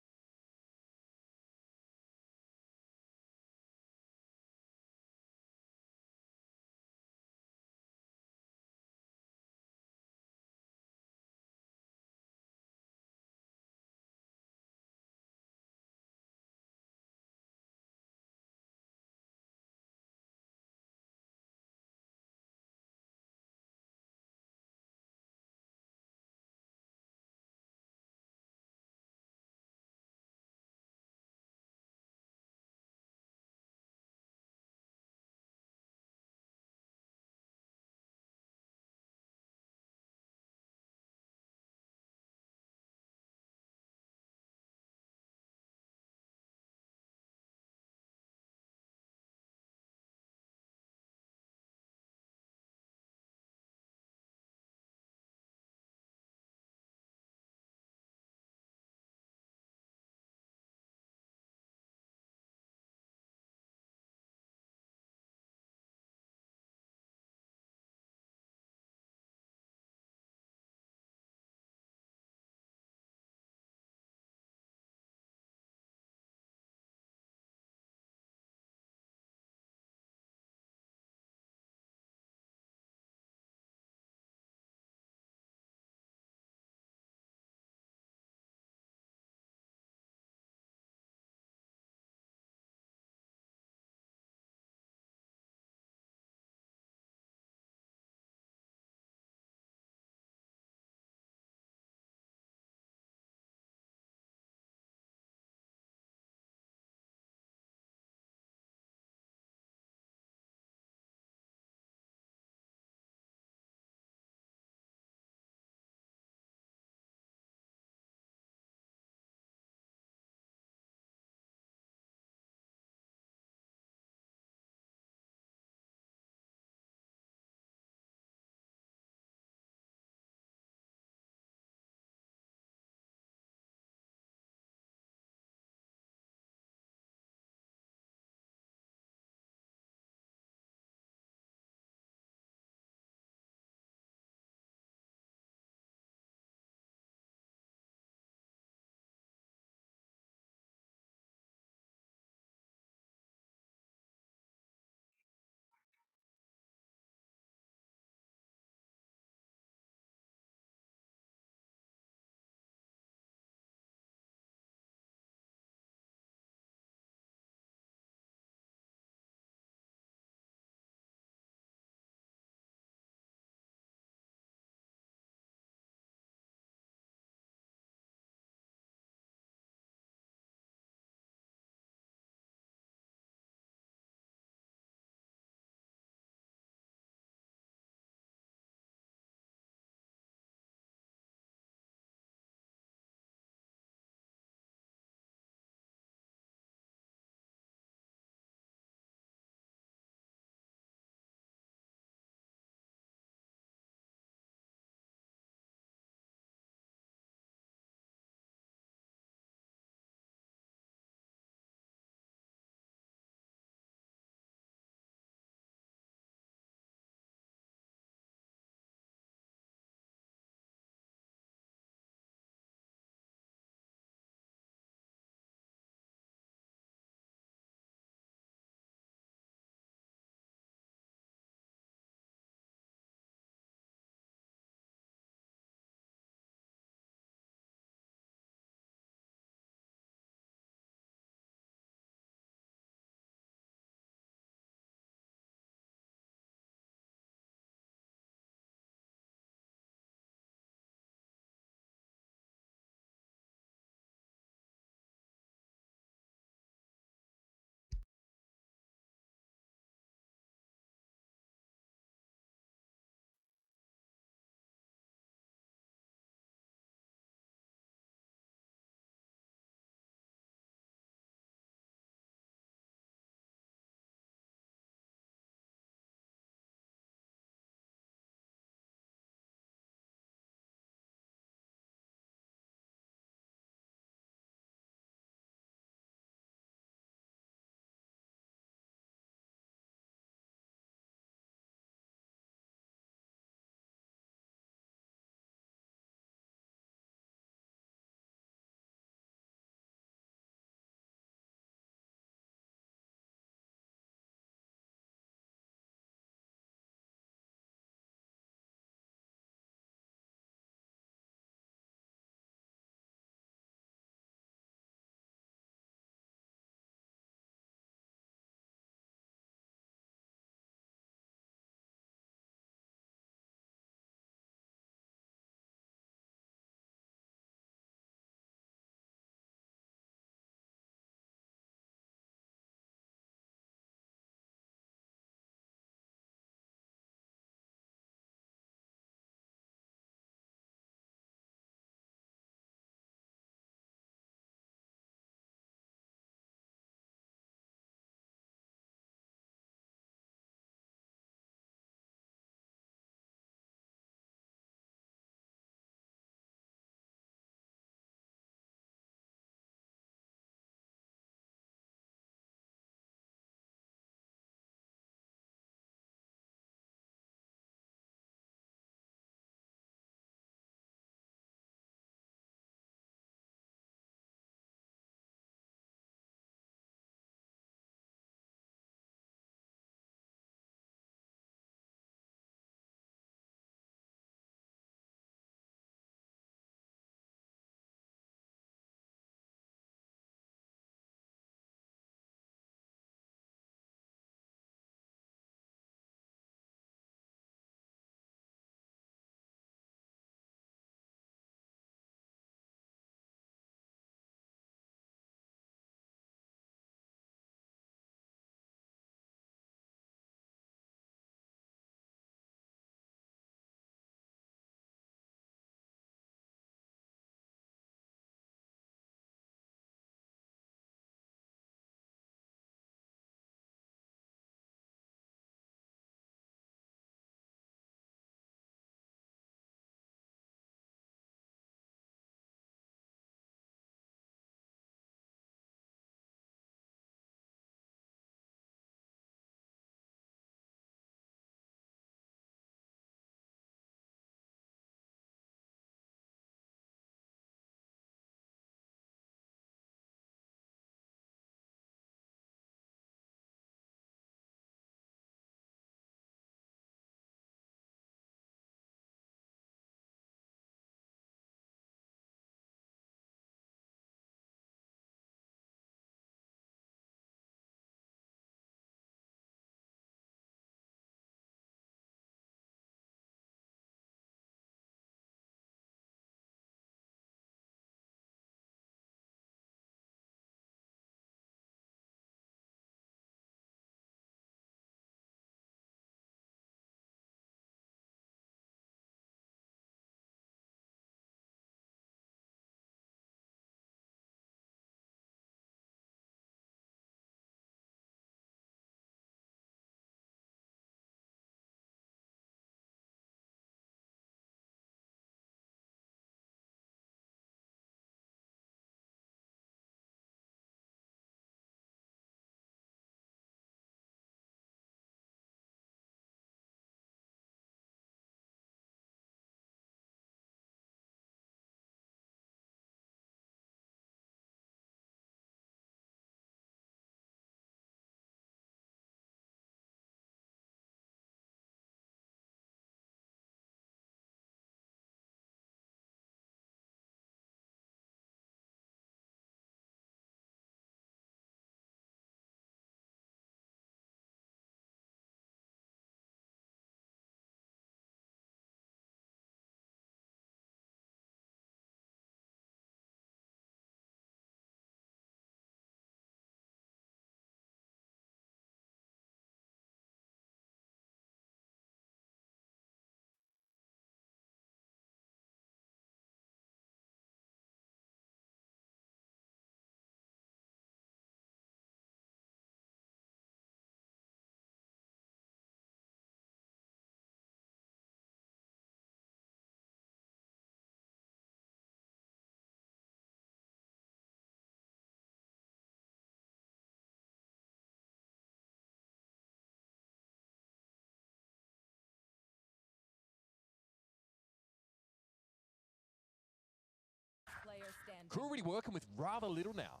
Crew really working with rather little now.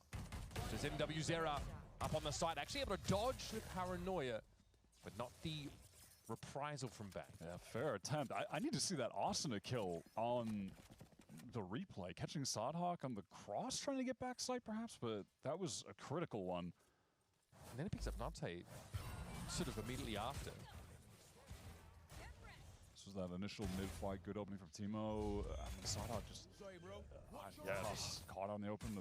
Does NW Zera up on the side, actually able to dodge the paranoia, but not the reprisal from back. Yeah, fair attempt. I need to see that Asuna kill on the replay. Catching Sadhawk on the cross, trying to get backside perhaps, but that was a critical one. And then he picks up Nante sort of immediately after. This was that initial mid-fight, good opening from Timo. Sadhawk just, just caught on the open.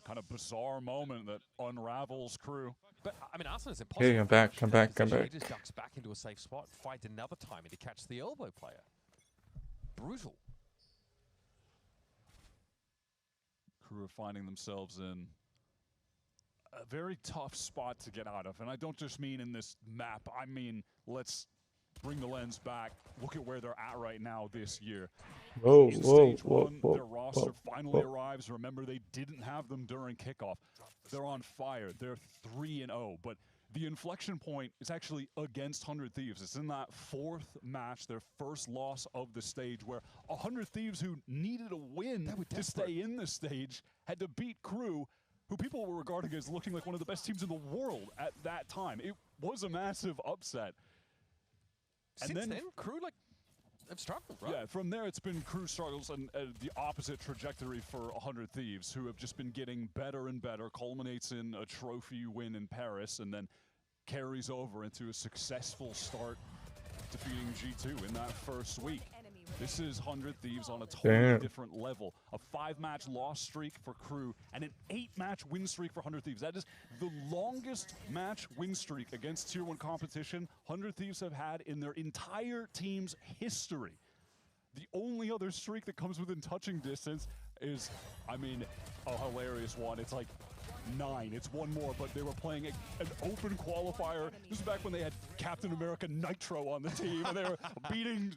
Kind of bizarre moment that unravels Crew. But I mean, Arsenal's impossible. Hey, I'm back. I'm back. I'm back. He just ducks back into a safe spot, fight another time to catch the elbow player. Brutal. Crew are finding themselves in a very tough spot to get out of. And I don't just mean in this map. I mean, let's bring the lens back. Look at where they're at right now this year. Whoa, In whoa, stage whoa, one, whoa, their roster whoa, finally whoa. arrives. Remember, they didn't have them during kickoff. They're on fire. They're 3-0. But the inflection point is actually against 100 Thieves. It's in that fourth match, their first loss of the stage, where 100 Thieves, who needed a win to stay in the stage, had to beat Crew, who people were regarding as looking like one of the best teams in the world at that time. It was a massive upset. Since then, Crew have struggled, right? Yeah, from there it's been Crew struggles and the opposite trajectory for 100 Thieves, who have just been getting better and better, culminates in a trophy win in Paris, and then carries over into a successful start defeating G2 in that first week. This is 100 Thieves on a totally different level. A 5-match loss streak for Crew and an 8-match win streak for 100 Thieves. That is the longest match win streak against Tier 1 competition 100 Thieves have had in their entire team's history. The only other streak that comes within touching distance is, I mean, a hilarious one. It's like 9. It's one more, but they were playing an open qualifier. This is back when they had Captain America Nitro on the team, and they were beating,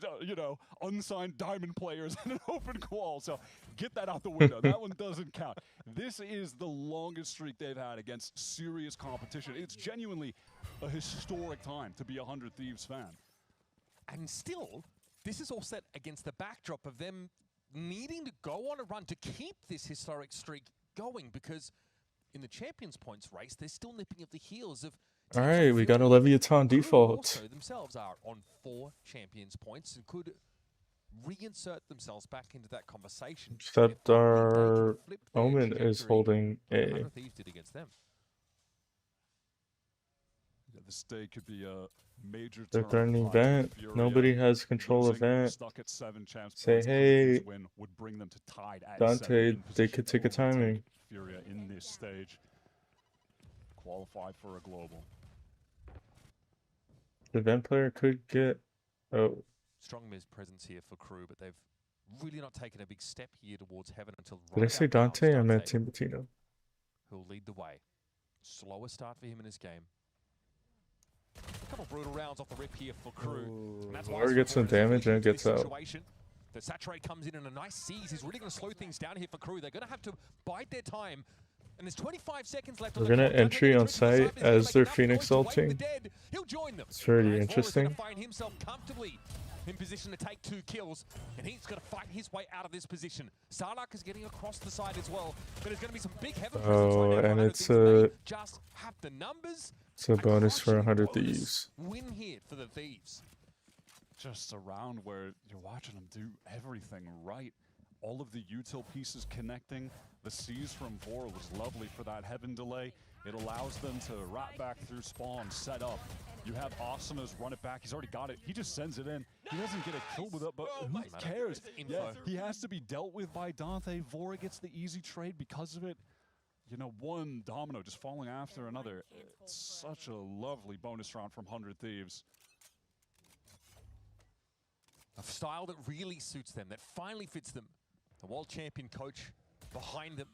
unsigned diamond players in an open qual. So get that out the window. That one doesn't count. This is the longest streak they've had against serious competition. It's genuinely a historic time to be a 100 Thieves fan. And still, this is all set against the backdrop of them needing to go on a run to keep this historic streak going, because in the Champions Points race, they're still nipping at the heels of... All right, we got a Leviathan default. Also themselves are on 4 Champions Points and could reinsert themselves back into that conversation. Except our Omen is holding A. Thieves did against them. Yeah, this day could be a major They're threatening Vent. Nobody has control of Vent. Stuck at 7 champs Say, points, hey, win would bring them to tied at Dante, 7 they could take a timing. Furia in this stage. Qualified for a global. The Vent player could get... Oh. Strong Miz presence here for Crew, but they've really not taken a big step here towards heaven until... Did I say Dante? I meant Timotino. Who'll lead the way. Slower start for him in his game. A couple brutal rounds off the rip here for Crew. And that's why Or gets some damage and gets out. The Saturate comes in a nice seize. He's really going to slow things down here for Crew. They're going to have to bide their time. And there's 25 seconds left. We're gonna entry on site as their Phoenix ulting. It's pretty interesting. Find himself comfortably in position to take 2 kills, and he's going to fight his way out of this position. Sarlak is getting across the side as well, but there's going to be some big heaven presence right now. And it's a... Just have the numbers. It's a bonus for 100 Thieves. Win here for the Thieves. Just a round where you're watching them do everything right. All of the util pieces connecting. The C's from Vor was lovely for that heaven delay. It allows them to wrap back through spawn, set up. You have Asuna's run it back. He's already got it. He just sends it in. He doesn't get a kill with it, but who cares? Yeah, he has to be dealt with by Dante. Vora gets the easy trade because of it. You know, one domino just falling after another. It's such a lovely bonus round from 100 Thieves. A style that really suits them, that finally fits them. The world champion coach behind them.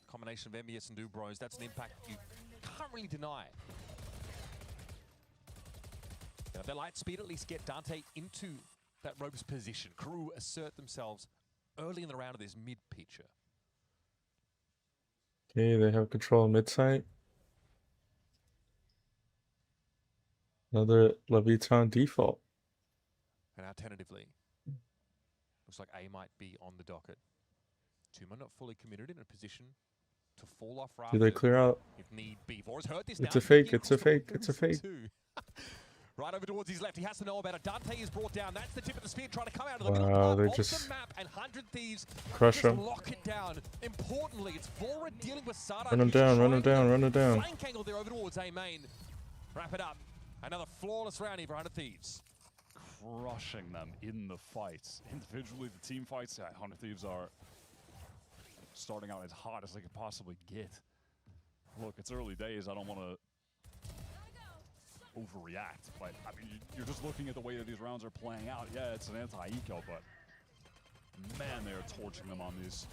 Combination of MBS and Dubros, that's an impact you can't really deny. Now, if they light speed, at least get Dante into that ropes position. Crew assert themselves early in the round of this mid-pitcher. Okay, they have control of mid-site. Another Leviathan default. And alternatively, looks like A might be on the docket. Tuma not fully committed in a position to fall off. Do they clear out? If need be. Vor's heard this It's now. a fake. It's a fake. It's a fake. Right over towards his left. He has to know about it. Dante is brought down. That's the tip of the spear trying to come out of the middle Wow, they of just the map. And 100 Thieves crush just him. lock it down. Importantly, it's Vora dealing with Sada. Run him down. Run him down. Run him down. Flank angle there over towards A main. Wrap it up. Another flawless round here for 100 Thieves. Crushing them in the fights. Individually, the team fights, 100 Thieves are starting out as hot as they could possibly get. Look, it's early days. I don't want to overreact, but I mean, you're just looking at the way that these rounds are playing out. Yeah, it's an anti-eco, but man, they are torching them on these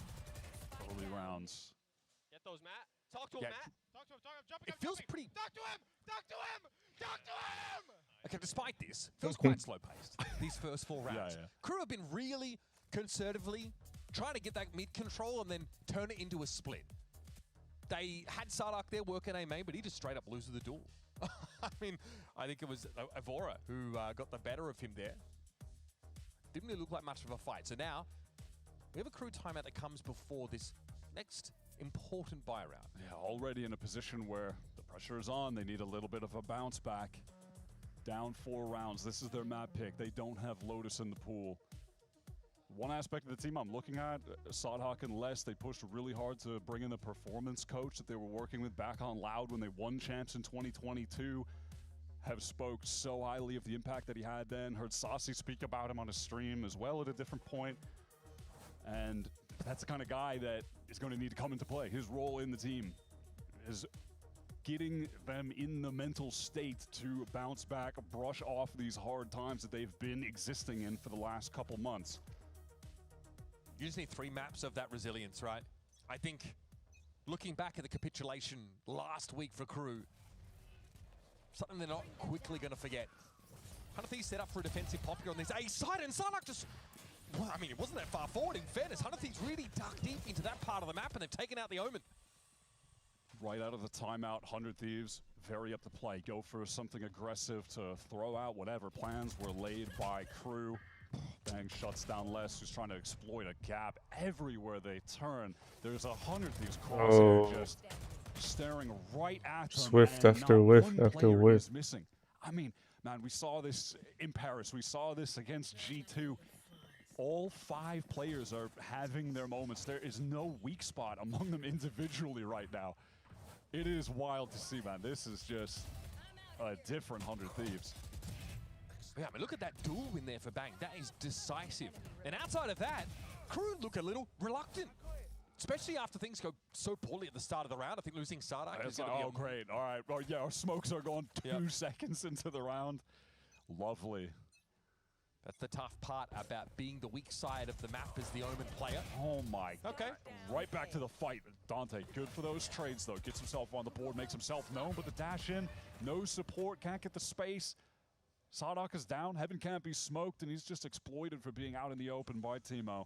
early rounds. Get those, Matt. Talk to him, Matt. Talk to him. Jumping. It feels pretty. Talk to him. Talk to him. Talk to him. Okay, despite this, feels quite slow-paced, these first 4 rounds. Yeah. Crew have been really conservatively trying to get that mid control and then turn it into a split. They had Sardak there working A main, but he just straight up loses the duel. I mean, I think it was Evora who got the better of him there. Didn't really look like much of a fight. So now, we have a crew timeout that comes before this next important buy round. Yeah, already in a position where the pressure is on. They need a little bit of a bounce back. Down 4 rounds. This is their map pick. They don't have Lotus in the pool. One aspect of the team I'm looking at, Sodhawk and Les, they pushed really hard to bring in the performance coach that they were working with back on Loud when they won champs in 2022. Have spoke so highly of the impact that he had then. Heard Saucy speak about him on his stream as well at a different point. And that's the kind of guy that is going to need to come into play. His role in the team is getting them in the mental state to bounce back, brush off these hard times that they've been existing in for the last couple months. You just need 3 maps of that resilience, right? I think looking back at the capitulation last week for Crew, something they're not quickly going to forget. 100 Thieves set up for a defensive popular on this A side, and Sarnak just, well, I mean, it wasn't that far forward in fairness. 100 Thieves really dug deep into that part of the map, and they've taken out the Omen. Right out of the timeout, 100 Thieves, very up to play. Go for something aggressive to throw out whatever plans were laid by Crew. Bang shuts down Les, who's trying to exploit a gap everywhere they turn. There's 100 Thieves crosshair just staring right at them. Swift after whiff after whiff. Missing. I mean, man, we saw this in Paris. We saw this against G2. All 5 players are having their moments. There is no weak spot among them individually right now. It is wild to see, man. This is just a different 100 Thieves. Yeah, I mean, look at that duel win there for Bang. That is decisive. And outside of that, Crew look a little reluctant, especially after things go so poorly at the start of the round. I think losing Sardak is going to be great. All right. Well, yeah, our smokes are going 2 seconds into the round. Lovely. That's the tough part about being the weak side of the map as the Omen player. Oh my God. Okay. Right back to the fight. Dante, good for those trades, though. Gets himself on the board, makes himself known, but the dash in, no support, can't get the space. Sardak is down, Heaven can't be smoked, and he's just exploited for being out in the open by Teemo.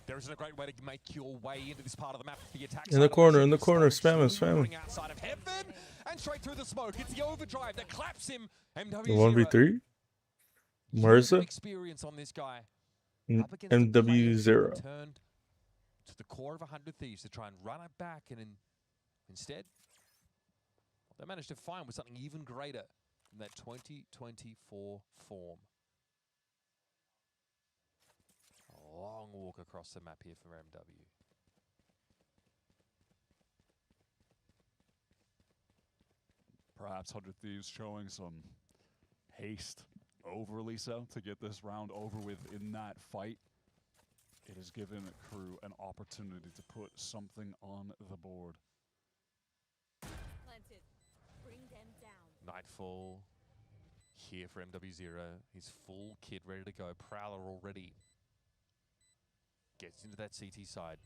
There isn't a great way to make your way into this part of the map for the attack. In the corner, spam him, spam him. Outside of Heaven, and straight through the smoke. It's the overdrive that claps him. MW0. The 1v3? Mirza? Experience on this guy. MW0. Turned to the core of 100 Thieves to try and run it back, and instead, what they managed to find was something even greater in that 2024 form. A long walk across the map here for MW. Perhaps 100 Thieves showing some haste, overly so, to get this round over with in that fight. It has given Crew an opportunity to put something on the board. Planted. Bring them down. Nightfall here for MW0. His full kit ready to go. Prowler already. Gets into that CT side.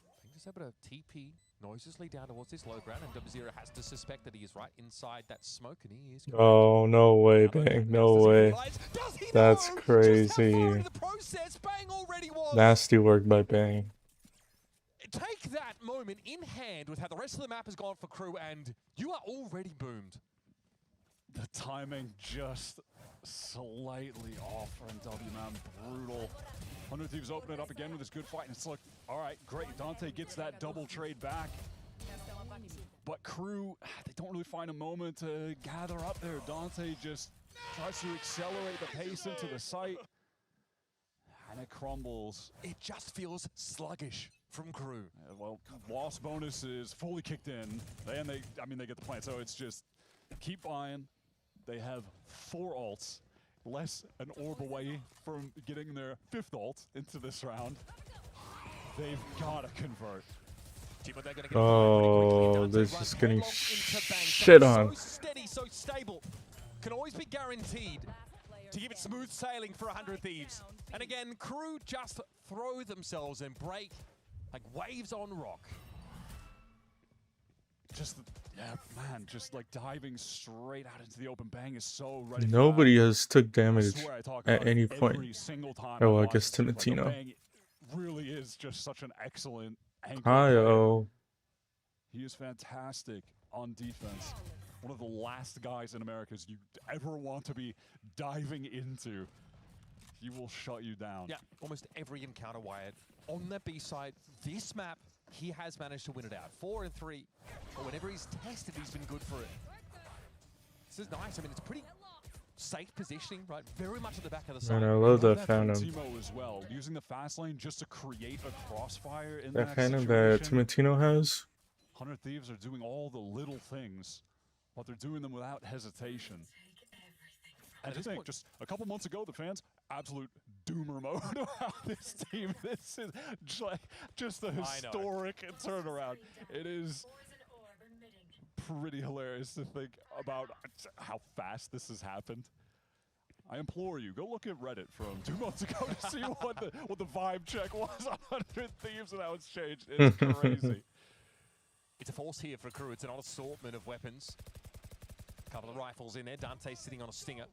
I think just able to TP noiselessly down towards this low ground, and MW0 has to suspect that he is right inside that smoke, and he is. Oh, no way, Bang. No way. That's crazy. Nasty work by Bang. Take that moment in hand with how the rest of the map has gone for Crew, and you are already boomed. The timing just slightly off for MW, man. Brutal. 100 Thieves open it up again with this good fight, and it's like, all right, great. Dante gets that double trade back. But KRU, they don't really find a moment to gather up there. Dante just tries to accelerate the pace into the site, and it crumbles. It just feels sluggish from KRU. Well, loss bonus is fully kicked in, and they get the plant, so it's just keep buying. They have 4 ults, less an orb away from getting their 5th ult into this round. They've got to convert. Oh, they're just getting shit on. So steady, so stable. Can always be guaranteed to give it smooth sailing for 100 Thieves. And again, KRU just throw themselves and break like waves on rock. Just, yeah, man, just like diving straight out into the open. Bang is so ready. Nobody has took damage I talk at about any it point. every single time Oh, I watch guess this. Like, Timotino. Bang really is just such an excellent anchor Hi-oh. He is fantastic on defense. One of the last guys in Americas you ever want to be diving into. He will shut you down. Yeah, almost every encounter wired. On the B side, this map, he has managed to win it out. 4 and 3. But whenever he's tested, he's been good for it. This is nice. I mean, it's pretty safe positioning, right? Very much at the back of the side. And I love that Phantom. Phantom. As well, using the fast lane just to create a crossfire in That that Phantom that situation. Timotino has. 100 Thieves are doing all the little things, but they're doing them without hesitation. And I think just a couple months ago, the fans, absolute doomer mode about this team. This is just a historic turnaround. It is pretty hilarious to think about how fast this has happened. I implore you, go look at Reddit from 2 months ago to see what the vibe check was on 100 Thieves and how it's changed. It's crazy. It's a force here for KRU. It's an assortment of weapons. A couple of rifles in there. Dante sitting on a stinger.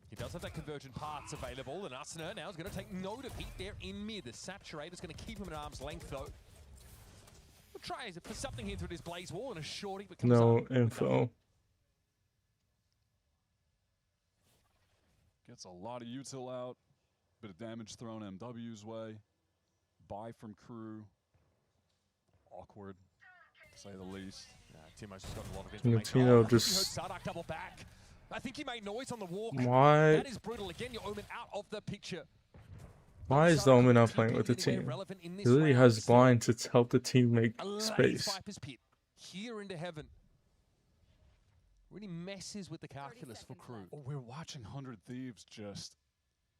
He does have that convergent parts available, and Arsener now is going to take note of heat there in mid. The Saturator's going to keep him at arm's length, though. We'll try to put something here through this blaze wall and a shorty, but comes No up. info. Gets a lot of util out. Bit of damage thrown MW's way. Buy from KRU. Awkward, to say the least. Timo's just got a lot of information. Timotino just. Sardak double back. I think he made noise on the walk. Why? That is brutal. Again, your Omen out of the picture. Why is the Omen not playing with the team? He literally has blind to help the team make space. Viper's pit here into heaven. Really messes with the calculus for KRU. Oh, we're watching 100 Thieves just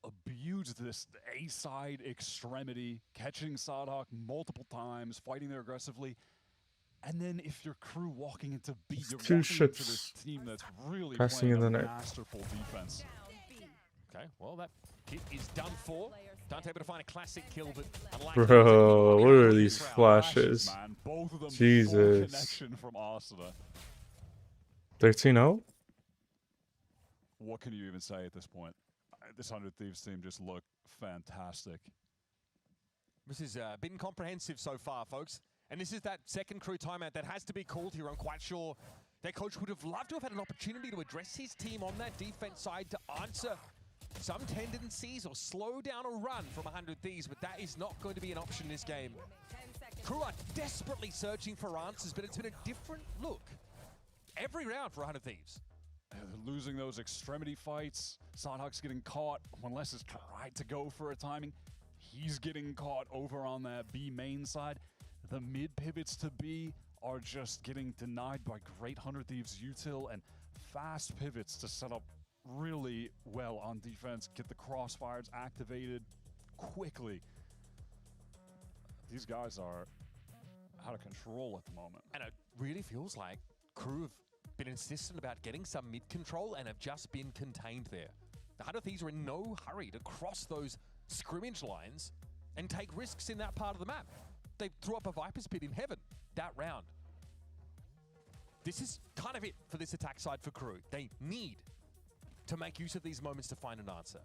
abuse this A-side extremity, catching Sardak multiple times, fighting there aggressively. And then if you're KRU walking into B, you're Two walking ships into this team that's really passing playing in the a net. masterful defense. Okay, well, that kit is done for. Dante able to find a classic kill, but unlike Bro, what are these flashes? Man, both of them full Jesus. connection from Arsenal. 13-0? What can you even say at this point? This 100 Thieves team just look fantastic. This has been comprehensive so far, folks. And this is that second KRU timeout that has to be called here. I'm quite sure their coach would have loved to have had an opportunity to address his team on that defense side to answer some tendencies or slow down a run from 100 Thieves, but that is not going to be an option in this game. KRU are desperately searching for answers, but it's been a different look every round for 100 Thieves. They're losing those extremity fights. Sardak's getting caught when Les has tried to go for a timing. He's getting caught over on that B main side. The mid pivots to B are just getting denied by great 100 Thieves util and fast pivots to set up really well on defense, get the crossfires activated quickly. These guys are out of control at the moment. And it really feels like KRU have been insistent about getting some mid control and have just been contained there. The 100 Thieves are in no hurry to cross those scrimmage lines and take risks in that part of the map. They threw up a Viper's pit in heaven that round. This is kind of it for this attack side for KRU. They need to make use of these moments to find an answer.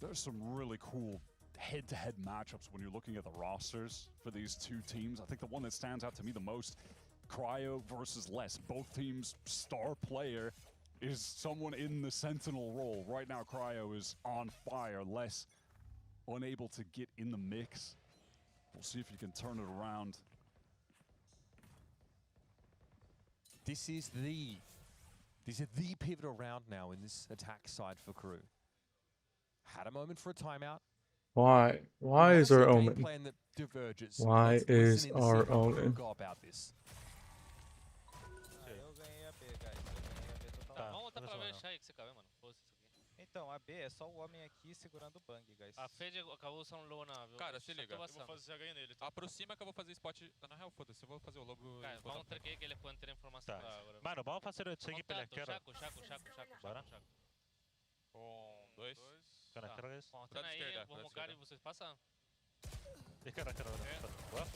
There's some really cool head-to-head matchups when you're looking at the rosters for these two teams. I think the one that stands out to me the most Cryo versus Less. Both teams' star player is someone in the Sentinel role. Right now, Cryo is on fire. Less unable to get in the mix. We'll see if he can turn it around. This is the pivotal round now in this attack side for KRU. Had a moment for a timeout. Why? Why is our Omen? Why is our Omen? Go about this. Então, a B é só o homem aqui segurando o bang, guys. A Fade acabou usando low na, viu? Cara, se liga, eu vou fazer CH nele. Tá? Aproxima que eu vou fazer spot. Na real, foda-se, eu vou fazer o lobo. Cara, vamos tranquei que ele pode ter informação pra agora. Mano, vamos fazer o check pela cara. Bora. 2. Cara, cara, isso. Contando aí, vamos cara e vocês passam. E cara, boa.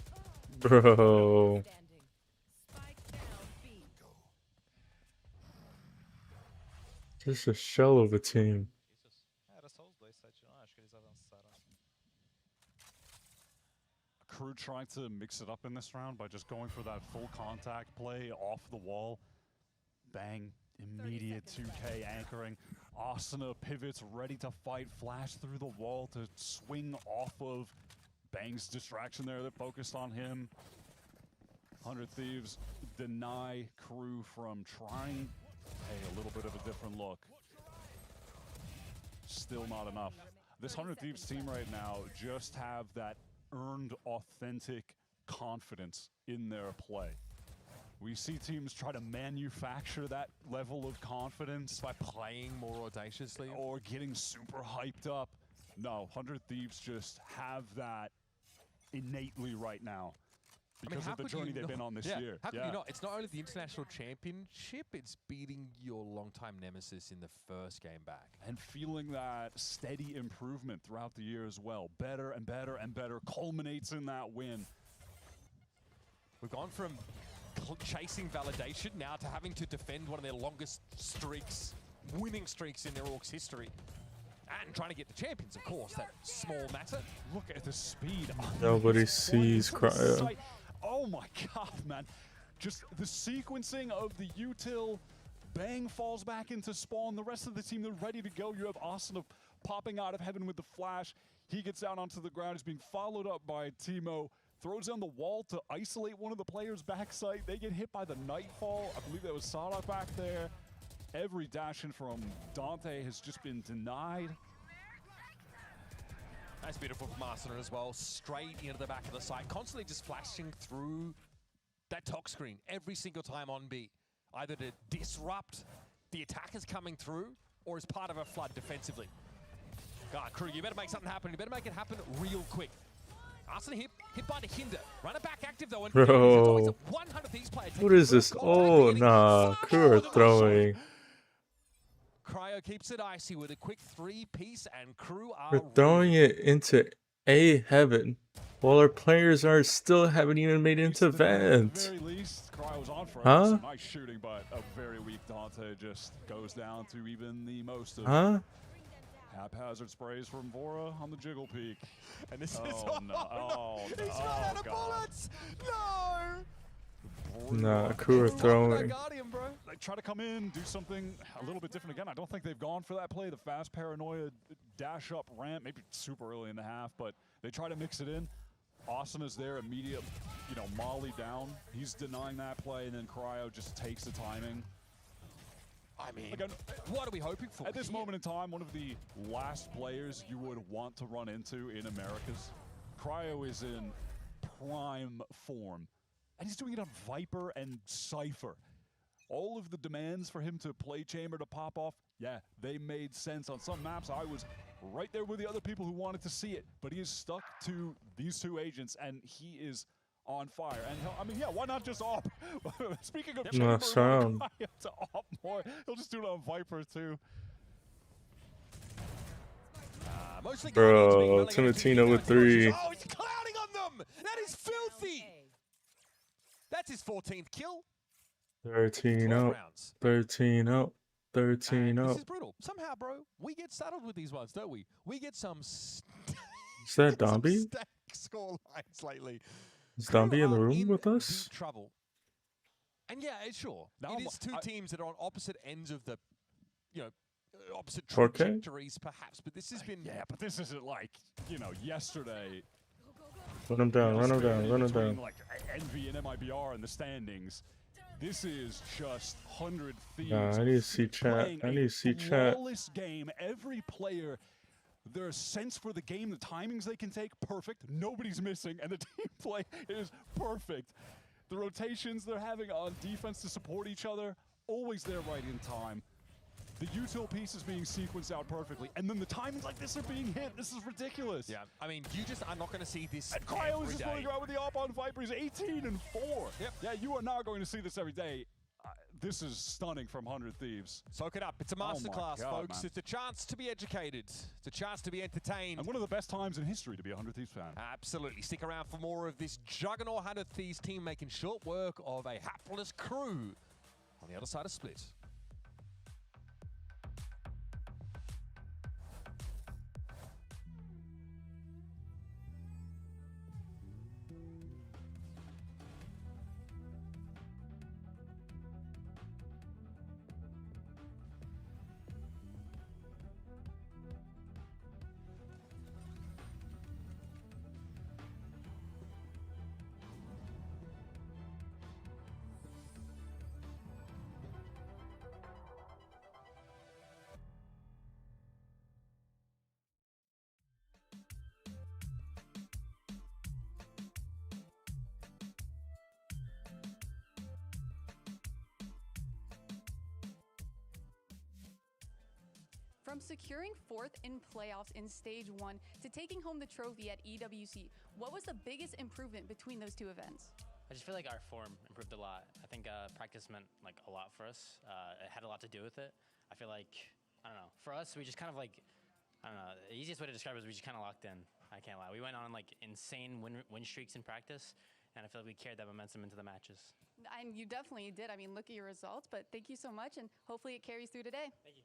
Bro. Just a shell of a team. Era só os dois sites, não acho que eles avançaram. KRU trying to mix it up in this round by just going for that full contact play off the wall. Bang, immediate 2K anchoring. Asuna pivots, ready to fight, flash through the wall to swing off of Bang's distraction there. They're focused on him. 100 Thieves deny KRU from trying. Hey, a little bit of a different look. Still not enough. This 100 Thieves team right now just have that earned, authentic confidence in their play. We see teams try to manufacture that level of confidence by playing more audaciously or getting super hyped up. No, 100 Thieves just have that innately right now. Because of the journey they've been on this year. How could you not? It's not only the international championship, it's beating your longtime nemesis in the first game back. And feeling that steady improvement throughout the year as well. Better and better and better culminates in that win. We've gone from chasing validation now to having to defend one of their longest streaks, winning streaks in their Orcs history. And trying to get the champions, of course, that small matter. Look at the speed. Nobody sees Cryo. Oh my god, man. Just the sequencing of the util. Bang falls back into spawn. The rest of the team, they're ready to go. You have Asuna popping out of heaven with the flash. He gets down onto the ground. He's being followed up by Timo. Throws down the wall to isolate one of the players' backside. They get hit by the Nightfall. I believe that was Salah back there. Every dash in from Dante has just been denied. That's beautiful from Arsenal as well. Straight into the back of the site. Constantly just flashing through that talk screen every single time on B. Either to disrupt the attackers coming through or as part of a flood defensively. God, KRU, you better make something happen. You better make it happen real quick. Arsenal hit by the hinder. Runner back active though. And Bro. What is this? Oh, nah. KRU are throwing. Cryo keeps it icy with a quick 3-piece, and KRU are We're throwing it into A heaven while our players are still haven't even made it into Vent. At the very least, Cryo was on for Huh? some nice shooting, but a very weak Dante just goes down to even the most of haphazard sprays from Vora on the Jiggle Peak. And this is no. Oh, He's run out of bullets! No! Nah, KRU are throwing. They try to come in, do something a little bit different again. I don't think they've gone for that play, the fast paranoia dash up ramp, maybe super early in the half, but they try to mix it in. Austin is there, immediate, molly down. He's denying that play, and then Cryo just takes the timing. I mean, again, what are we hoping for? At this moment in time, one of the last players you would want to run into in Americas. Cryo is in prime form. And he's doing it on Viper and Cypher. All of the demands for him to play Chamber to pop off, yeah, they made sense. On some maps, I was right there with the other people who wanted to see it. But he is stuck to these two agents, and he is on fire. And I mean, yeah, why not just op? Speaking of Chamber, to op more. He'll just do it on Viper, too. Bro, Timotina with 3. Oh, he's clouding on them! That is filthy! That's his 14th kill. 13 up. 13 up. 13 up. This is brutal. Somehow, bro, we get saddled with these ones, don't we? We get some Is that Dombey? score lines lately. Is Dombey in the room with us? Trouble. And yeah, sure. It is two teams that are on opposite ends of the, opposite 4K? trajectories, perhaps. But this has been... Yeah, but this isn't like, yesterday. Run him down, run him down, run him Between, down. like, Envy and MIBR in the standings. This is just 100 Thieves. Nah, I need to see chat. I need to see chat. Flawless game. Every player, their sense for the game, the timings they can take, perfect. Nobody's missing, and the team play is perfect. The rotations they're having on defense to support each other, always there right in time. The util piece is being sequenced out perfectly, and then the timings like this are being hit. This is ridiculous. Yeah, I mean, you just are not going to see this and Cryo is every just day. going around with the op on Vipers, 18-4. Yep. Yeah, you are not going to see this every day. This is stunning from 100 Thieves. Soak it up. It's a masterclass, folks. Man. It's a chance to be educated. It's a chance to be entertained. And one of the best times in history to be a 100 Thieves fan. Absolutely. Stick around for more of this juggernaut 100 Thieves team making short work of a hapless crew on the other side of Split. From securing 4th in playoffs in Stage 1 to taking home the trophy at EWC, what was the biggest improvement between those two events? I just feel like our form improved a lot. I think practice meant like a lot for us. It had a lot to do with it. I feel like, I don't know, for us, we just kind of like, I don't know, the easiest way to describe it is we just kind of locked in. I can't lie. We went on like insane win streaks in practice, and I feel like we carried that momentum into the matches. And you definitely did. I mean, look at your results, but thank you so much, and hopefully it carries through today. Thank you.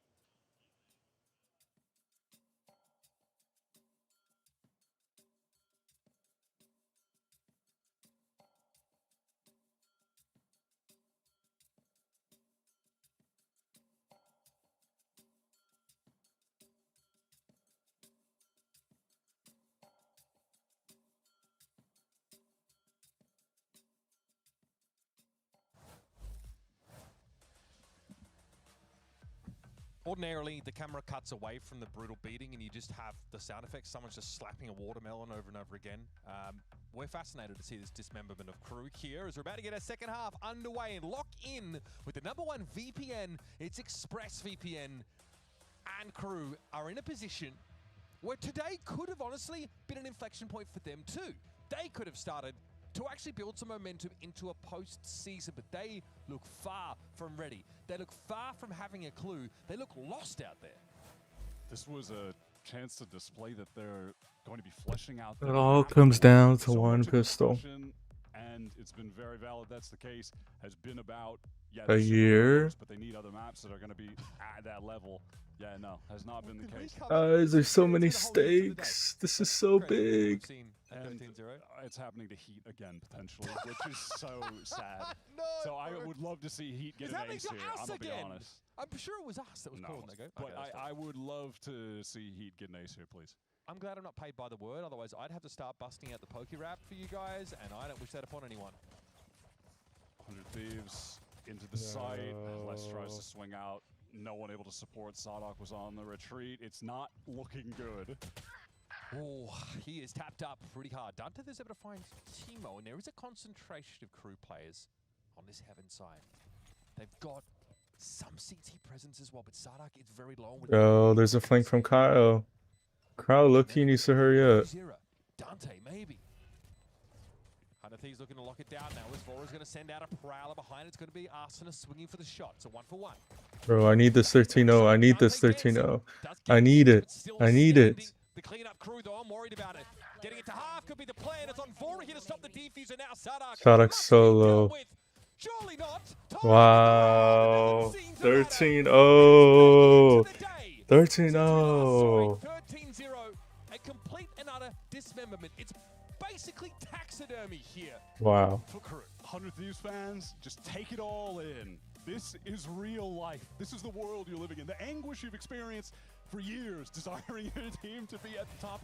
Ordinarily, the camera cuts away from the brutal beating and you just have the sound effects. Someone's just slapping a watermelon over and over again. We're fascinated to see this dismemberment of KRU here as we're about to get our second half underway and lock in with the #1 VPN. It's ExpressVPN, and KRU are in a position where today could have honestly been an inflection point for them too. They could have started to actually build some momentum into a post-season, but they look far from ready. They look far from having a clue. They look lost out there. This was a chance to display that they're going to be fleshing out. It all comes down to one pistol. And it's been very valid. That's the case. Has been about a year. But they need other maps that are going to be at that level. Yeah, no, has not been the case. There's so many stakes. This is so big. And it's happening to Heat again, potentially, which is so sad. So I would love to see Heat get an ace here, I'm going to be honest. I'm sure it was us that was calling that go. But I would love to see Heat get an ace here, please. I'm glad I'm not paid by the word, otherwise I'd have to start busting out the Poke Rap for you guys, and I don't wish that upon anyone. 100 Thieves into the site. Les tries to swing out. No one able to support. Sadok was on the retreat. It's not looking good. Oh, he is tapped up pretty hard. Dante is able to find Timo, and there is a concentration of KRU players on this Heaven side. They've got some CT presence as well, but Sadok is very low. Oh, there's a flank from Kyle. Kyle, look, he needs to hurry up. Dante, maybe. 100 Thieves looking to lock it down now. As Vora's going to send out a Prowler behind. It's going to be Arsena swinging for the shot. So 1-for-1. Bro, I need this 13-0. I need this 13-0. I need it. I need it. The cleanup crew, though, I'm worried about it. Getting it to half could be the plan. It's on Vora here to stop the defuser now. Sadok's solo. Surely not. Wow. 13-0. 13-0. 13-0. A complete and utter dismemberment. It's basically taxidermy here. Wow. For KRU. 100 Thieves fans, just take it all in. This is real life. This is the world you're living in. The anguish you've experienced for years, desiring your team to be at the top.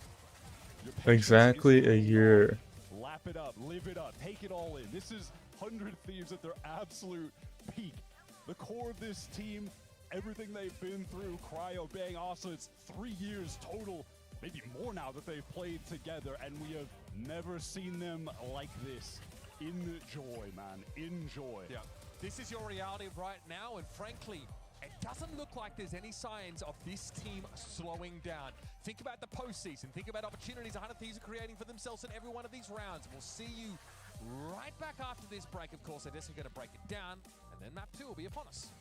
Your patience Exactly is a real. year. Lap it up, live it up, take it all in. This is 100 Thieves at their absolute peak. The core of this team, everything they've been through, Cryo, Bang, Asa, it's 3 years total, maybe more now that they've played together, and we have never seen them like this. Enjoy, man, enjoy. Yeah, this is your reality right now, and frankly, it doesn't look like there's any signs of this team slowing down. Think about the postseason. Think about opportunities 100 Thieves are creating for themselves in every one of these rounds. We'll see you right back after this break. Of course, they're just going to break it down, and then map 2 will be upon us.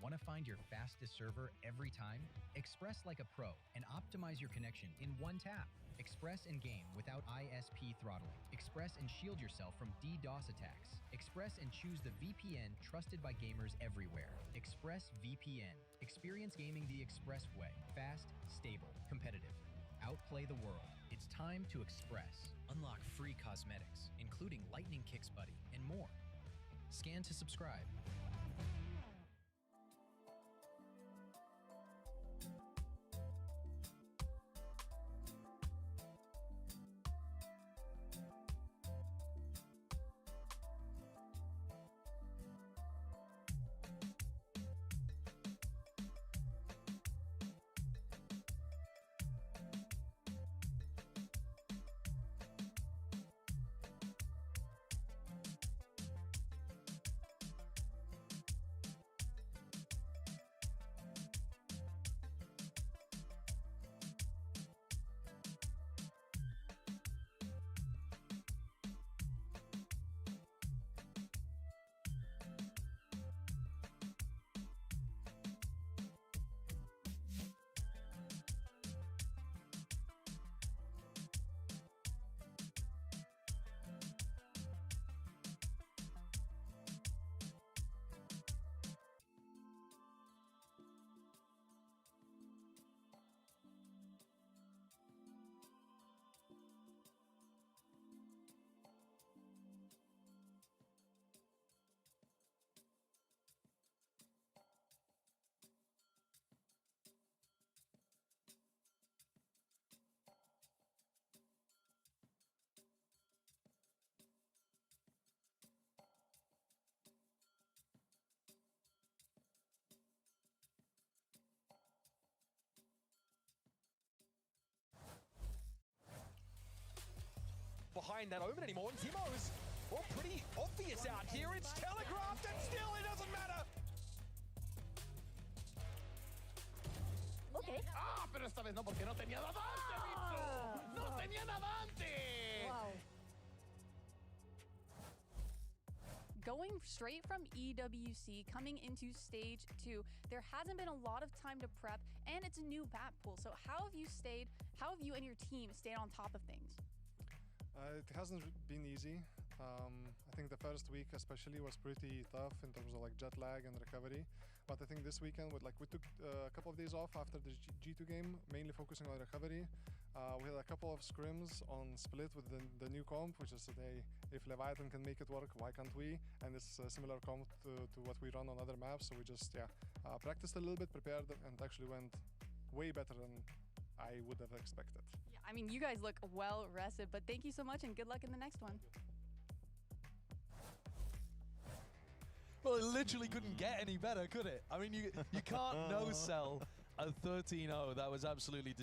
Want to find your fastest server every time? Express like a pro and optimize your connection in one tap. Express and game without ISP throttling. Express and shield yourself from DDoS attacks. Express and choose the VPN trusted by gamers everywhere. Express VPN. Experience gaming the Express way. Fast, stable, competitive. Outplay the world. It's time to Express. Unlock free cosmetics, including Lightning Kicks Buddy, and more. Scan to subscribe. Behind that omen anymore, and Timo's all pretty obvious out here. It's telegraphed, and still it doesn't matter. Okay. Ah, pero esta vez no, porque no tenía nadante, Mitsu. No tenía nadante. Wow. Going straight from EWC, coming into stage 2, there hasn't been a lot of time to prep, and it's a new map pool. So how have you and your team stayed on top of things? It hasn't been easy. I think the first week especially was pretty tough in terms of like jet lag and recovery. But I think this weekend we took a couple of days off after the G2 game, mainly focusing on recovery. We had a couple of scrims on split with the new comp, which is today, if Leviathan can make it work, why can't we? And it's a similar comp to what we run on other maps. So we just practiced a little bit, prepared, and it actually went way better than I would have expected. Yeah, I mean, you guys look well rested, but thank you so much and good luck in the next one. Well, it literally couldn't get any better, could it? I mean, you can't no-sell a 13-0. That was absolutely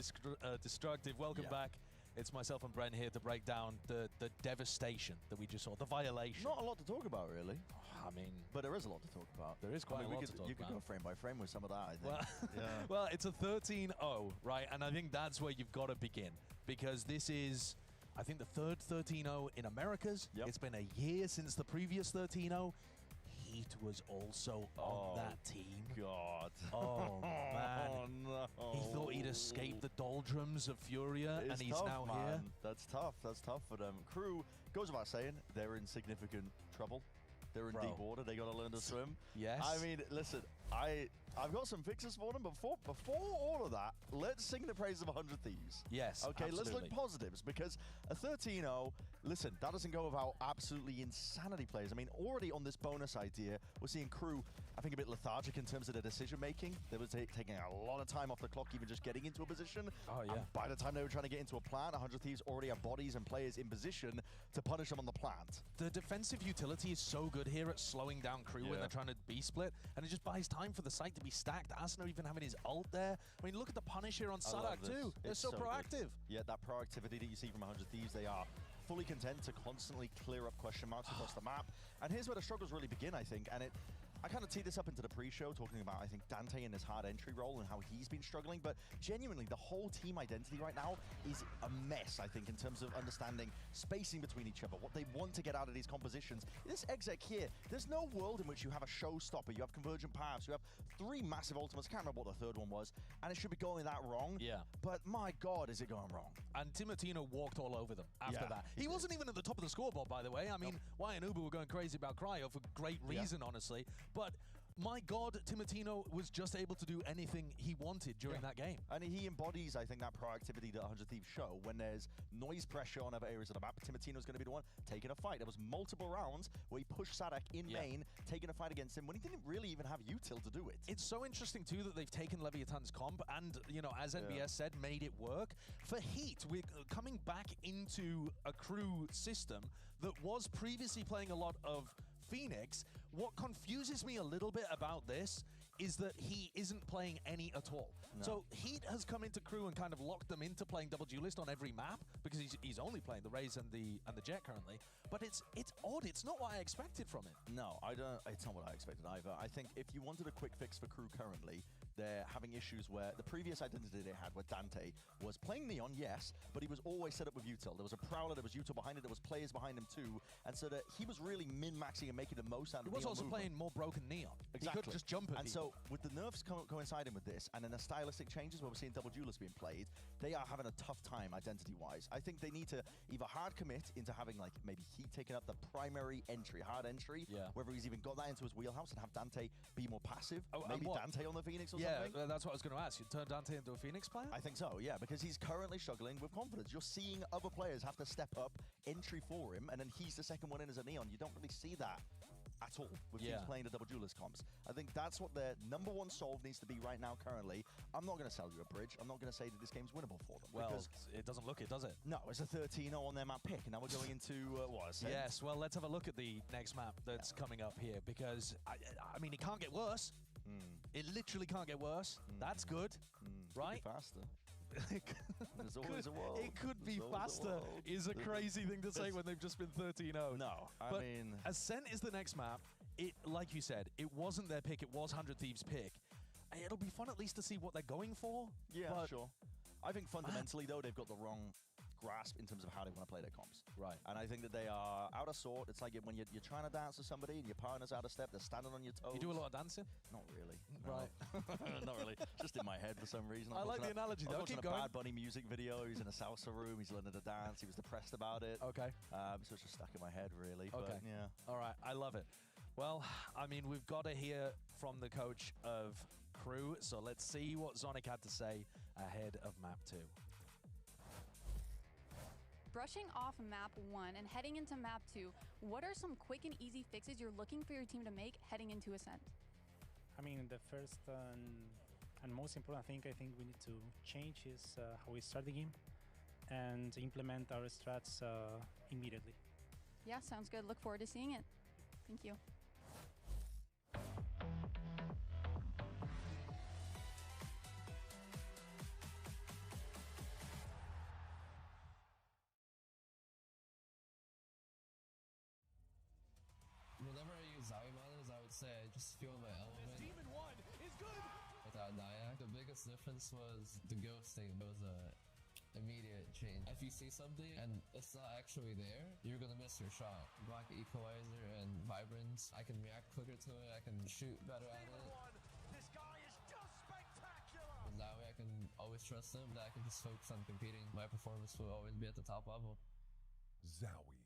destructive. Welcome back. It's myself and Brent here to break down the devastation that we just saw, the violation. Not a lot to talk about, really. I mean, but there is a lot to talk about. There is quite a lot to talk about. You could go frame by frame with some of that, I think. Well, well, it's a 13-0, right? And I think that's where you've got to begin, because this is I think the third 13-0 in Americas. It's been a year since the previous 13-0. Heat was also on that team. God. Oh, man. Oh, no. He thought he'd escape the doldrums of Furia, and he's tough, now man. here. That's tough. That's tough for them. KRU, goes without saying, they're in significant trouble. They're in Bro. deep water. They got to learn to swim. Yes. I mean, listen, I've got some fixes for them. Before all of that, let's sing the praises of 100 Thieves. Yes, Okay, let's absolutely. look positives, because a 13-0, listen, that doesn't go without absolutely insanity plays. I mean, already on this bonus idea, we're seeing KRU, I think, a bit lethargic in terms of their decision-making. They were taking a lot of time off the clock, even just getting into a position. Oh, yeah. And by the time they were trying to get into a plant, 100 Thieves already have bodies and players in position to punish them on the plant. The defensive utility is so good here at slowing down KRU when they're trying to B-split, and it just buys time for the site to be stacked. Asuna even having his ult there. I mean, look at the punish here on I love Sadak this. too. They're It's so good. proactive. Yeah, that proactivity that you see from 100 Thieves, they are fully content to constantly clear up question marks across the map. And here's where the struggles really begin, I think. And I kind of teed this up into the pre-show, talking about, I think, Dante and his hard entry role and how he's been struggling. But genuinely, the whole team identity right now is a mess, I think, in terms of understanding spacing between each other, what they want to get out of these compositions. This exec here, there's no world in which you have a showstopper, you have convergent paths, you have 3 massive ultimates. I can't remember what the third one was, and it should be going that wrong. Yeah. But my God, is it going wrong? And Timotino walked all over them after that. He wasn't even at the top of the scoreboard, by the way. I mean, Why and Uber were going crazy about Cryo for great reason, honestly. But my God, Timotino was just able to do anything he wanted during that game. And he embodies, I think, that proactivity that 100 Thieves show. When there's noise pressure on other areas of the map, Timotino's going to be the one taking a fight. There was multiple rounds where he pushed Sadak in main, taking a fight against him when he didn't really even have util to do it. It's so interesting, too, that they've taken Leviathan's comp and, you know, as NBS said, made it work. For Heat, we're coming back into a KRU system that was previously playing a lot of Phoenix. What confuses me a little bit about this is that he isn't playing any at all. No. So Heat has come into KRU and kind of locked them into playing double duelist on every map because he's only playing the Raze and the Jet currently. But it's odd. It's not what I expected from him. No, I don't. It's not what I expected either. I think if you wanted a quick fix for KRU currently, they're having issues where the previous identity they had, where Dante was playing Neon, yes, but he was always set up with util. There was a Prowler, there was util behind it, there was players behind him too, and so that he was really min-maxing and making the most out of He was Neon also movement. playing more broken Neon. Exactly. He could just jump at And people. so with the nerfs coinciding with this, and then the stylistic changes where we're seeing double duelists being played, they are having a tough time identity-wise. I think they need to either hard commit into having like maybe Heat taking up the primary entry, hard entry, whether he's even got that into his wheelhouse, and have Dante be more passive. Maybe Dante on the Phoenix or something. Yeah, that's what I was going to ask. You turn Dante into a Phoenix player? I think so, yeah, because he's currently struggling with confidence. You're seeing other players have to step up entry for him, and then he's the second one in as a Neon. You don't really see that at all with teams playing the double duelist comps. I think that's what their number one solve needs to be right now currently. I'm not going to sell you a bridge. I'm not going to say that this game's winnable for them. Well, because it doesn't look it, does it? No, it's a 13-0 on their map pick, and now we're going into, what, a set? Yes, well, let's have a look at the next map that's coming up here, because, I mean, it can't get worse. It literally can't get worse. That's good, right? Faster. There's always a world. It could be There's always a faster, world. is a crazy thing to say There's- when they've just been 13-0. No, I But mean... Ascent is the next map. It, like you said, it wasn't their pick, it was 100 Thieves' pick. It'll be fun at least to see what they're going for. Yeah, but sure. I think fundamentally, though, they've got the wrong grasp in terms of how they want to play their comps. Right. And I think that they are out of sort. It's like when you're trying to dance with somebody and your partner's out of step, they're standing on your toes. You do a lot of dancing? Not really. Right. No. Not really. Just in my head for some reason. I like the analogy, though. I was watching Keep a going. Bad Bunny music video. He's in a salsa room. He's learning to dance. He was depressed about it. Okay. So it's just stuck in my head, really. Okay. But, yeah. All right, I love it. Well, I mean, we've got to hear from the coach of KRU, so let's see what Zonic had to say ahead of map 2. Brushing off map 1 and heading into map 2, what are some quick and easy fixes you're looking for your team to make heading into Ascent? I mean, the first and most important thing I think we need to change is how we start the game and implement our strats immediately. Yeah, sounds good. Look forward to seeing it. Thank you. Whenever I use Zowie models, I would say I just feel my element. Demon 1 is good. Without Nyack, the biggest difference was the ghosting. It was immediate change. If you see something and it's not actually there, you're gonna miss your shot. Black Equalizer and Vibrance, I can react quicker to it, I can shoot better at it. This guy is just spectacular! And that way I can always trust him, that I can just focus on competing. My performance will always be at the top level. Zowie.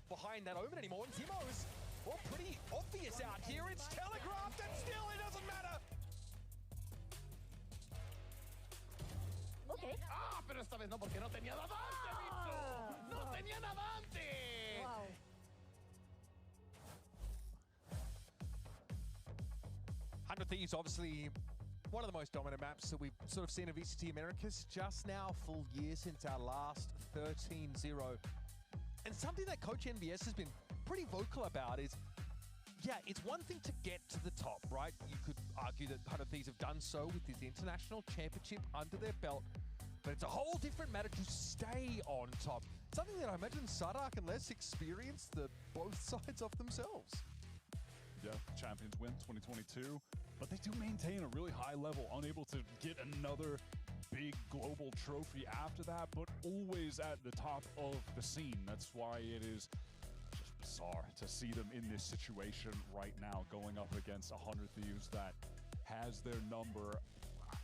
Behind that omen anymore, and Timo's pretty obvious out here. It's telegraphed, and still it doesn't matter. Okay. Ah, pero esta vez no, porque no tenía Davante, Mitsu. No tenía Davante. Wow. Thieves, obviously one of the most dominant maps that we've sort of seen in VCT Americas. Just now, full year since our last 13-0. And something that Coach NBS has been pretty vocal about is, yeah, it's one thing to get to the top, right? You could argue that 100 Thieves have done so with this international championship under their belt, but it's a whole different matter to stay on top. Something that I imagine Sadak and Les experienced both sides of themselves. Yeah, Champions win 2022, but they do maintain a really high level, unable to get another big global trophy after that, but always at the top of the scene. That's why it is just bizarre to see them in this situation right now, going up against 100 Thieves that has their number.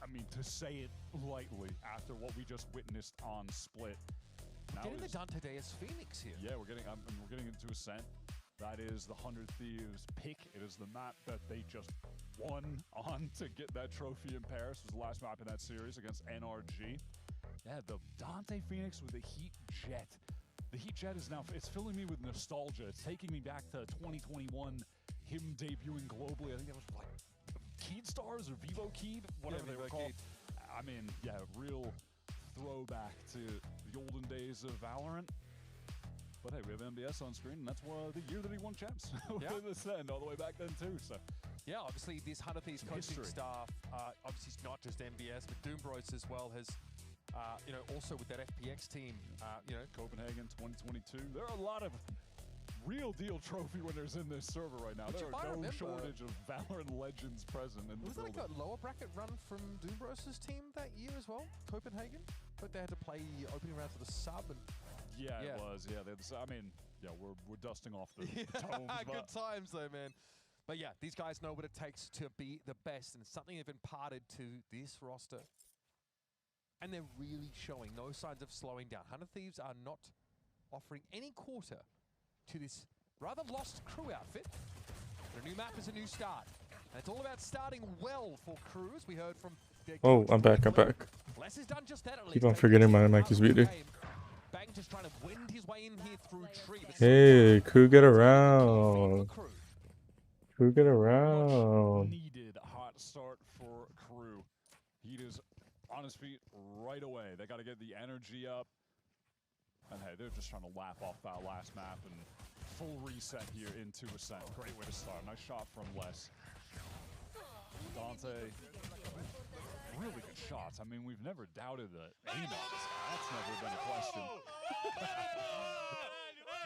I mean, to say it lightly, after what we just witnessed on Split. Now getting the Dante Deus Phoenix here. Yeah, we're getting into Ascent. That is the 100 Thieves pick. It is the map that they just won on to get that trophy in Paris. It was the last map in that series against NRG. Yeah, the Dante Phoenix with the Heat Jet. The Heat Jet is now, it's filling me with nostalgia. It's taking me back to 2021, him debuting globally. I think that was like Keed Stars or Vivo Keed, whatever they were called. I mean, yeah, real throwback to the olden days of VALORANT. But hey, we have MBS on screen, and that's the year that he won champs with Ascend all the way back then too. So, yeah, obviously this 100 Thieves coaching staff, obviously it's not just MBS, but Doombros as well has, also with that FPX team, Copenhagen 2022. There are a lot of real deal trophy winners in this server right now. There are no shortage of Valorant legends present in the building. Was that like a lower bracket run from Doombros' team that year as well, Copenhagen? But they had to play opening rounds for the sub and. Yeah, it was. Yeah, I mean, yeah, we're dusting off the tomes. Good times though, man. But yeah, these guys know what it takes to be the best, and it's something they've imparted to this roster. And they're really showing no signs of slowing down. 100 Thieves are not offering any quarter to this rather lost crew outfit. But a new map is a new start. And it's all about starting well for crews. We heard from their I'm back. Les has done just that at least. Keep on forgetting my mic is muted. Bang just trying to wend his way in here through tree. Hey, crew, get around. Crew, get around. Needed hot start for crew. He is on his feet right away. They got to get the energy up. And hey, they're just trying to lap off that last map and full reset here into Ascent. Great way to start. Nice shot from Les. Dante. Really good shots. I mean, we've never doubted the aim on this guy. That's never been a question.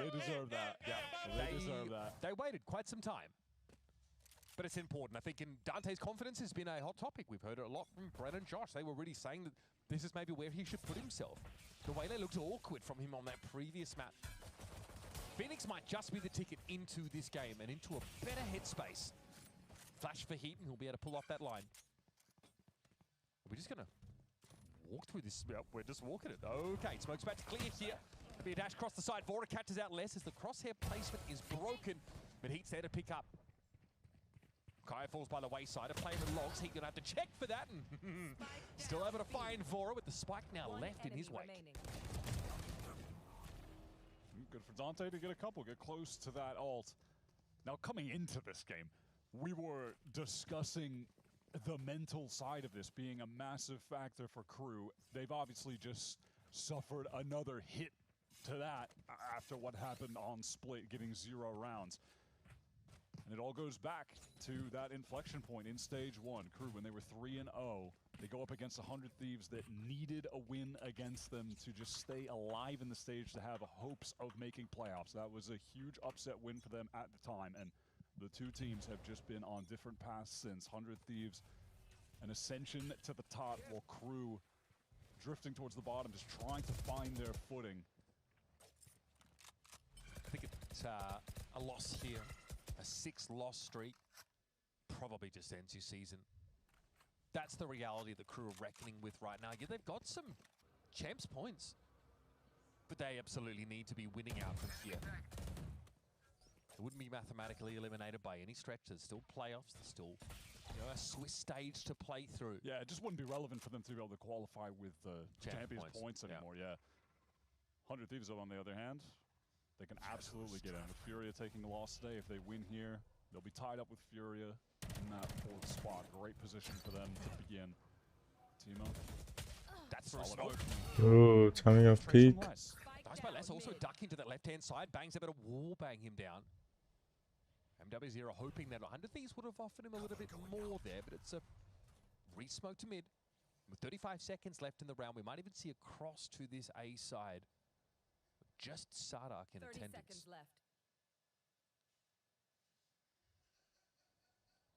They deserve that. Yeah, they deserve that. They waited quite some time. But it's important. I think in Dante's confidence has been a hot topic. We've heard it a lot from Brett and Josh. They were really saying that this is maybe where he should put himself. The way they looked awkward from him on that previous map. Phoenix might just be the ticket into this game and into a better headspace. Flash for Heat, and he'll be able to pull off that line. We're just going to walk through this. We're just walking it. Okay, Smoke's about to clear here. Be a dash across the side. Vora catches out less as the crosshair placement is broken, but Heat's there to pick up. Kai falls by the wayside. A player with logs. Heat going to have to check for that. And still able to find Vora with the spike now left in his wake. Good for Dante to get a couple, get close to that ult. Now, coming into this game, we were discussing the mental side of this being a massive factor for KRU. They've obviously just suffered another hit to that after what happened on Split, getting 0 rounds. And it all goes back to that inflection point in stage 1. KRU, when they were 3-0, they go up against 100 Thieves that needed a win against them to just stay alive in the stage, to have hopes of making playoffs. That was a huge upset win for them at the time, and the two teams have just been on different paths since. 100 Thieves, an ascension to the top, while KRU drifting towards the bottom, just trying to find their footing. I think it's a loss here. A 6-loss streak probably just ends your season. That's the reality that KRU are reckoning with right now. Yeah, they've got some champs points, but they absolutely need to be winning out from here. It wouldn't be mathematically eliminated by any stretch. There's still playoffs. There's still, you know, a Swiss stage to play through. Yeah, it just wouldn't be relevant for them to be able to qualify with Champions points anymore. Yeah. 100 Thieves, on the other hand, they can absolutely get in. With Furia taking a loss today, if they win here, they'll be tied up with Furia in that 4th spot. Great position for them to begin. Timo. That's for a smoke. Oh, timing of peak. Nice by Les, also ducking to that left-hand side. Bang's able to wall bang him down. MW0 hoping that 100 Thieves would have offered him a little bit more there, but it's a re-smoke to mid. With 35 seconds left in the round, we might even see a cross to this A side. Just Sardak in 30 attendance. seconds left.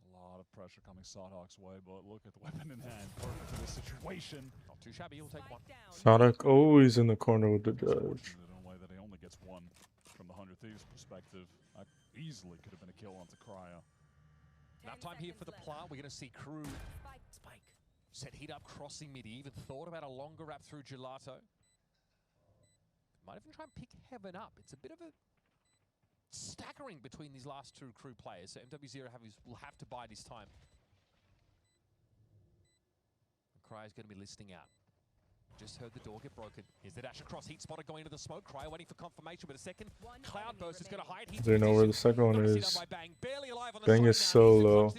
A lot of pressure coming Sardark's way, but look at the weapon in hand. Perfect for this situation. Not too shabby, he'll take one. Sardak always in the corner with the judge. In a way that he only gets one from the 100 Thieves perspective. That easily could have been a kill onto Cryo. Enough time here for the plant. We're going to see KRU set Heat up crossing mid. He even thought about a longer wrap through Gelato. Might even try and pick Heaven up. It's a bit of a staggering between these last two KRU players. So MW0 will have to bide his time. Cryo's going to be listening out. Just heard the door get broken. Here's the dash across. Heat spotted going into the smoke. Cryo waiting for confirmation with a second. Cloudburst is going to hide. They know where the second one is. Bang is so low.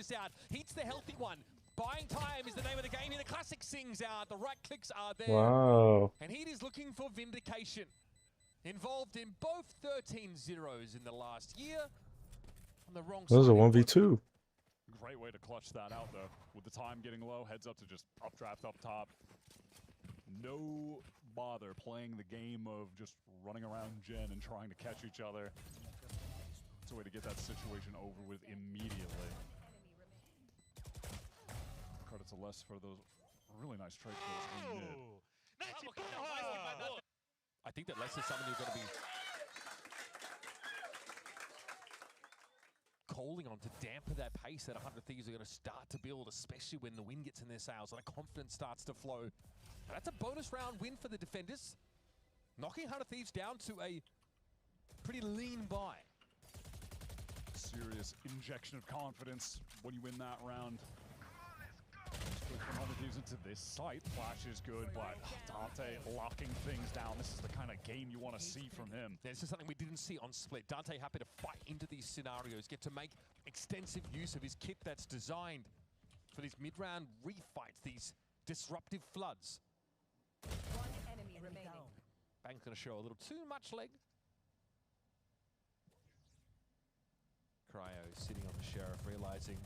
Heat's the healthy one. Buying time is the name of the game here. The classic sings out. The right clicks are there. Wow. And Heat is looking for vindication. Involved in both 13 zeros in the last year. On the wrong That was a side. 1v2. Great way to clutch that out, though. With the time getting low, heads up to just updraft up top. No bother playing the game of just running around Gen and trying to catch each other. It's a way to get that situation over with immediately. Credit to Les for those really nice trade kills in mid. I think that Les is someone who's going to be calling on to dampen that pace that 100 Thieves are going to start to build, especially when the wind gets in their sails and the confidence starts to flow. And that's a bonus round win for the defenders, knocking 100 Thieves down to a pretty lean buy. Serious injection of confidence when you win that round. From 100 Thieves into this site. Flash is good, but Dante locking things down. This is the kind of game you want to see from him. This is something we didn't see on Split. Dante happy to fight into these scenarios, get to make extensive use of his kit that's designed for these mid-round refights, these disruptive floods. One enemy remaining. Bang's going to show a little too much leg. Cryo sitting on the Sheriff, realizing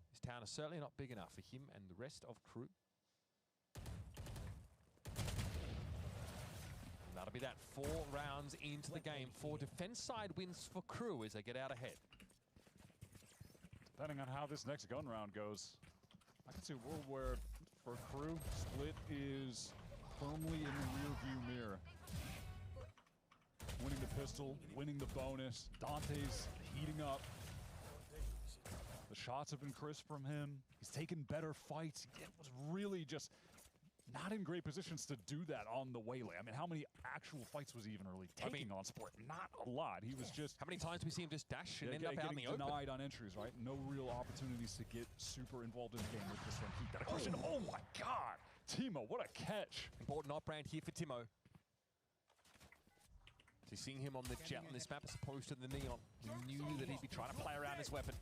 this town is certainly not big enough for him and the rest of KRU. And that'll be that 4 rounds into the game. 4 defense side wins for KRU as they get out ahead. Depending on how this next gun round goes, I can see a world where for KRU, Split is firmly in the rear view mirror. winning the pistol, winning the bonus. Dante's heating up. The shots have been crisp from him. He's taken better fights. He was really just not in great positions to do that on the Waylay. I mean, how many actual fights was he even really taking on Sport? Not a lot. He was just... How many times do we see him just dash and end up out in the open? Denied on entries, right? No real opportunities to get super involved in the game with this one. Heat. Got a question. Oh my God! Timo, what a catch. Important op-brand here for Timo. So seeing him on the jet on this map as opposed to the neon, he knew that he'd be trying to play around his weapon.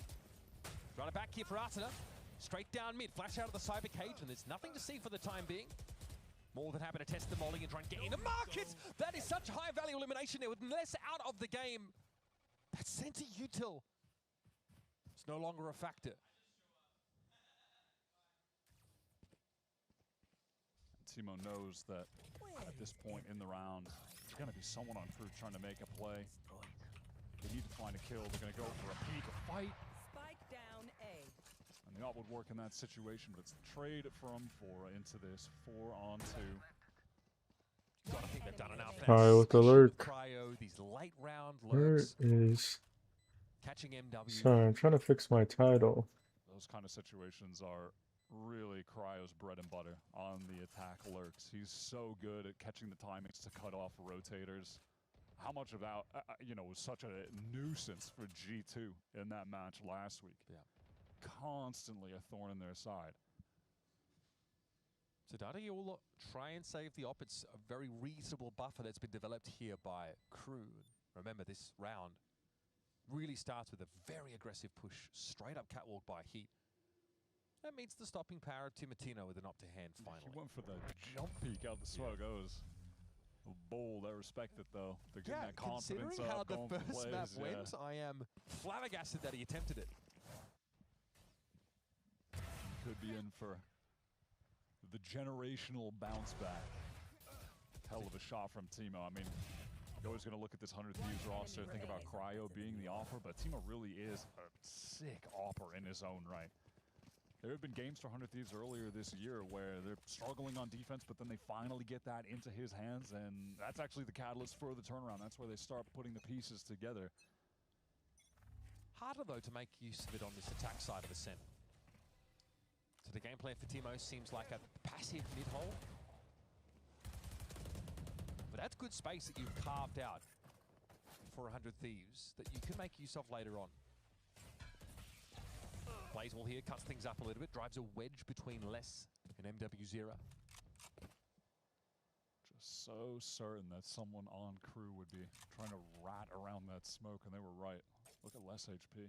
Run it back here for Arsena. Straight down mid, flash out of the cyber cage, and there's nothing to see for the time being. More than happy to test the molly and try and get into markets. That is such high value elimination there with less out of the game. That center util. It's no longer a factor. Timo knows that at this point in the round, there's going to be someone on crew trying to make a play. They need to find a kill. They're going to go for a peek, a fight. Spike down A. And the op would work in that situation, but it's the trade from Fora into this 4-on-2. Gotta think they've done enough. Alright, with the lurk. Cryo, these late round Where lurks. is... Catching MW. Sorry, I'm trying to fix my title. Those kind of situations are really Cryo's bread and butter on the attack lurks. He's so good at catching the timings to cut off rotators. How much of that, was such a nuisance for G2 in that match last week. Yeah. Constantly a thorn in their side. So Dada, you will try and save the op. It's a very reasonable buffer that's been developed here by Crew. Remember, this round really starts with a very aggressive push, straight up catwalk by Heat. That meets the stopping power of Timotino with an op to hand finally. He went for the jump peek out the smoke. That was bold. I respect it though. They're getting that confidence considering how up, the going for first plays, map went, I am flabbergasted that he attempted it. Could be in for the generational bounce back. Hell of a shot from Timo. I mean, you're always going to look at this 100 Thieves roster, think about Cryo being the offer, but Timo really is a sick offer in his own right. There have been games for 100 Thieves earlier this year where they're struggling on defense, but then they finally get that into his hands, and that's actually the catalyst for the turnaround. That's where they start putting the pieces together. Harder, though, to make use of it on this attack side of the Sen. So the game plan for Timo seems like a passive mid-hole. But that's good space that you've carved out for 100 Thieves that you can make use of later on. Blazewall here cuts things up a little bit, drives a wedge between Les and MW0. Just so certain that someone on crew would be trying to rat around that smoke, and they were right. Look at less HP.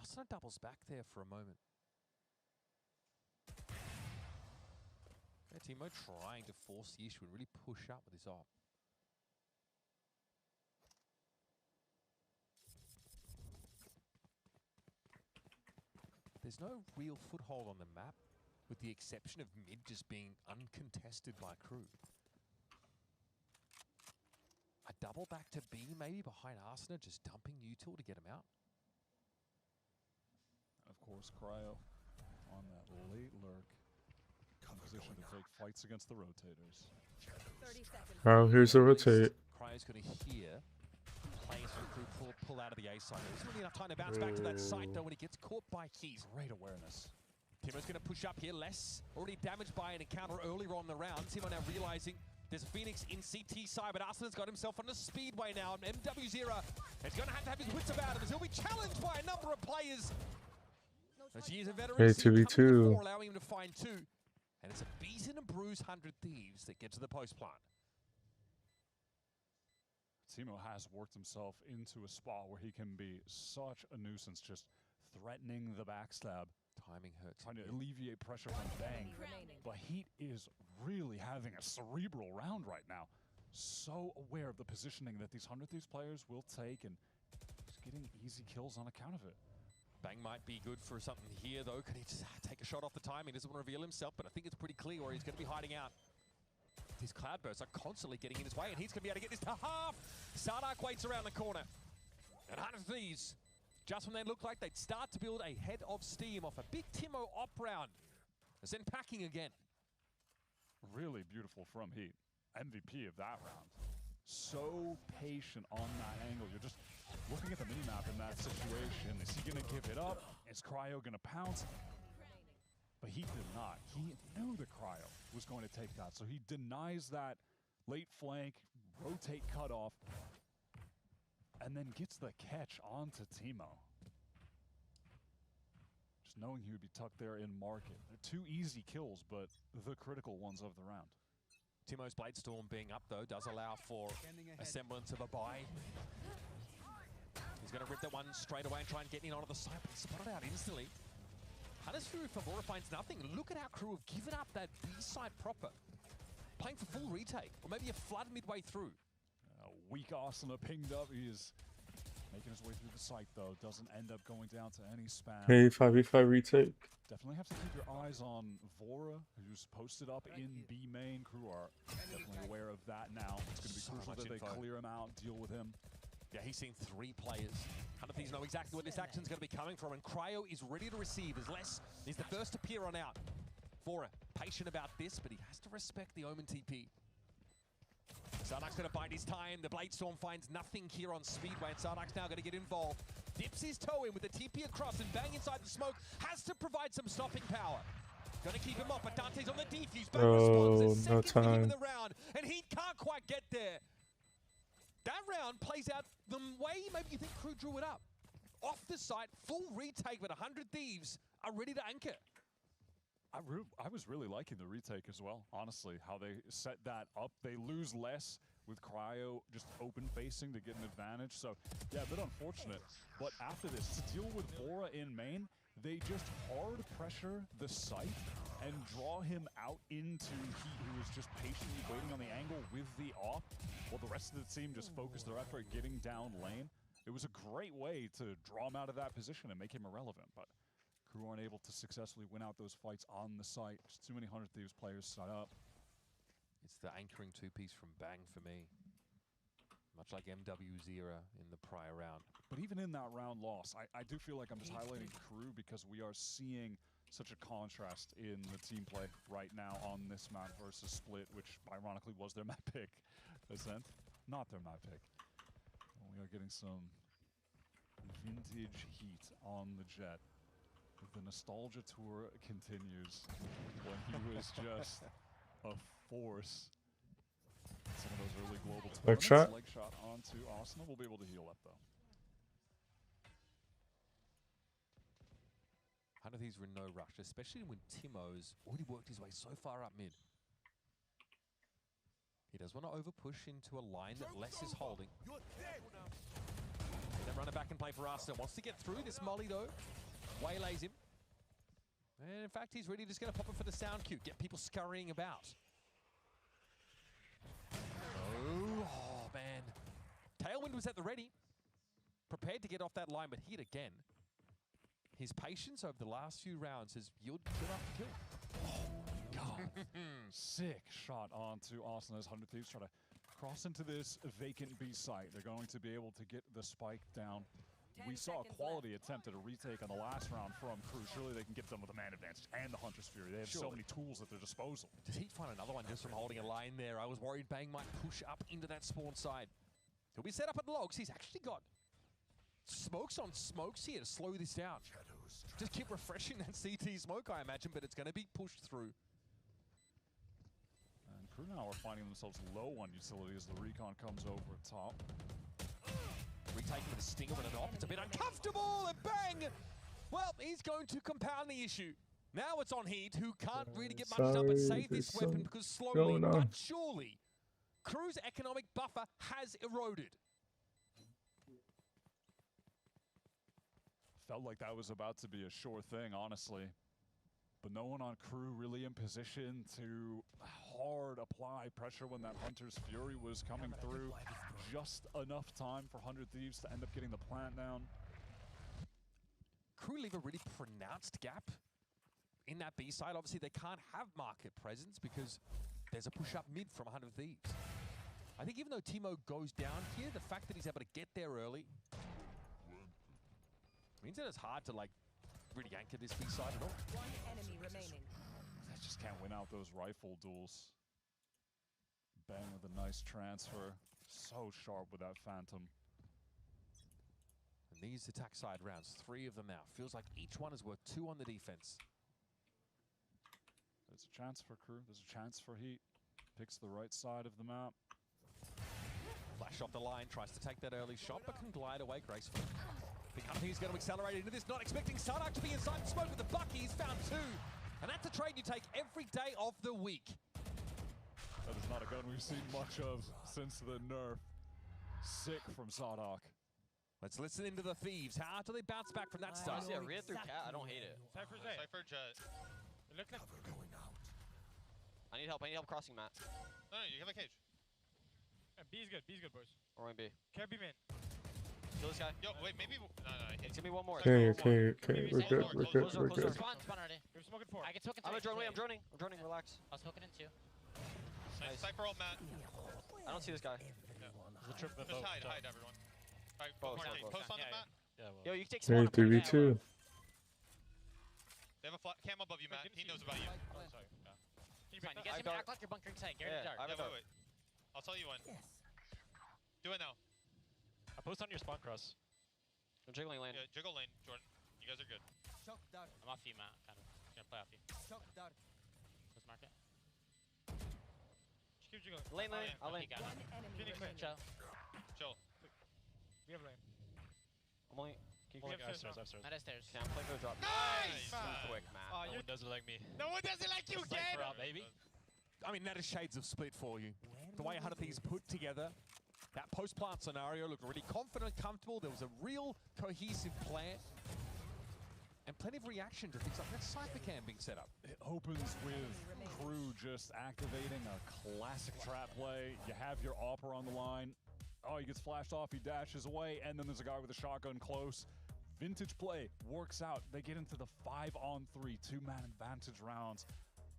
Arsena doubles back there for a moment. Okay, Timo trying to force the issue and really push up with his op. There's no real foothold on the map, with the exception of mid just being uncontested by Crew. A double back to B, maybe behind Arsena, just dumping util to get him out. Of course, Cryo on that late lurk. Position to take fights against the rotators. 30 seconds. Oh, here's the rotate. Cryo's going to hear players from Crew pull out of the A side. There's really enough time to bounce back to that site, though, when he gets caught by Keys. Great awareness. Timo's going to push up here. Less already damaged by an encounter earlier on the round. Timo now realizing there's a Phoenix in CT side, but Arsena's got himself on a speedway now. And MW0 is going to have his wits about him as he'll be challenged by a number of players. As he is a veteran, Hey, 2v2. allowing him to find two. And it's a beaten and bruised 100 Thieves that get to the post plant. Timo has worked himself into a spot where he can be such a nuisance, just threatening the backstab. Timing hurts. Trying to alleviate pressure from Bang. But Heat is really having a cerebral round right now. So aware of the positioning that these 100 Thieves players will take, and just getting easy kills on account of it. Bang might be good for something here, though. Can he just take a shot off the time? He doesn't want to reveal himself, but I think it's pretty clear where he's going to be hiding out. These cloudbursts are constantly getting in his way, and he's going to be able to get this to half. Sardark waits around the corner. And 100 Thieves, just when they look like they'd start to build a head of steam off a big Timo op round, is then packing again. Really beautiful from Heat. MVP of that round. so patient on that angle. You're just looking at the minimap in that situation. Is he going to give it up? Is Cryo going to pounce? But he did not. He knew the Cryo was going to take that, so he denies that late flank, rotate cutoff, and then gets the catch onto Teemo. Just knowing he would be tucked there in market. They're 2 easy kills, but the critical ones of the round. Teemo's Bladestorm being up, though, does allow for a semblance of a buy. He's going to rip that one straight away and try and get in onto the side, but he's spotted out instantly. Hunter's Fury for Valora finds nothing. Look at how KRU have given up that B-side proper. Playing for full retake, or maybe a flood midway through. Weak Arsenal pinged up. He is making his way through the site, though. Doesn't end up going down to any spam. Hey, 5v5 retake. Definitely have to keep your eyes on Vora, who's posted up in B main. KRU are definitely aware of that now. It's going to be crucial that they clear him out, deal with him. Yeah, he's seen 3 players. None of these know exactly where this action's going to be coming from, and Cryo is ready to receive as Les is the first to peer on out. Vora, patient about this, but he has to respect the Omen TP. Sarnak's going to bide his time. The Bladestorm finds nothing here on Speedway, and Sarnak's now going to get involved. Dips his toe in with the TP across and bang inside the smoke. Has to provide some stopping power. Going to keep him off, but Dante's on the defuse. Bang responds. No Second for him in time. the round, and he can't quite get there. That round plays out the way maybe you think KRU drew it up. Off the site, full retake, but 100 Thieves are ready to anchor. I was really liking the retake as well, honestly, how they set that up. They lose less with Cryo just open-facing to get an advantage. So, yeah, a bit unfortunate. But after this, to deal with Vora in main, they just hard pressure the site and draw him out into Heat, who was just patiently waiting on the angle with the off, while the rest of the team just focused their effort getting down lane. It was a great way to draw him out of that position and make him irrelevant, but KRU aren't able to successfully win out those fights on the site. Just too many 100 Thieves players set up. It's the anchoring 2-piece from Bang for me. Much like MW's era in the prior round. But even in that round loss, I do feel like I'm just highlighting KRU because we are seeing such a contrast in the team play right now on this map versus Split, which ironically was their map pick. Ascent, not their map pick. We are getting some vintage Heat on the Jet. The nostalgia tour continues when he was just a force. Some of those early global Leg tournaments. shot. Leg shot onto Arsenal. We'll be able to heal up though. None of these were in no rush, especially when Teemo's already worked his way so far up mid. He does want to over-push into a line that Les is holding. Then run it back and play for Arsenal. Wants to get through this molly though. Waylays him. And in fact, he's really just going to pop it for the sound cue. Get people scurrying about. Oh, man. Tailwind was at the ready. Prepared to get off that line, but hit again. His patience over the last few rounds has yielded kill after kill. Oh, God. Sick shot onto Arsenal's 100 Thieves. Try to cross into this vacant B site. They're going to be able to get the spike down. We saw a quality attempt at a retake on the last round from KRU. Surely they can get them with a man advantage and the Hunter's Fury. They have so many tools at their disposal. Did he find another one just from holding a line there? I was worried Bang might push up into that spawn side. He'll be set up at logs. He's actually got smokes on smokes here to slow this down. Just keep refreshing that CT smoke, I imagine, but it's going to be pushed through. And KRU now are finding themselves low on utility as the recon comes over top. Retaking with a stinger and an op. It's a bit uncomfortable, and Bang! Well, he's going to compound the issue. Now it's on Heat, who can't really get much done but save this weapon because slowly but surely, KRU's economic buffer has eroded. Felt like that was about to be a sure thing, honestly. But no one on KRU really in position to hard apply pressure when that Hunter's Fury was coming through. Just enough time for 100 Thieves to end up getting the plant down. KRU leave a really pronounced gap in that B side. Obviously, they can't have market presence because there's a push up mid from 100 Thieves. I think even though Teemo goes down here, the fact that he's able to get there early means that it's hard to like really anchor this B side at all. One enemy remaining. They just can't win out those rifle duels. Bang with a nice transfer. So sharp with that Phantom. And these attack side rounds, 3 of them now. Feels like each one is worth 2 on the defense. There's a chance for Crew. There's a chance for Heat. Picks the right side of the map. Flash off the line, tries to take that early shot, but can glide away gracefully. The company's going to accelerate into this, not expecting Sardak to be inside the smoke with the buck. He's found 2. And that's a trade you take every day of the week. That is not a gun we've seen much of since the nerf. Sick from Sardak. Let's listen into the Thieves. How do they bounce back from that start? Yeah, read through cat. I don't hate it. Cypher's A. Cypher jet. Look, look. I need help crossing, Matt. No, you have a cage. B is good. B is good, boys. Or in B. Care B main. Kill this guy. Yo, wait, maybe. No. It's gonna be one more. Okay. We're good. Spawn already. You're smoking 4. I can smoke in 3. I'm droning. Relax. I was smoking in 2. Nice. Cypher ult, Matt. I don't see this guy. Just hide, everyone. Alright, post on the Matt. Yo, you can take spawn. 3v2. They have a cam above you, Matt. He knows about you. Oh, sorry. You guys can act like you're bunkering side. Get dark. Wait. I'll tell you when. Do it now. I post on your spawn cross. I'm jiggling lane. Yeah, jiggle lane, Jordan. You guys are good. I'm off you, Matt. Kind of. Gonna play off you. Let's mark it. Just keep jiggling. Lane. I'll lane. Phoenix lane. Chill. We have lane. I'm only. Keep going. I have stairs. Matt has stairs. Can't play go drop. Nice! Too quick, Matt. No one doesn't like me. No one doesn't like you, kid! Baby. I mean, that is shades of Split for you. The way 100 Thieves put together that post-plant scenario looked really confident, comfortable. There was a real cohesive plan. And plenty of reaction to things like that Cypher cam being set up. It opens with Crew just activating a classic trap play. You have your Opera on the line. Oh, he gets flashed off, he dashes away, and then there's a guy with a shotgun close. Vintage play works out. They get into the 5-on-3, 2-man advantage rounds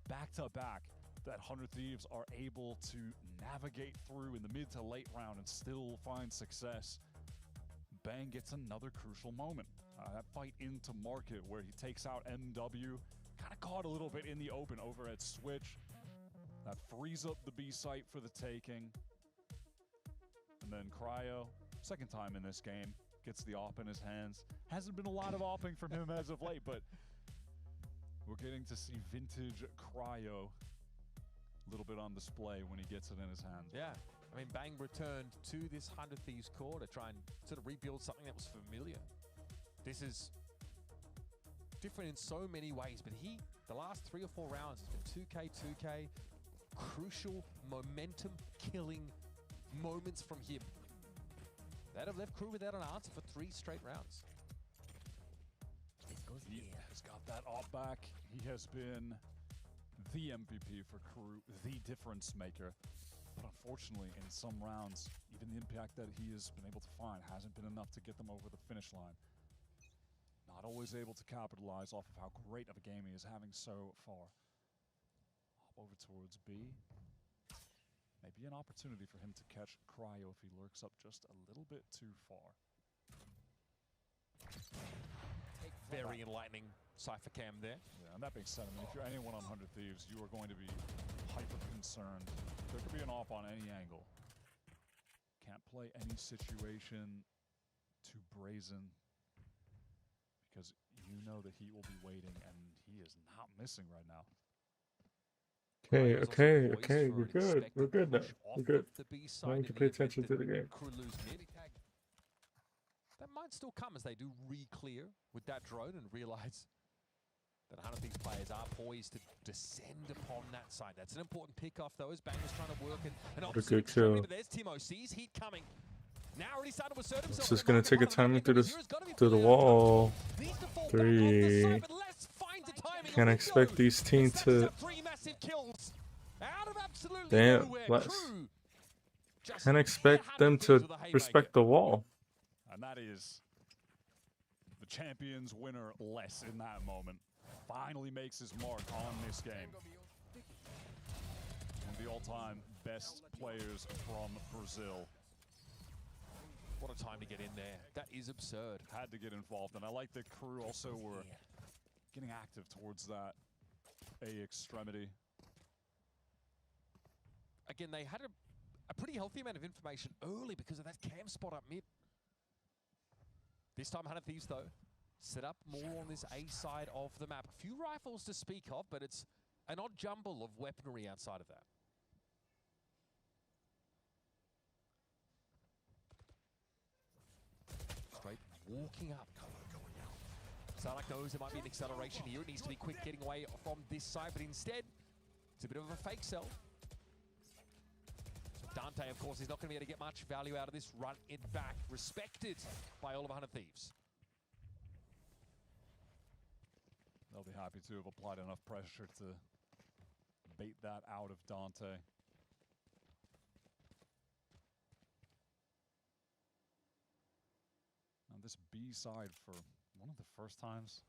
back-to-back. That 100 Thieves are able to navigate through in the mid to late round and still find success. Bang gets another crucial moment. That fight into market where he takes out MW, kind of caught a little bit in the open over at Switch. That frees up the B site for the taking. And then Cryo, second time in this game, gets the op in his hands. Hasn't been a lot of opping from him as of late, but we're getting to see vintage Cryo a little bit on display when he gets it in his hands. Yeah, I mean, Bang returned to this 100 Thieves core to try and sort of rebuild something that was familiar. This is different in so many ways, but the last 3 or 4 rounds, has been 2K, crucial momentum-killing moments from him that have left Crew without an answer for 3 straight rounds. He has got that op back. He has been the MVP for Crew, the difference maker. But unfortunately, in some rounds, even the impact that he has been able to find hasn't been enough to get them over the finish line. Not always able to capitalize off of how great of a game he is having so far. Hop over towards B. Maybe an opportunity for him to catch Cryo if he lurks up just a little bit too far. Very enlightening Cypher cam there. Yeah, and that being said, I mean, if you're anyone on 100 Thieves, you are going to be hyper concerned. There could be an op on any angle. Can't play any situation too brazen because you know the Heat will be waiting, and he is not missing right now. Okay, we're good now. We're good. I need to pay attention to the game. That might still come as they do re-clear with that drone and realize that 100 Thieves players are poised to descend upon that side. That's an important pick-off, though, as Bang was trying to work an opposite extremity, but there's Timo, sees Heat coming. Now already started to assert himself. It's just going to take a timing through the wall. 3. Can't expect these teams to... Damn, less. Can't expect them to respect the wall. And that is the champion's winner less in that moment. Finally makes his mark on this game. One of the all-time best players from Brazil. What a time to get in there. That is absurd. Had to get involved, and I like that Crew also were getting active towards that A extremity. Again, they had a pretty healthy amount of information early because of that cam spot up mid. This time 100 Thieves, though, set up more on this A side of the map. A few rifles to speak of, but it's an odd jumble of weaponry outside of that. Straight walking up. Sarnak knows there might be an acceleration here. It needs to be quick getting away from this side, but instead, it's a bit of a fake sell. So Dante, of course, is not going to be able to get much value out of this. Run it back. Respected by all of 100 Thieves. They'll be happy to have applied enough pressure to bait that out of Dante. Now this B side, for one of the first times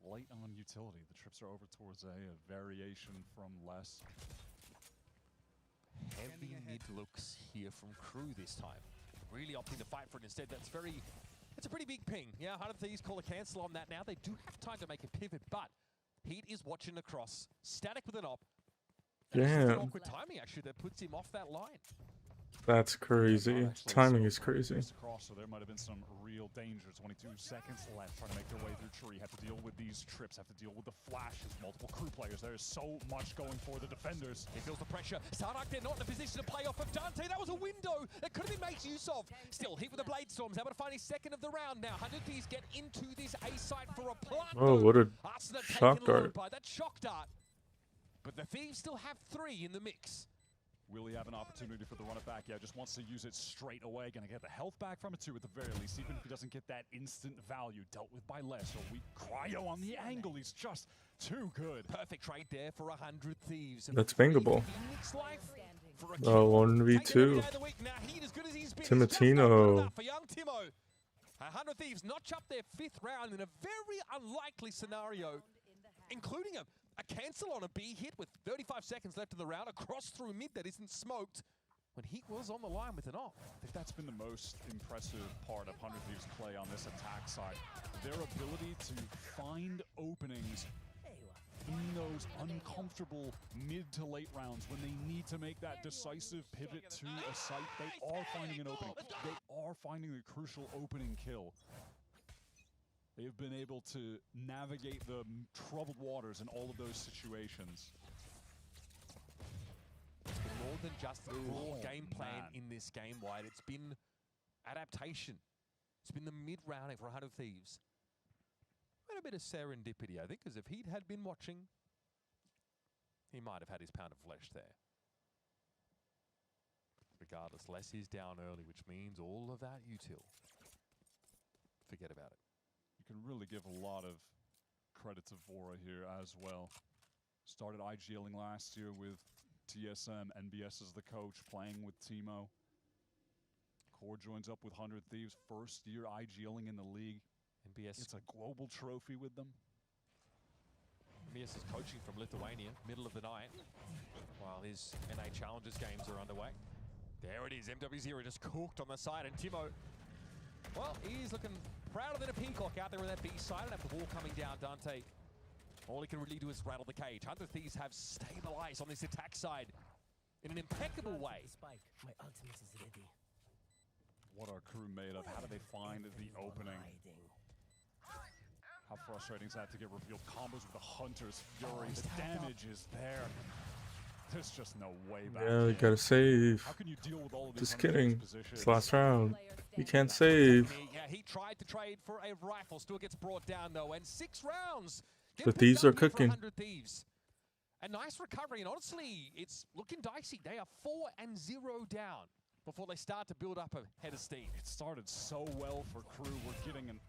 late on utility, the trips are over towards A variation from less. Heavy mid looks here from KRU this time. Really opting to fight for it instead. It's a pretty big ping. Yeah, 100 Thieves call a cancel on that now. They do have time to make a pivot, but Heat is watching across. Static with an op. Damn. Awkward timing, actually, that puts him off that line. That's crazy. Timing is crazy. Across, so there might have been some real danger. 22 seconds left, trying to make their way through tree. Have to deal with these trips, have to deal with the flashes. Multiple KRU players. There is so much going for the defenders. He feels the pressure. Sarnak, they're not in a position to play off of Dante. That was a window that could have been made use of. Still, Heat with the Blade Storms, able to find his second of the round now. 100 Thieves get into this A site for a plant. Oh, what a Arsenal shock taken low dart. by that shock dart. But the Thieves still have 3 in the mix. Will he have an opportunity for the run it back? Yeah, just wants to use it straight away. Gonna get the health back from it too, at the very least, even if he doesn't get that instant value dealt with by less. Or we cryo on the angle. He's just too good. Perfect trade there for 100 Thieves. That's bangable. 1v2. Timotino. For young Timo. 100 Thieves notch up their 5th round in a very unlikely scenario, including a cancel on a B hit with 35 seconds left in the round, across through mid that isn't smoked, when Heat was on the line with an off. I think that's been the most impressive part of 100 Thieves' play on this attack side. Their ability to find openings in those uncomfortable mid to late rounds when they need to make that decisive pivot to a site. They are finding an opening. They are finding the crucial opening kill. They've been able to navigate the troubled waters in all of those situations. It's been more than just the raw game plan in this game, White. It's been adaptation. It's been the mid-rounding for 100 Thieves. And a bit of serendipity, I think, because if He'd had been watching, he might have had his pound of flesh there. Regardless, Les is down early, which means all of that util. Forget about it. You can really give a lot of credit to Vora here as well. Started IGLing last year with TSM, NBS as the coach, playing with Timo. Core joins up with 100 Thieves, first year IGLing in the league. NBS. It's a global trophy with them. NBS is coaching from Lithuania, middle of the night, while his NA Challengers games are underway. There it is, MW0 just cooked on the side, and Timo, well, he's looking prouder than a peacock out there in that B side, and after the wall coming down, Dante, all he can really do is rattle the cage. 100 Thieves have stabilized on this attack side in an impeccable way. My ultimate is ready. What are KRU made of? How do they find the opening? How frustrating is that to get revealed? Combos with the Hunter's Fury. The damage is there. There's just no way back. Yeah, you gotta save. How can you deal with all of these Just kidding. positions? It's last round. You can't save. Yeah, he tried to trade for a rifle, still gets brought down though, and 6 rounds. The Thieves are cooking. 100 Thieves. A nice recovery, and honestly, it's looking dicey. They are 4-0 down before they start to build up a head of steam. It started so well for KRU. We're getting an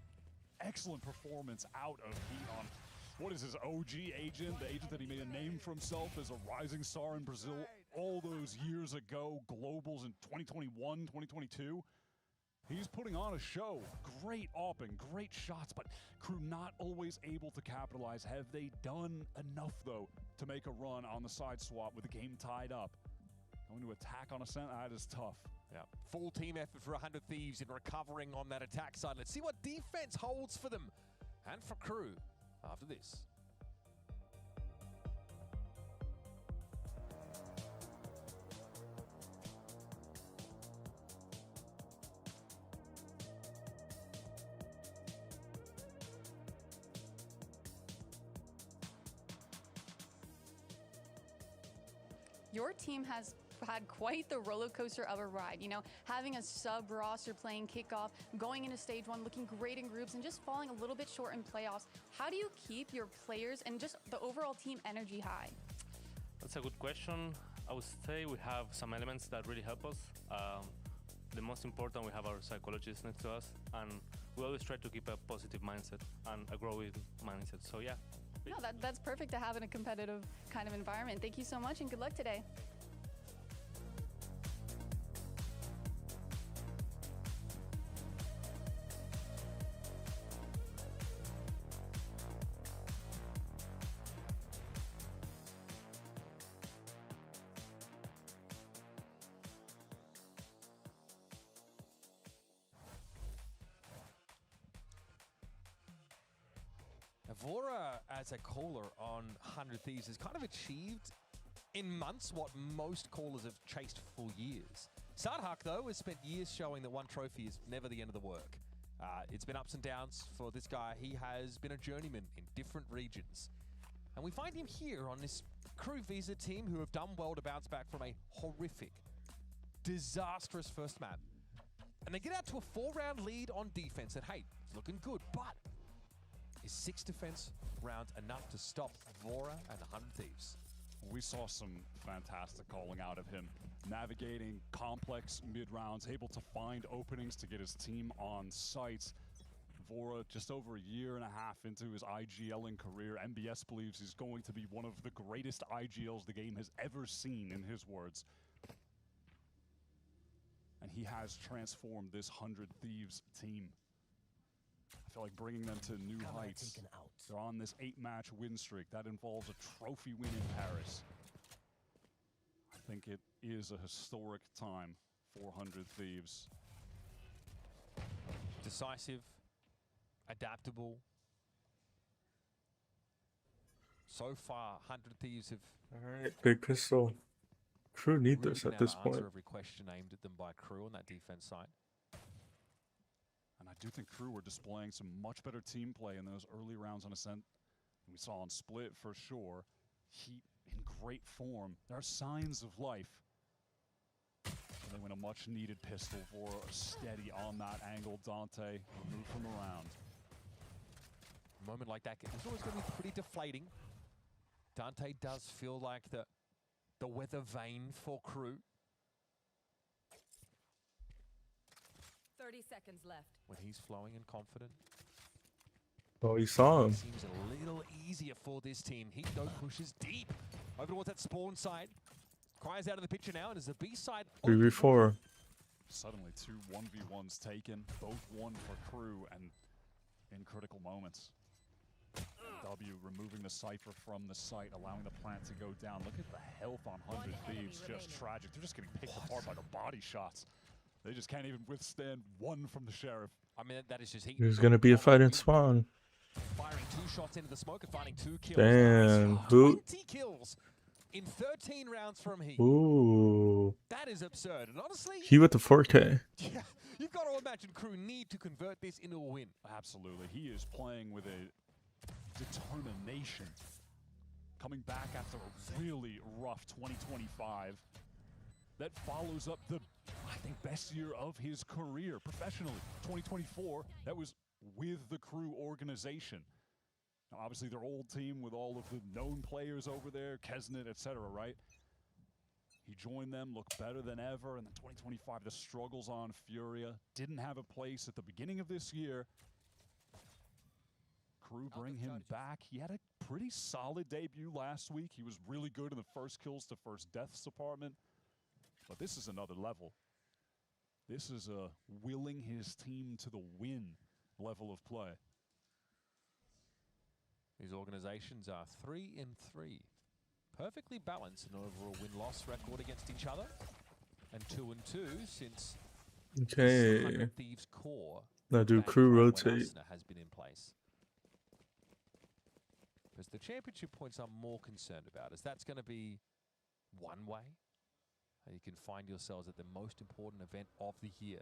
excellent performance out of Heat on what is his OG agent, the agent that he made a name for himself as a rising star in Brazil all those years ago, globals in 2021, 2022. He's putting on a show. Great opping, great shots, but KRU not always able to capitalize. Have they done enough, though, to make a run on the side swap with the game tied up? Going to attack on Ascent, that is tough. Yeah, full team effort for 100 Thieves in recovering on that attack side. Let's see what defense holds for them and for KRU after this. Your team has had quite the roller coaster of a ride, you know, having a sub roster playing kickoff, going into stage 1, looking great in groups, and just falling a little bit short in playoffs. How do you keep your players and just the overall team energy high? That's a good question. I would say we have some elements that really help us. The most important, we have our psychologist next to us, and we always try to keep a positive mindset and a growing mindset. So yeah. No, that's perfect to have in a competitive kind of environment. Thank you so much and good luck today. Vora, as a caller on 100 Thieves, has kind of achieved in months what most callers have chased for years. Sardhak, though, has spent years showing that one trophy is never the end of the work. It's been ups and downs for this guy. He has been a journeyman in different regions. And we find him here on this KRU Visa team who have done well to bounce back from a horrific, disastrous first map. And they get out to a 4-round lead on defense. And hey, it's looking good, but is 6 defense rounds enough to stop Vora and 100 Thieves? We saw some fantastic calling out of him. Navigating complex mid-rounds, able to find openings to get his team on sights. Vora, just over a year and a half into his IGLing career, MBS believes he's going to be one of the greatest IGLs the game has ever seen, in his words. And he has transformed this 100 Thieves team. I feel like bringing them to new heights. They're on this 8-match win streak. That involves a trophy win in Paris. I think it is a historic time for 100 Thieves. Decisive, adaptable. So far, 100 Thieves have... Alright, big pistol. KRU need this at this point. Every question aimed at them by KRU on that defense side. And I do think KRU were displaying some much better team play in those early rounds on Ascent. And we saw on Split for sure. Heat in great form. There are signs of life. And they win a much needed pistol for a steady on that angle. Dante removed from around. A moment like that is always going to be pretty deflating. Dante does feel like the weather vane for KRU. 30 seconds left. When he's flowing and confident. Oh, you saw him. Seems a little easier for this team. Heat, though, pushes deep over towards that spawn side. Cries out of the picture now, and as the B side... 3v4. Suddenly 2 1v1s taken, both won for KRU, and in critical moments. W removing the Cypher from the site, allowing the plant to go down. Look at the health on 100 Thieves, just tragic. They're just getting picked apart by the body shots. They just can't even withstand one from the Sheriff. I mean, that is just Heat. There's gonna be a fight in Spawn. Firing 2 shots into the smoke and finding 2 kills. Damn, who? 20 kills in 13 rounds from Heat. Ooh. That is absurd. And honestly... He with the 4K. Yeah, you've got to imagine KRU need to convert this into a win. Absolutely. He is playing with a determination. Coming back after a really rough 2025. That follows up the, I think, best year of his career professionally. 2024, that was with the KRU organization. Now, obviously, their old team with all of the known players over there, Kesnet, etc., right? He joined them, looked better than ever, and then 2025, the struggles on Furia. Didn't have a place at the beginning of this year. KRU bring him back. He had a pretty solid debut last week. He was really good in the first kills to first deaths department. But this is another level. This is a willing his team to the win level of play. These organizations are 3-3. Perfectly balanced in overall win-loss record against each other. And 2-2 since Okay. 100 Thieves core. Now do KRU rotate. Has been in place. Because the championship points I'm more concerned about is that's going to be one way. You can find yourselves at the most important event of the year.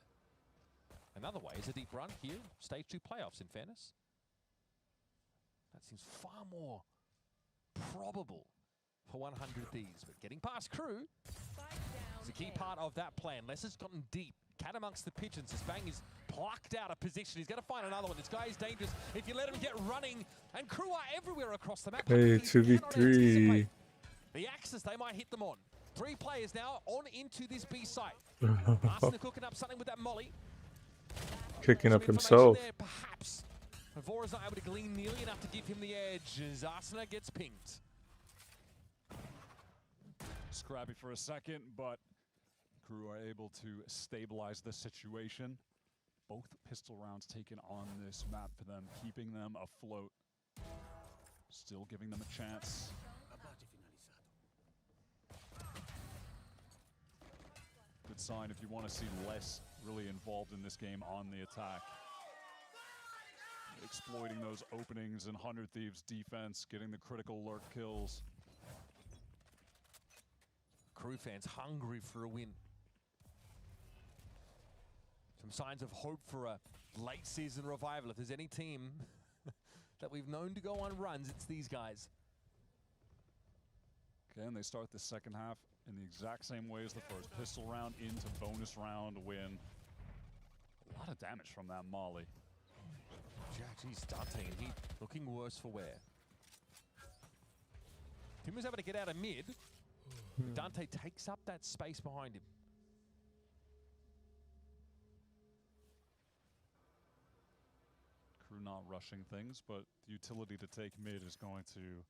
Another way is a deep run here, stage 2 playoffs, in fairness. That seems far more probable for 100 Thieves. But getting past KRU is a key part of that plan. Les has gotten deep. Cat amongst the pigeons as Bang is plucked out of position. He's going to find another one. This guy is dangerous if you let him get running. And KRU are everywhere across the map. Hey, 2v3. The axes, they might hit them on. 3 players now on into this B site. Arsena cooking up something with that molly. Kicking up himself. There, perhaps. Vora's not able to glean nearly enough to give him the edge as Arsena gets pinged. Scrappy for a second, but KRU are able to stabilize the situation. Both pistol rounds taken on this map for them, keeping them afloat. Still giving them a chance. Good sign if you want to see Les really involved in this game on the attack. Exploiting those openings in 100 Thieves defense, getting the critical lurk kills. KRU fans hungry for a win. Some signs of hope for a late season revival. If there's any team that we've known to go on runs, it's these guys. Okay, and they start the second half in the exact same way as the first. Pistol round into bonus round win. A lot of damage from that molly. Yeah, geez, Dante and Heat looking worse for wear. Tim was able to get out of mid. But Dante takes up that space behind him. KRU not rushing things, but the utility to take mid is going to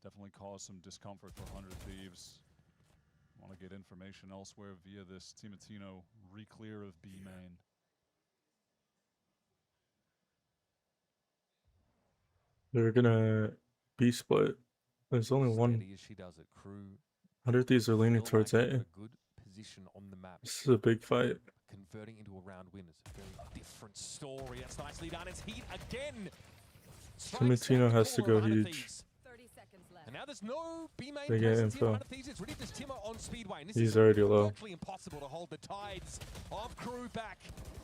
definitely cause some discomfort for 100 Thieves. Want to get information elsewhere via this Timatino re-clear of B main. They're gonna B split. There's only one. Steady as she does it. KRU 100 Thieves are leaning towards A. good position on the map. This is a big fight. Converting into a round win is a very different story. That's nicely done. It's Heat again. Timatino has to go huge. And now there's no B main They get presence here. info. It's really just Timo on Speedway. And this He's is already low. virtually impossible to hold the tides of KRU back.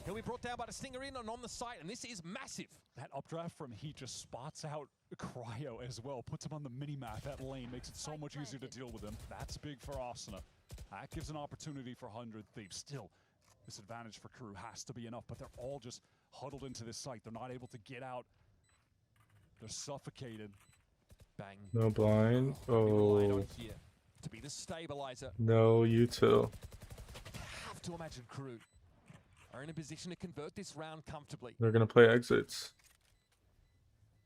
He'll be brought down by the Stinger in and on the site, and this is massive. That updraft from Heat just spots out Cryo as well, puts him on the mini-map at lane, makes it so much easier to deal with him. That's big for Arsena. That gives an opportunity for 100 Thieves. Still, this advantage for KRU has to be enough, but they're all just huddled into this site. They're not able to get out. They're suffocated. Bang. No blind. Oh. To be the stabilizer. No, you too. Have to imagine KRU are in a position to convert this round comfortably. They're gonna play exits.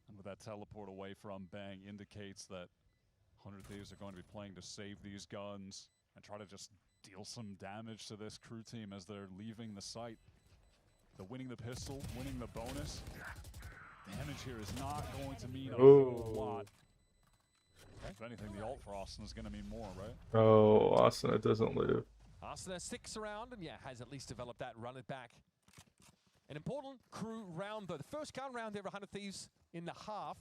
And with that teleport away from Bang indicates that 100 Thieves are going to be playing to save these guns and try to just deal some damage to this KRU team as they're leaving the site. They're winning the pistol, winning the bonus. Damage here is not going to mean a whole lot. If anything, the ult for Austin is going to mean more, right? Oh, Austin, it doesn't live. Arsena sticks around and, yeah, has at least developed that run it back. An important KRU round, though. The first gun round there, 100 Thieves in the half.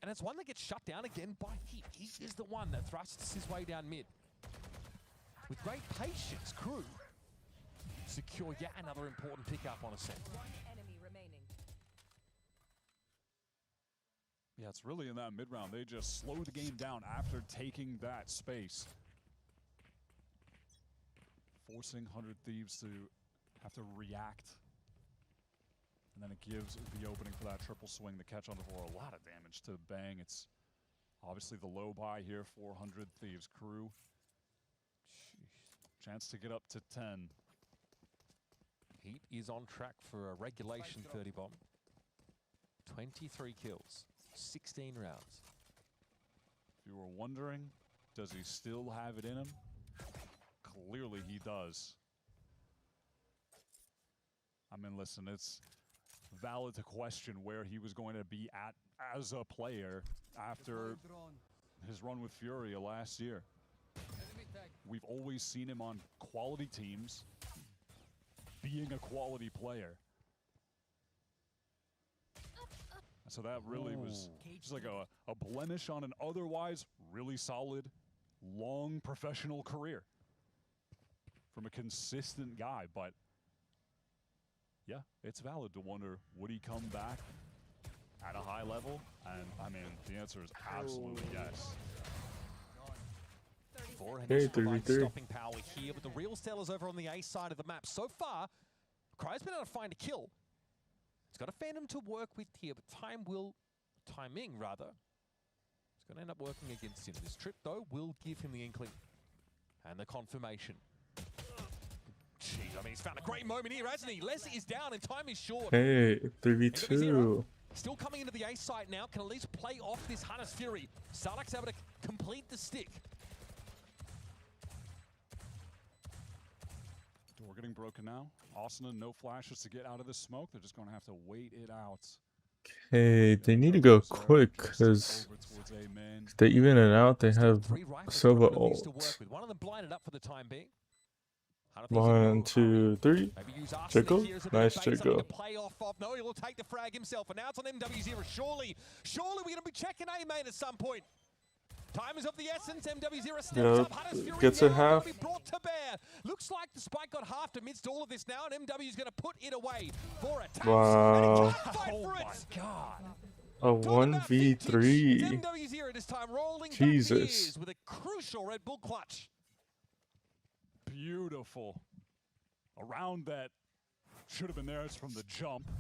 And it's one that gets shut down again by Heat. He is the one that thrusts his way down mid. With great patience, KRU secure yet another important pickup on a set. Yeah, it's really in that mid-round. They just slow the game down after taking that space. Forcing 100 Thieves to have to react. And then it gives the opening for that triple swing, the catch on the floor. A lot of damage to Bang. It's obviously the low buy here for 100 Thieves. KRU. Chance to get up to 10. Heat is on track for a regulation 30 bomb. 23 kills, 16 rounds. If you were wondering, does he still have it in him? Clearly he does. I mean, listen, it's valid to question where he was going to be at as a player after his run with Furia last year. We've always seen him on quality teams being a quality player. So that really was just like a blemish on an otherwise really solid, long professional career from a consistent guy. But yeah, it's valid to wonder, would he come back at a high level? And I mean, the answer is absolutely yes. before. And Okay, provides 3v3. stopping power here, but the real stellar's over on the A side of the map. So far, Cry's been able to find a kill. He's got a Phantom to work with here, but timing rather. It's going to end up working against him. This trip, though, will give him the inkling and the confirmation. Jeez, I mean, he's found a great moment here, hasn't he? Les is down and time is short. Hey, 3v2. Still coming into the A site now, can at least play off this Hunter's Fury. Starluck's able to complete the stick. Door getting broken now. Austin, no flashes to get out of the smoke. They're just going to have to wait it out. Hey, they need to go quick because if they even it out, they have Silva ult. One of them blinded up for the time being. 1, 2, 3. Chickle. Nice Chickle. No, he'll take the frag himself, and now it's on MW0. Surely we're going to be checking A main at some point. Time is of the essence. MW0 steps up. Hunter's Fury gets it now half. Be brought to bear. Looks like the spike got halved amidst all of this now, and MW is going to put it away for a tap. Wow. Oh my God. A 1v3. MW0 this time rolling Jesus. with a crucial Red Bull clutch. Beautiful. Around that should have been theirs from the jump.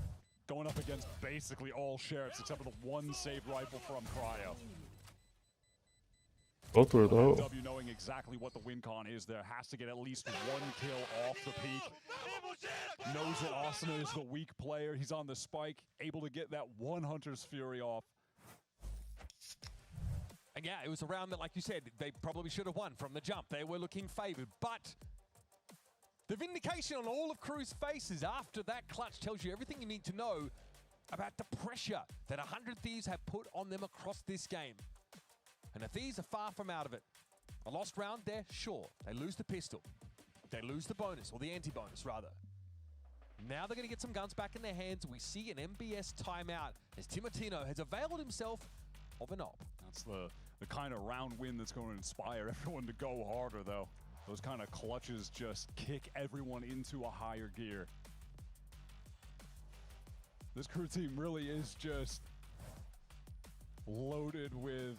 Going up against basically all sheriffs except for the one saved rifle from Cryo. Both were low. W knowing exactly what the win con is there, has to get at least one kill off the peak. Knows that Austin is the weak player. He's on the spike, able to get that one Hunter's Fury off. And yeah, it was a round that, like you said, they probably should have won from the jump. They were looking favored, but the vindication on all of KRU's faces after that clutch tells you everything you need to know about the pressure that 100 Thieves have put on them across this game. And the Thieves are far from out of it. A lost round there, sure. They lose the pistol. They lose the bonus, or the anti-bonus, rather. Now they're going to get some guns back in their hands. We see an MBS timeout as Timotino has availed himself of an op. That's the kind of round win that's going to inspire everyone to go harder, though. Those kind of clutches just kick everyone into a higher gear. This KRU team really is just loaded with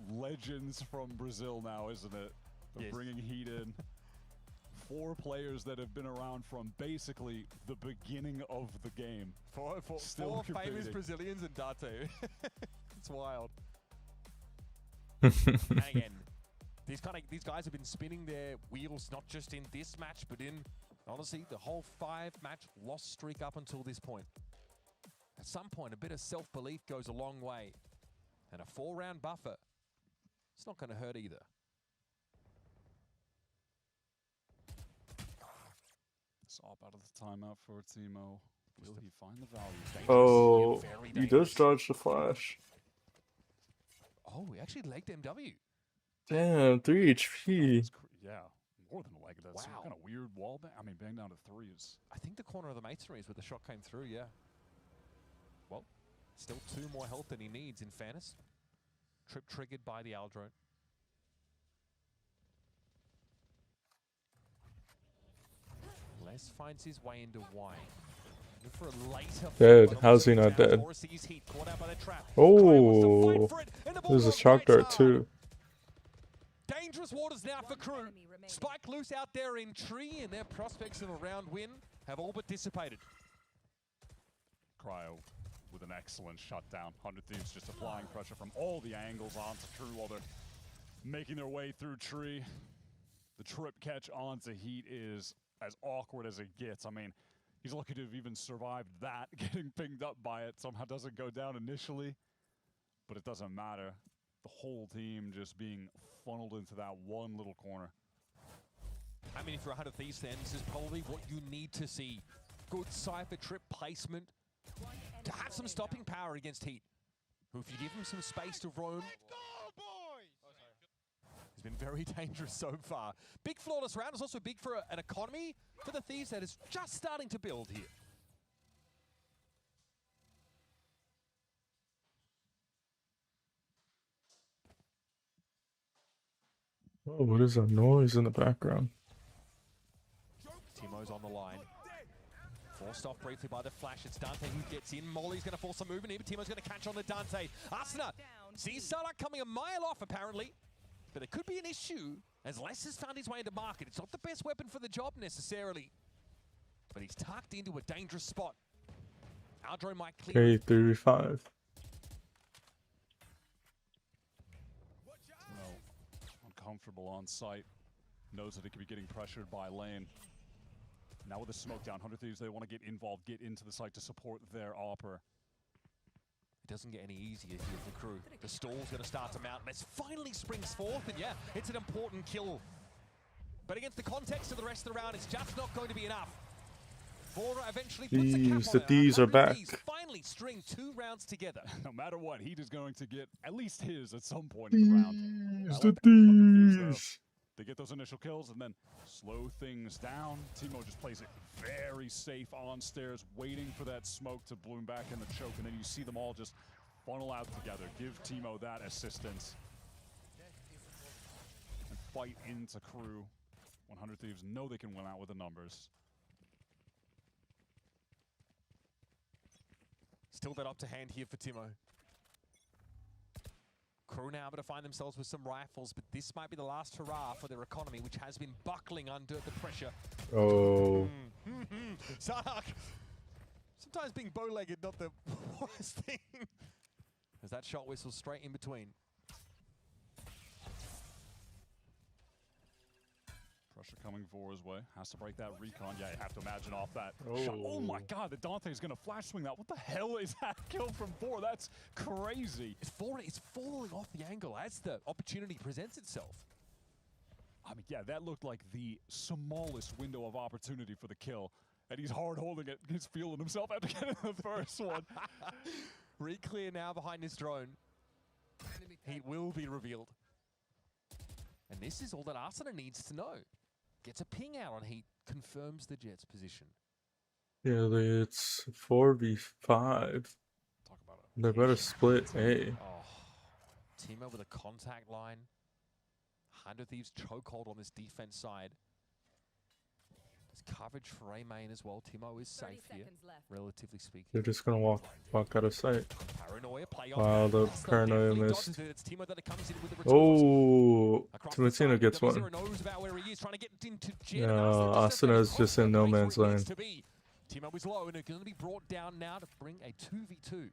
legends from Brazil now, isn't it? They're Yes. bringing heat in. 4 players that have been around from basically the beginning of the game. Four Still famous competing. Brazilians and Date. It's wild. And again, these guys have been spinning their wheels not just in this match, but in, honestly, the whole 5-match loss streak up until this point. At some point, a bit of self-belief goes a long way. And a 4-round buffer, it's not going to hurt either. Sop out of the timeout for Timo. Will he find the value? Oh, he does dodge the flash. Oh, he actually legged MW. Damn, 3 HP. Yeah, more than a leg. That's some kind of weird wall bang. I mean, bang down to 3s. I think the corner of the masonry is where the shot came through, yeah. Well, still 2 more health than he needs, in fairness. Trip triggered by the Aldrone. Les finds his way into wine. Looking for a later Dead. fight, but How's he almost not down. dead? Torres sees Heat caught out by the trap. Oh, there's a shock dart too. Dangerous waters now for KRU. Spike loose out there in tree, and their prospects of a round win have all but dissipated. Cryo with an excellent shutdown. 100 Thieves just applying pressure from all the angles onto KRU while they're making their way through tree. The trip catch onto Heat is as awkward as it gets. I mean, he's lucky to have even survived that. Getting pinged up by it somehow doesn't go down initially, but it doesn't matter. The whole team just being funneled into that one little corner. I mean, if you're 100 Thieves fan, this is probably what you need to see. Good Cypher trip placement. To have some stopping power against Heat, who, if you give him some space to roam, has been very dangerous so far. Big flawless round is also big for an economy for the Thieves that is just starting to build here. Oh, what is that noise in the background? Timo's on the line. Forced off briefly by the flash. It's Dante who gets in. Molly's going to force some movement here, but Timo's going to catch on to Dante. Asuna sees Starluck coming a mile off, apparently. But it could be an issue As Les has found his way into market, it's not the best weapon for the job necessarily, but he's tucked into a dangerous spot. Aldro might clear. Okay, 3v5. Uncomfortable on site. Knows that he could be getting pressured by lane. Now with the smoke down, 100 Thieves, they want to get involved, get into the site to support their AWPer. It doesn't get any easier here for Crew. The stall's going to start to mount. Les finally springs forth, and yeah, it's an important kill. But against the context of the rest of the round, it's just not going to be enough. Vora eventually puts a cap on The D's are back. Finally string 2 rounds together. No matter what, Heat is going to get at least his at some point in the round. The D's. They get those initial kills and then slow things down. Timo just plays it very safe on stairs, waiting for that smoke to bloom back in the choke, and then you see them all just funnel out together. Give Timo that assistance. And fight into Crew. 100 Thieves know they can win out with the numbers. Still that up to hand here for Timo. Crew now able to find themselves with some rifles, but this might be the last hurrah for their economy, which has been buckling under the pressure. Oh. Sark! Sometimes being bow-legged not the worst thing. As that shot whistles straight in between. Pressure coming Vora's way. Has to break that recon. Yeah, you have to imagine off that shot. Oh my god, the Dante's gonna flash swing that. What the hell is that kill from Vora? That's crazy. It's falling off the angle as the opportunity presents itself. I mean, yeah, that looked like the smallest window of opportunity for the kill. And he's hard holding it. He's feeling himself after getting the first one. Re-clear now behind his drone. He will be revealed. And this is all that Arsenal needs to know. Gets a ping out on Heat, confirms the Jets' position. Yeah, it's 4v5. They better split A. Oh, Timo with a contact line. 100 Thieves chokehold on this defense side. There's coverage for A main as well. Timo is safe here, relatively speaking. They're just gonna walk out of sight. Paranoia, play Wow, on the paranoia missed. It's Timo that comes in with the Oh, Timatino gets one. knows about where he is, trying to get into No, Asuna is just in no man's land. Timo is low and it's going to be brought down now to bring a 2v2.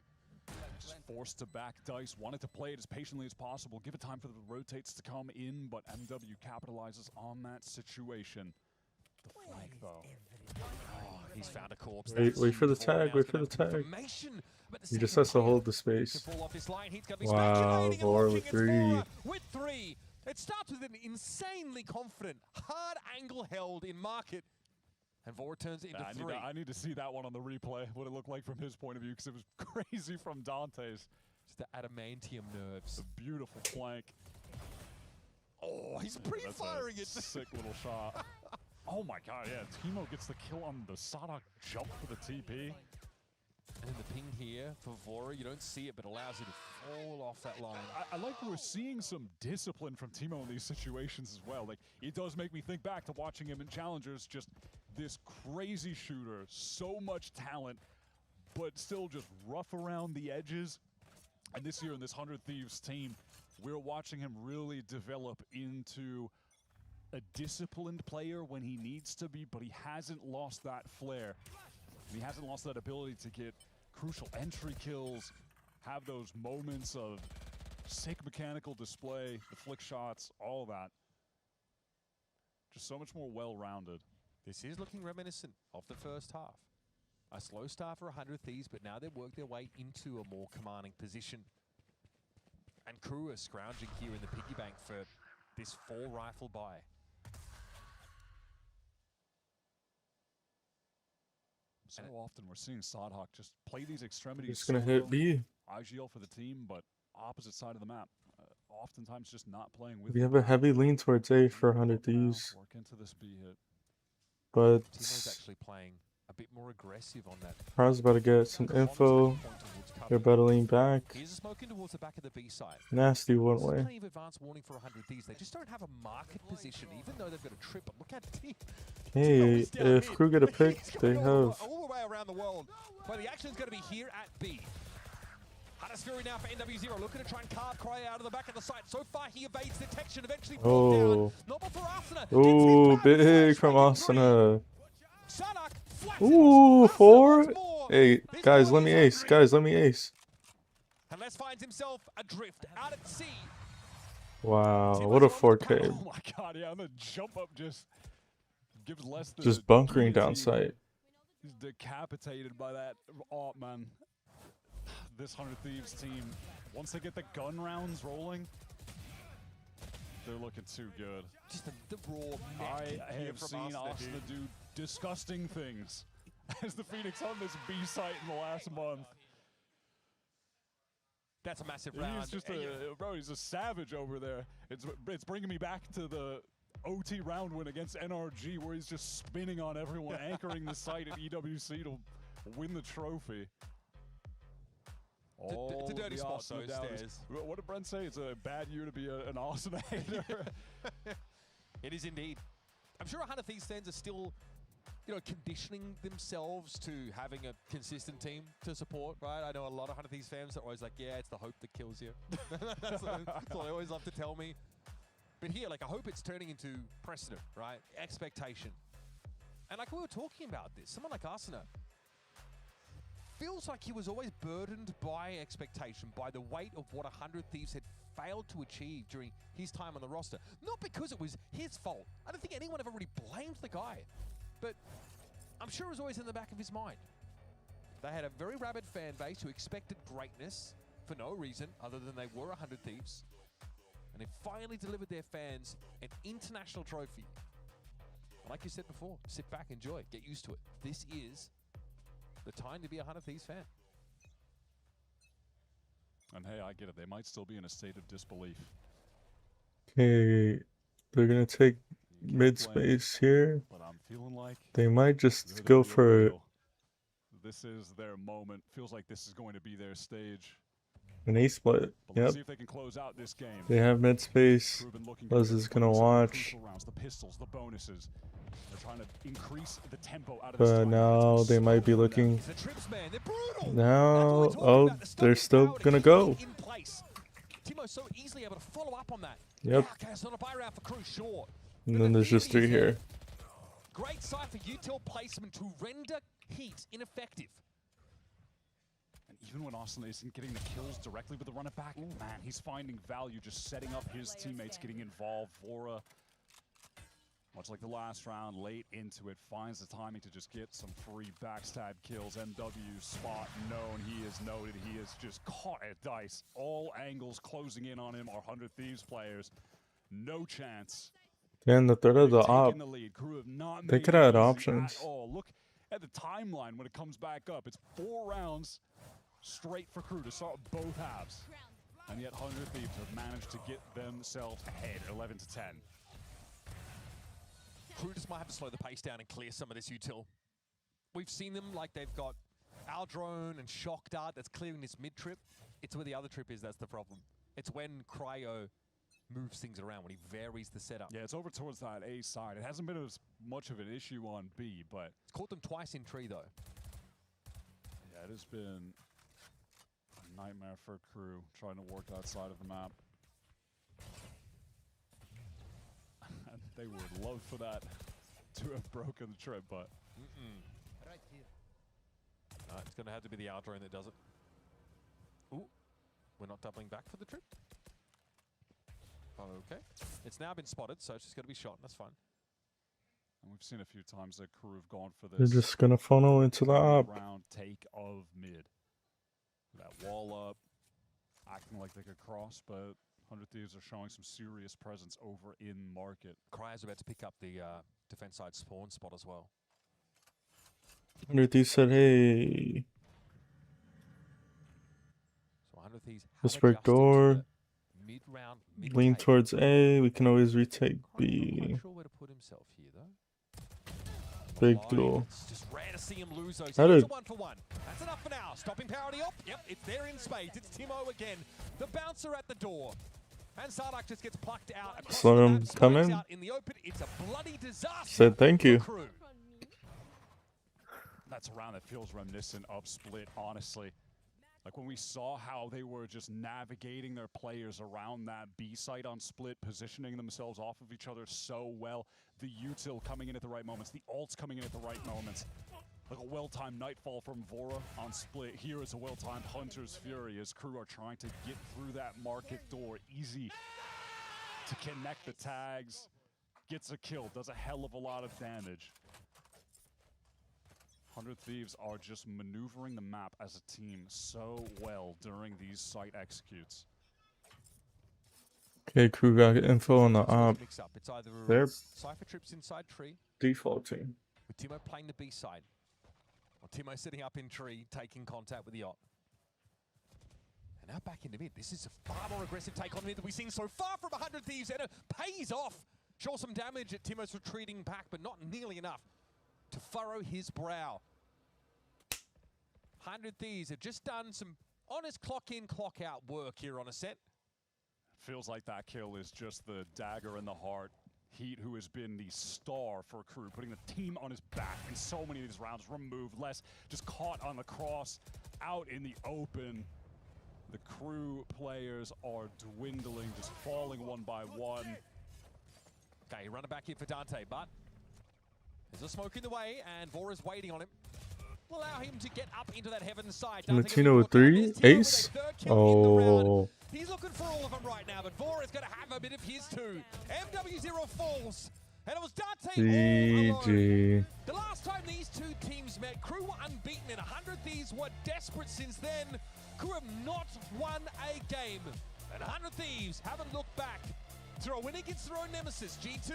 Just forced to back Dice, wanted to play it as patiently as possible, give it time for the rotates to come in, but MW capitalizes on that situation. The flank, though. Oh, he's found a corpse. Wait for the tag, wait for the tag. He just has to hold the space. Wow, Vora with 3. With 3. It starts with an insanely confident, hard angle held in market. And Vora turns it into 3. I need to see that one on the replay, what it looked like from his point of view, because it was crazy from Dante's. Just the adamantium nerves. A beautiful flank. Oh, he's pre-firing it. Sick little shot. Oh my god, yeah, Timo gets the kill on the Sadak jump for the TP. And the ping here for Vora, you don't see it, but allows you to fall off that line. I like we're seeing some discipline from Timo in these situations as well. Like, it does make me think back to watching him in Challengers, just this crazy shooter, so much talent, but still just rough around the edges. And this year in this 100 Thieves team, we're watching him really develop into a disciplined player when he needs to be, but he hasn't lost that flair. He hasn't lost that ability to get crucial entry kills, have those moments of sick mechanical display, the flick shots, all that. Just so much more well-rounded. This is looking reminiscent of the first half. A slow start for 100 Thieves, but now they've worked their way into a more commanding position. And Crew are scrounging here in the piggy bank for this 4 rifle buy. So often we're seeing Sadhawk just play these extremities. He's gonna hit B. IGL for the team, but opposite side of the map. Oftentimes just not playing with. We have a heavy lean towards A for 100 Thieves. Work into this B hit. But Timo's actually playing a bit more aggressive on that. Crowd's about to get some info. They're battling back. Here's a smoke in towards the back of the B side. Nasty one way. Plenty of advance warning for 100 Thieves. They just don't have a market position, even though they've got a trip. But look at Team. Hey, if Crew get a pick, they have. All the way around the world. But the action's going to be here at B. Hunter's Fury now for NW0, looking to try and carve Cry out of the back of the site. So far, he evades detection, eventually brought down. Not before Asuna. Ooh, big from Asuna. Ooh, 4. Hey, guys, let me ace. Guys, let me ace. Unless finds himself adrift out at sea. Wow, what a 4K. Oh my god, yeah, the jump up just gives less than Just bunkering down sight. He's decapitated by that AWP, man. This 100 Thieves team, once they get the gun rounds rolling, they're looking too good. Just the raw I have seen Asuna do disgusting things as the Phoenix on this B site in the last month. That's a massive round. He's just bro, he's a savage over there. It's bringing me back to the OT round win against NRG where he's just spinning on everyone, anchoring the site at EWC to win the trophy. It's a dirty spot, though, stairs. What did Brent say? It's a bad year to be an Asuna hater. It is indeed. I'm sure 100 Thieves fans are still, you know, conditioning themselves to having a consistent team to support, right? I know a lot of 100 Thieves fans are always like, yeah, it's the hope that kills you. That's what they always love to tell me. But here, like, I hope it's turning into precedent, right? Expectation. And like we were talking about this, someone like Asuna feels like he was always burdened by expectation, by the weight of what 100 Thieves had failed to achieve during his time on the roster. Not because it was his fault. I don't think anyone ever really blamed the guy. But I'm sure it was always in the back of his mind. They had a very rabid fan base who expected greatness for no reason other than they were 100 Thieves. And they finally delivered their fans an international trophy. Like you said before, sit back, enjoy, get used to it. This is the time to be a 100 Thieves fan. And hey, I get it. They might still be in a state of disbelief. Okay, they're gonna take mid space here. But I'm feeling like They might just go for this is their moment. Feels like this is going to be their stage. an A split. But Yep. let's see if they can close out this game. They have mid space. Buzz is gonna watch. Rounds, the pistols, the bonuses. They're trying to increase the tempo out of But now they might be looking. Now, oh, they're still gonna go. Timo so easily able to follow up on that. Yep. Yeah, okay, it's not a buy round for Crew, sure. And then there's just 3 here. Great Cypher util placement to render heat ineffective. And even when Asuna isn't getting the kills directly with the run it back, man, he's finding value just setting up his teammates, getting involved. Vora, much like the last round, late into it, finds the timing to just get some free backstab kills. MW spot known, he is noted, he is just caught at dice. All angles closing in on him are 100 Thieves players. No chance. And the third of the op, they could have had options. Look at the timeline when it comes back up. It's 4 rounds straight for Crew to start both halves. And yet 100 Thieves have managed to get themselves ahead, 11 to 10. Crew just might have to slow the pace down and clear some of this util. We've seen them like they've got our drone and shock dart that's clearing this mid trip. It's where the other trip is that's the problem. It's when Cryo moves things around, when he varies the setup. Yeah, it's over towards that A side. It hasn't been as much of an issue on B, but it's caught them twice in tree though. Yeah, it has been a nightmare for Crew trying to work that side of the map. They would love for that to have broken the trip, but Right here. It's going to have to be the out drone that does it. Ooh, we're not doubling back for the trip. Okay, it's now been spotted, so it's just going to be shot, and that's fine. And we've seen a few times that Crew have gone for this. They're just gonna funnel into the op. Round take of mid. That wall up, acting like they could cross, but 100 Thieves are showing some serious presence over in market. Cryo's about to pick up the defense side spawn spot as well. 100 Thieves said, hey. So 100 Thieves Let's break door. Mid-round, Lean towards A. We can always retake B. I'm not sure where to put himself here though. Big duel. It's just rare to see him lose those. How It's did- a 1-for-1. That's enough for now. Stopping parity up. Yep, it's there in spades. It's Timo again. The bouncer at the door. And Sardak just gets plucked out. across Let the him map, come spikes in. out in the open. It's a bloody disaster. Said thank you. for Crew. That's a round that feels reminiscent of Split, honestly. Like when we saw how they were just navigating their players around that B site on split, positioning themselves off of each other so well. The util coming in at the right moments, the ults coming in at the right moments. Like a well-timed Nightfall from Vora on split. Here is a well-timed Hunter's Fury as crew are trying to get through that market door. Easy to connect the tags. Gets a kill, does a hell of a lot of damage. 100 Thieves are just maneuvering the map as a team so well during these site executes. Okay, crew got info on the op. Mix up. It's either They're Cypher Trips inside tree. defaulting. With Timo playing the B side. Or Timo sitting up in tree, taking contact with the op. And now back into mid. This is a far more aggressive take on mid that we've seen so far from 100 Thieves. And it pays off. Sure, some damage at Timo's retreating back, but not nearly enough to furrow his brow. 100 Thieves have just done some honest clock in, clock out work here on a set. Feels like that kill is just the dagger in the heart. Heat, who has been the star for crew, putting the team on his back in so many of these rounds, removed. Less just caught on the cross, out in the open. The crew players are dwindling, just falling one by one. Okay, running back here for Dante, but there's a smoke in the way, and Vora's waiting on him. Will allow him to get up into that heaven side. Latino with 3, ace. Oh. He's looking for all of them right now, but Vora's going to have a bit of his too. MW0 falls, and it was Dante all alone. The last time these two teams met, crew were unbeaten, and 100 Thieves were desperate since then. Crew have not won a game, and 100 Thieves haven't looked back. Through a win against their own nemesis, G2,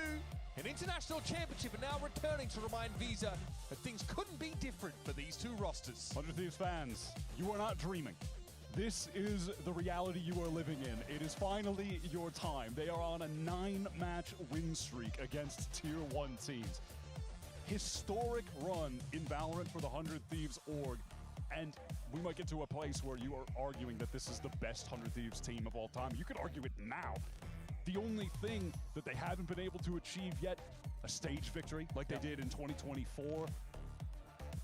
an international championship, and now returning to remind Visa that things couldn't be different for these two rosters. 100 Thieves fans, you are not dreaming. This is the reality you are living in. It is finally your time. They are on a 9-match win streak against Tier 1 teams. Historic run in Valorant for the 100 Thieves org. And we might get to a place where you are arguing that this is the best 100 Thieves team of all time. You could argue it now. The only thing that they haven't been able to achieve yet, a stage victory like they did in 2024.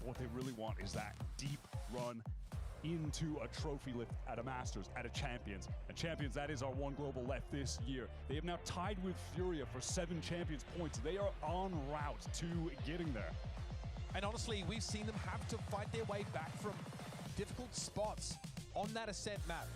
What they really want is that deep run into a trophy lift at a Masters, at a Champions. And Champions, that is our one global left this year. They have now tied with Furia for 7 Champions points. They are en route to getting there. And honestly, we've seen them have to fight their way back from difficult spots on that Ascent map.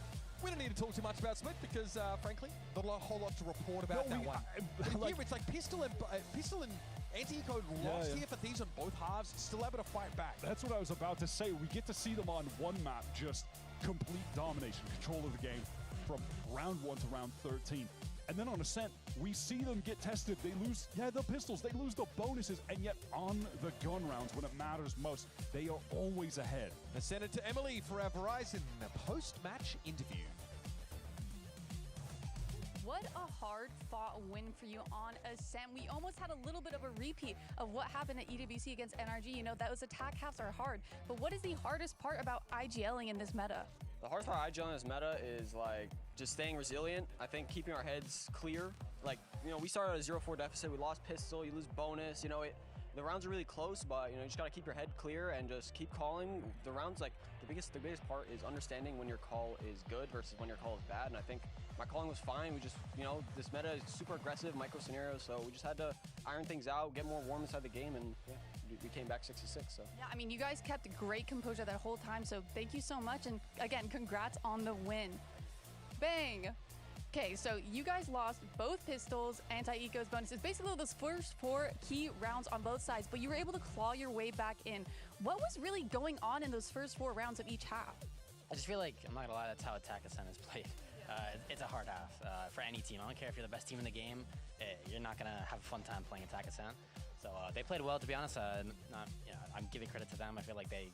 We don't need to talk too much about Split because, frankly, not a whole lot to report about that one. But here it's like Pistol and Anti-Eco lost here for Thieves on both halves, still able to fight back. That's what I was about to say. We get to see them on one map, just complete domination, control of the game from round 1 to round 13. And then on Ascent, we see them get tested. They lose, the pistols, they lose the bonuses, and yet on the gun rounds, when it matters most, they are always ahead. Let's send it to Emily for our Verizon post-match interview. What a hard-fought win for you on Ascent. We almost had a little bit of a repeat of what happened at EWC against NRG. You know, those attack halves are hard. But what is the hardest part about IGLing in this meta? The hardest part of IGLing in this meta is like just staying resilient. I think keeping our heads clear. Like, you know, we started at a 0-4 deficit. We lost pistol, you lose bonus. You know, the rounds are really close, but you know, you just gotta keep your head clear and just keep calling. The rounds, like the biggest part is understanding when your call is good versus when your call is bad. And I think my calling was fine. We just, you know, this meta is super aggressive, micro scenarios, so we just had to iron things out, get more warm inside the game, and yeah, we came back 6-6. So yeah, I mean, you guys kept great composure that whole time, so thank you so much, and again, congrats on the win. Bang. Okay, so you guys lost both pistols, anti-ecos, bonuses, basically those first 4 key rounds on both sides, but you were able to claw your way back in. What was really going on in those first 4 rounds of each half? I just feel like, I'm not gonna lie, that's how Attack Ascent is played. It's a hard half for any team. I don't care if you're the best team in the game, you're not gonna have a fun time playing Attack Ascent. So they played well, to be honest. I'm giving credit to them. I feel like they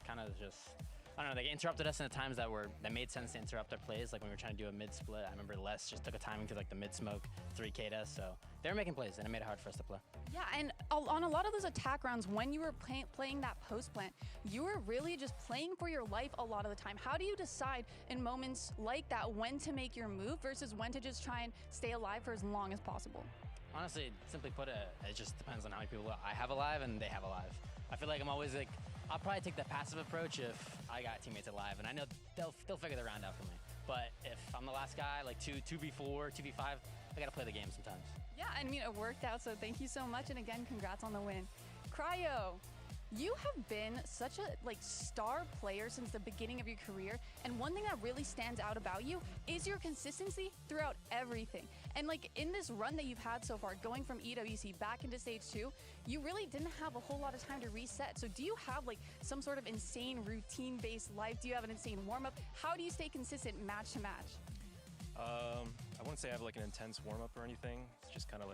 kind of just, I don't know, they interrupted us in the times that made sense to interrupt our plays. Like when we were trying to do a mid split, I remember Les just took a timing to like the mid smoke, 3K'd us. So they were making plays, and it made it hard for us to play. Yeah, and on a lot of those attack rounds, when you were playing that post plant, you were really just playing for your life a lot of the time. How do you decide in moments like that when to make your move versus when to just try and stay alive for as long as possible? Honestly, simply put, it just depends on how many people I have alive and they have alive. I feel like I'm always like, I'll probably take the passive approach if I got teammates alive, and I know they'll figure the round out for me. But if I'm the last guy, like 2v4, 2v5, I gotta play the game sometimes. Yeah, I mean, it worked out, so thank you so much, and again, congrats on the win. Cryo, you have been such a star player since the beginning of your career, and one thing that really stands out about you is your consistency throughout everything. And in this run that you've had so far, going from EWC back into Stage 2, you really didn't have a whole lot of time to reset. So do you have some sort of insane routine-based life? Do you have an insane warm-up? How do you stay consistent match to match? I wouldn't say I have an intense warm-up or anything. It's just kind of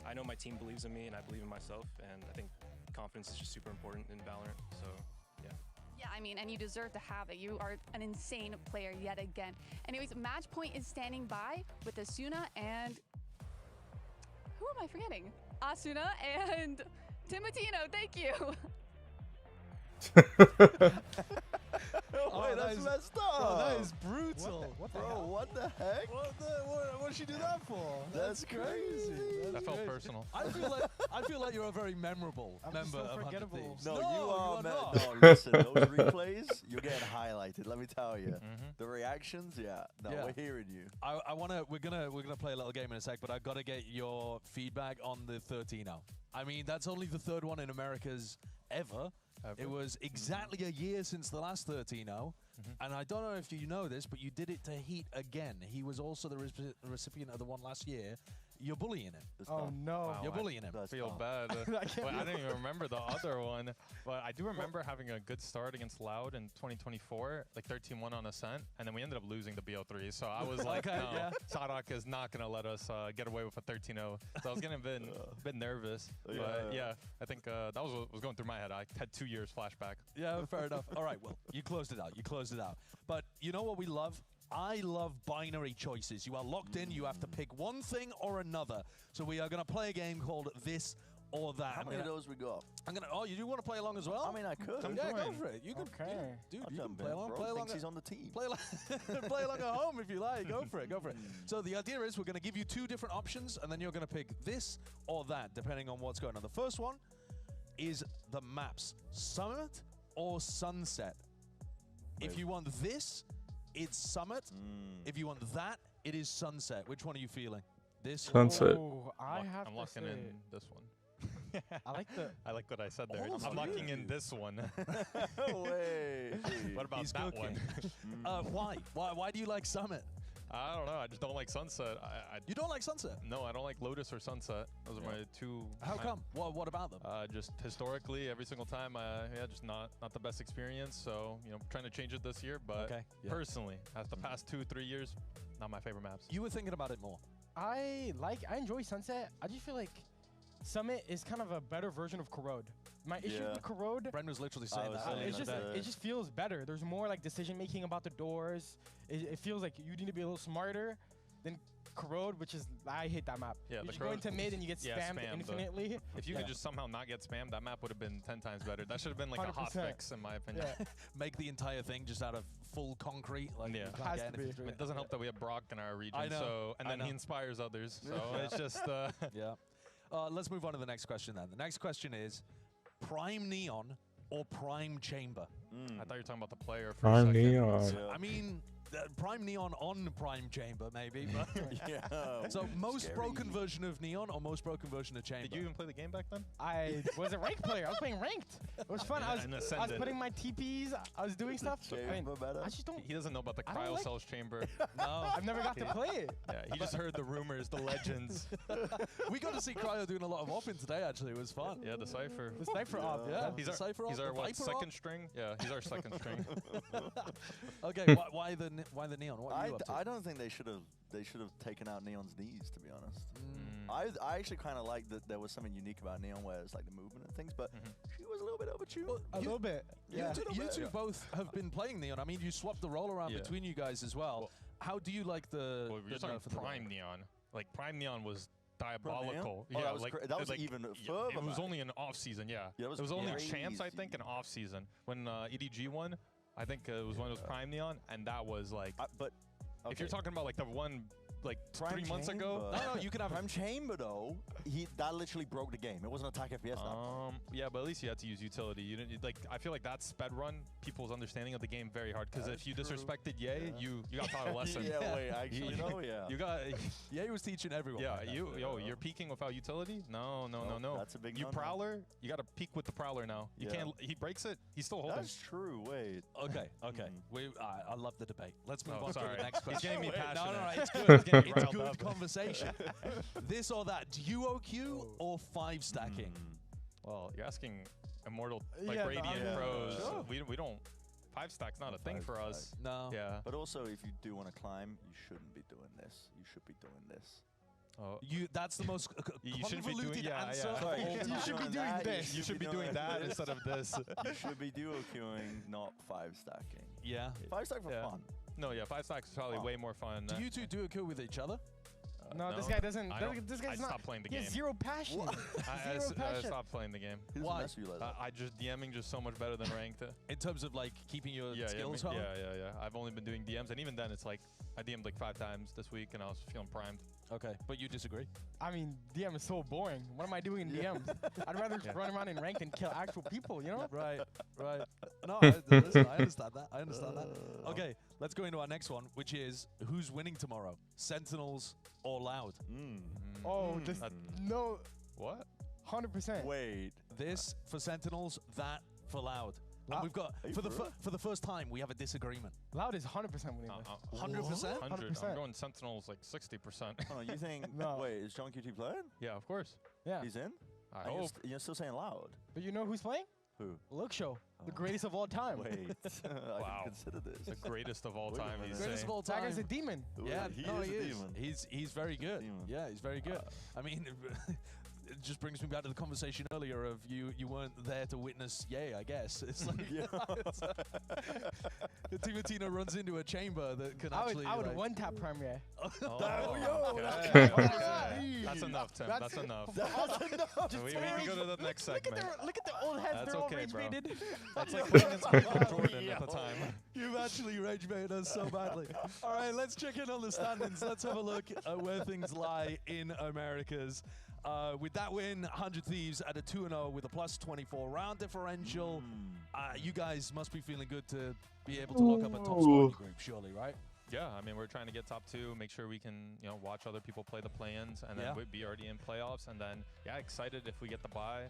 I know my team believes in me and I believe in myself, and I think confidence is just super important in VALORANT, so yeah. Yeah, I mean, and you deserve to have it. You are an insane player yet again. Anyways, Match Point is standing by with Asuna and... Who am I forgetting? Asuna and Timotino, thank you. Wait, that's messed up. Oh, that is brutal. What the heck? What did she do that for? That's crazy. That felt personal. I feel like you're a very memorable member of 100 Thieves. No, you are not. No, listen, those replays, you're getting highlighted. Let me tell you, the reactions. Yeah, no, Yeah. we're hearing you. We're gonna play a little game in a sec, but I've got to get your feedback on the 13-0. I mean, that's only the third one in America's ever. It was exactly a year since the last 13-0, and I don't know if you know this, but you did it to Heat again. He was also the recipient of the one last year. You're bullying him. Oh no! You're bullying him. I feel bad. I didn't even remember the other one, but I do remember having a good start against Loud in 2024, 13-1 on Ascent, and then we ended up losing the BO3. So I was like, Okay, no, yeah. Sadak is not gonna let us get away with a 13-0. So I was getting a bit nervous. But yeah, I think that was what was going through my head. I had 2 years flashback. Yeah, fair enough. All right, well, you closed it out. You closed it out. But you know what we love? I love binary choices. You are locked in. You have to pick one thing or another. So we are going to play a game called This or That. How many of those we got? Oh, you do want to play along as well? I mean, I could. Yeah, go for it. You can, dude, you can play along. Play along. Thinks he's on the team. Play along at home if you like. Go for it. Go for it. So the idea is we're going to give you 2 different options, and then you're going to pick this or that, depending on what's going on. The first one is the maps: Summit or Sunset. If you want this, it's Summit. If you want that, it is Sunset. Which one are you feeling? This Sunset. Oh, I'm locking in this one. I like what I said there. Oh, I'm locking in this one. Wait. What about He's that cooking. one? Why do you like Summit? I don't know. I just don't like Sunset. You don't like Sunset? No, I don't like Lotus or Sunset. Those are my two. How come? What about them? Just historically, every single time, just not the best experience. So, trying to change it this year. But personally, as the past 2-3 years, not my favorite maps. You were thinking about it more. I enjoy Sunset. I just feel like Summit is kind of a better version of Corrode. My issue with Corrode, Bren was literally saying that. It just feels better. There's more decision making about the doors. It feels like you need to be a little smarter than Corrode, which is, I hate that map. Yeah, you just go into mid and you get spammed infinitely. If you could just somehow not get spammed, that map would have been 10 times better. That should have been like 100%. A hot fix, in my opinion. Yeah. Make the entire thing just out of full concrete. Has to be. It doesn't help that we have Brock in our region. I know. And then he inspires others. So it's just... Yeah. Let's move on to the next question then. The next question is Prime Neon or Prime Chamber? I thought you were talking about the player for Prime a second. Neon. I mean, Prime Neon on Prime Chamber, maybe. But so most broken version of Neon or most broken version of Chamber? Did you even play the game back then? I was a ranked player. I was playing ranked. It was fun. I was putting my TPs. I was doing stuff. I just don't. He doesn't know about the Cryo Cells Chamber. No, I've never got to play it. Yeah, he just heard the rumors, the legends. We got to see Cryo doing a lot of opping today. Actually, it was fun. Yeah, the Cypher. The Cypher op. Yeah, he's our what, second string? Yeah, he's our second string. Okay, why the Neon? What are you up to? I don't think they should have taken out Neon's knees, to be honest. I actually kind of like that there was something unique about Neon where it's like the movement and things, but she was a little bit overtuned. A little bit. Yeah. You two both have been playing Neon. I mean, you swapped the roll around between you guys as well. How do you like the... Well, you're talking Prime Neon. Like Prime Neon was diabolical. Oh, yeah, that was like that was even further. it was back. only an off season. Yeah, Yeah, it was only crazy. Champs, I think, an off season when EDG won. I think it was when it was Prime Neon, and that was like. But if you're talking about like the one. Like Prime 3 months ago. No, you can have Prime Chamber though. That literally broke the game. It wasn't attack FPS. Yeah, but at least you had to use utility. You didn't like. I feel like that sped run people's understanding of the game very hard. Because if you disrespected Ye, you got taught a lesson. Yeah, wait, actually, no, yeah. You got Ye was teaching everyone. Yeah, you're peeking without utility. No. That's a big. You Prowler, you got to peek with the Prowler now. You can't. He breaks it. He's still holding. That's true. Wait. Okay. I love the debate. Let's move on to the next question. He's getting me passionate. No, it's good. It's good conversation. This or that, duo queue or 5 stacking? Well, you're asking Immortal like Yeah, Radiant Pros. Sure. We don't. 5 stack's not a thing for us. No. Yeah. But also, if you do want to climb, you shouldn't be doing this. You should be doing this. Oh. That's the most You should be convoluted doing answer. Sorry, You should be doing this. You should be doing that instead of this. You should be duo queuing, not 5 stacking. Yeah. 5 stack for fun. No, yeah, 5 stacks is probably way more fun. Do you two duo queue with each other? No, this guy doesn't. This I guy's not. stopped playing the He game. has zero passion. I stopped playing the game. Why? I just DMing just so much better than ranked. In terms of like keeping your skills yeah, hard? yeah. I've only been doing DMs, and even then, it's like I DM'd like 5 times this week, and I was feeling primed. Okay, but you disagree? I mean, DM is so boring. What am I doing in DMs? I'd rather just run around in ranked and kill actual people, you know? Right. No, listen, I understand that. Okay, let's go into our next one, which is who's winning tomorrow? Sentinels or Loud? Oh, this no. What? 100%. Wait. This for Sentinels, that for Loud. And we've got for the first time we have a disagreement. Loud is 100% winning this. 100%? 100%. I'm going Sentinels like 60%. Oh, you think? Wait, is John QT playing? Yeah, of course. Yeah. He's in. I hope. You're still saying Loud. But you know who's playing? Who? Look Show, the greatest of all time. Wait, I Wow. can consider this. The greatest of all time. He's Greatest saying. of all That time. guy's a demon. Yeah, he no, is he a is. demon. He's very good. Demon. Yeah, he's very good. I mean, it just brings me back to the conversation earlier of you weren't there to witness Ye, I guess. It's like Timatino runs into a chamber that can actually. I would like, one tap Premier. That's enough, Tim. That's enough. That's enough. We can go to the next segment. Look at the old heads. That's They're all okay, rage bro. baited. That's like playing against Michael Jordan at the time. You've actually rage baited us so badly. All right, let's check in on the standings. Let's have a look at where things lie in Americas. With that win, 100 Thieves at a 2-0 with a plus 24 round differential. You guys must be feeling good to be able to lock up a top scoring group, surely, right? Yeah, I mean, we're trying to get top 2, make sure we can, watch other people play the play-ins, and then we'd be already in playoffs. And then, excited if we get the bye.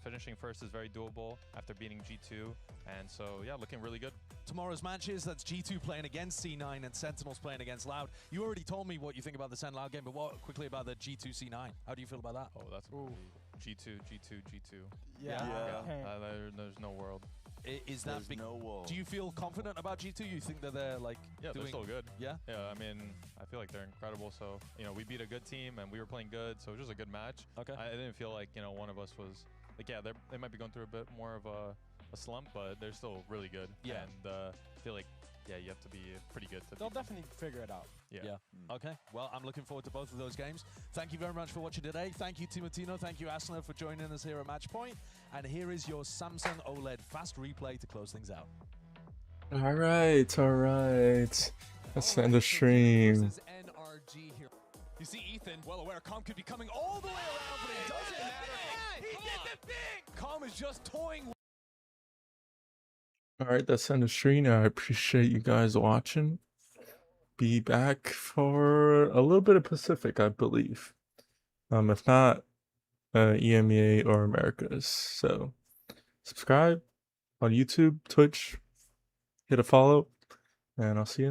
Finishing first is very doable after beating G2. And so, looking really good. Tomorrow's matches, that's G2 playing against C9 and Sentinels playing against Loud. You already told me what you think about the Sen Loud game, but what quickly about the G2 C9? How do you feel about that? Oh, that's G2. Yeah. There's no world. Is that There's no wall. Do you feel confident about G2? You think that they're like they're doing still good. Yeah? Yeah, I mean, I feel like they're incredible. So, we beat a good team and we were playing good. So it was just a good match. Okay. I didn't feel like, one of us was like, they might be going through a bit more of a slump, but they're still really good. Yeah. And I feel like, you have to be pretty good to They'll beat them. definitely figure it out. Yeah. Okay. Well, I'm looking forward to both of those games. Thank you very much for watching today. Thank you, Timatino. Thank you, Asna, for joining us here at Match Point. And here is your Samsung OLED fast replay to close things out. All right. Let's end the stream. You see Ethan, well aware Calm could be coming all the way around, but it doesn't matter. He did the thing! Calm is just toying with. All right, that's end the stream. I appreciate you guys watching. Be back for a little bit of Pacific, I believe. If not, EMEA or Americas. So subscribe on YouTube, Twitch, hit a follow, and I'll see you.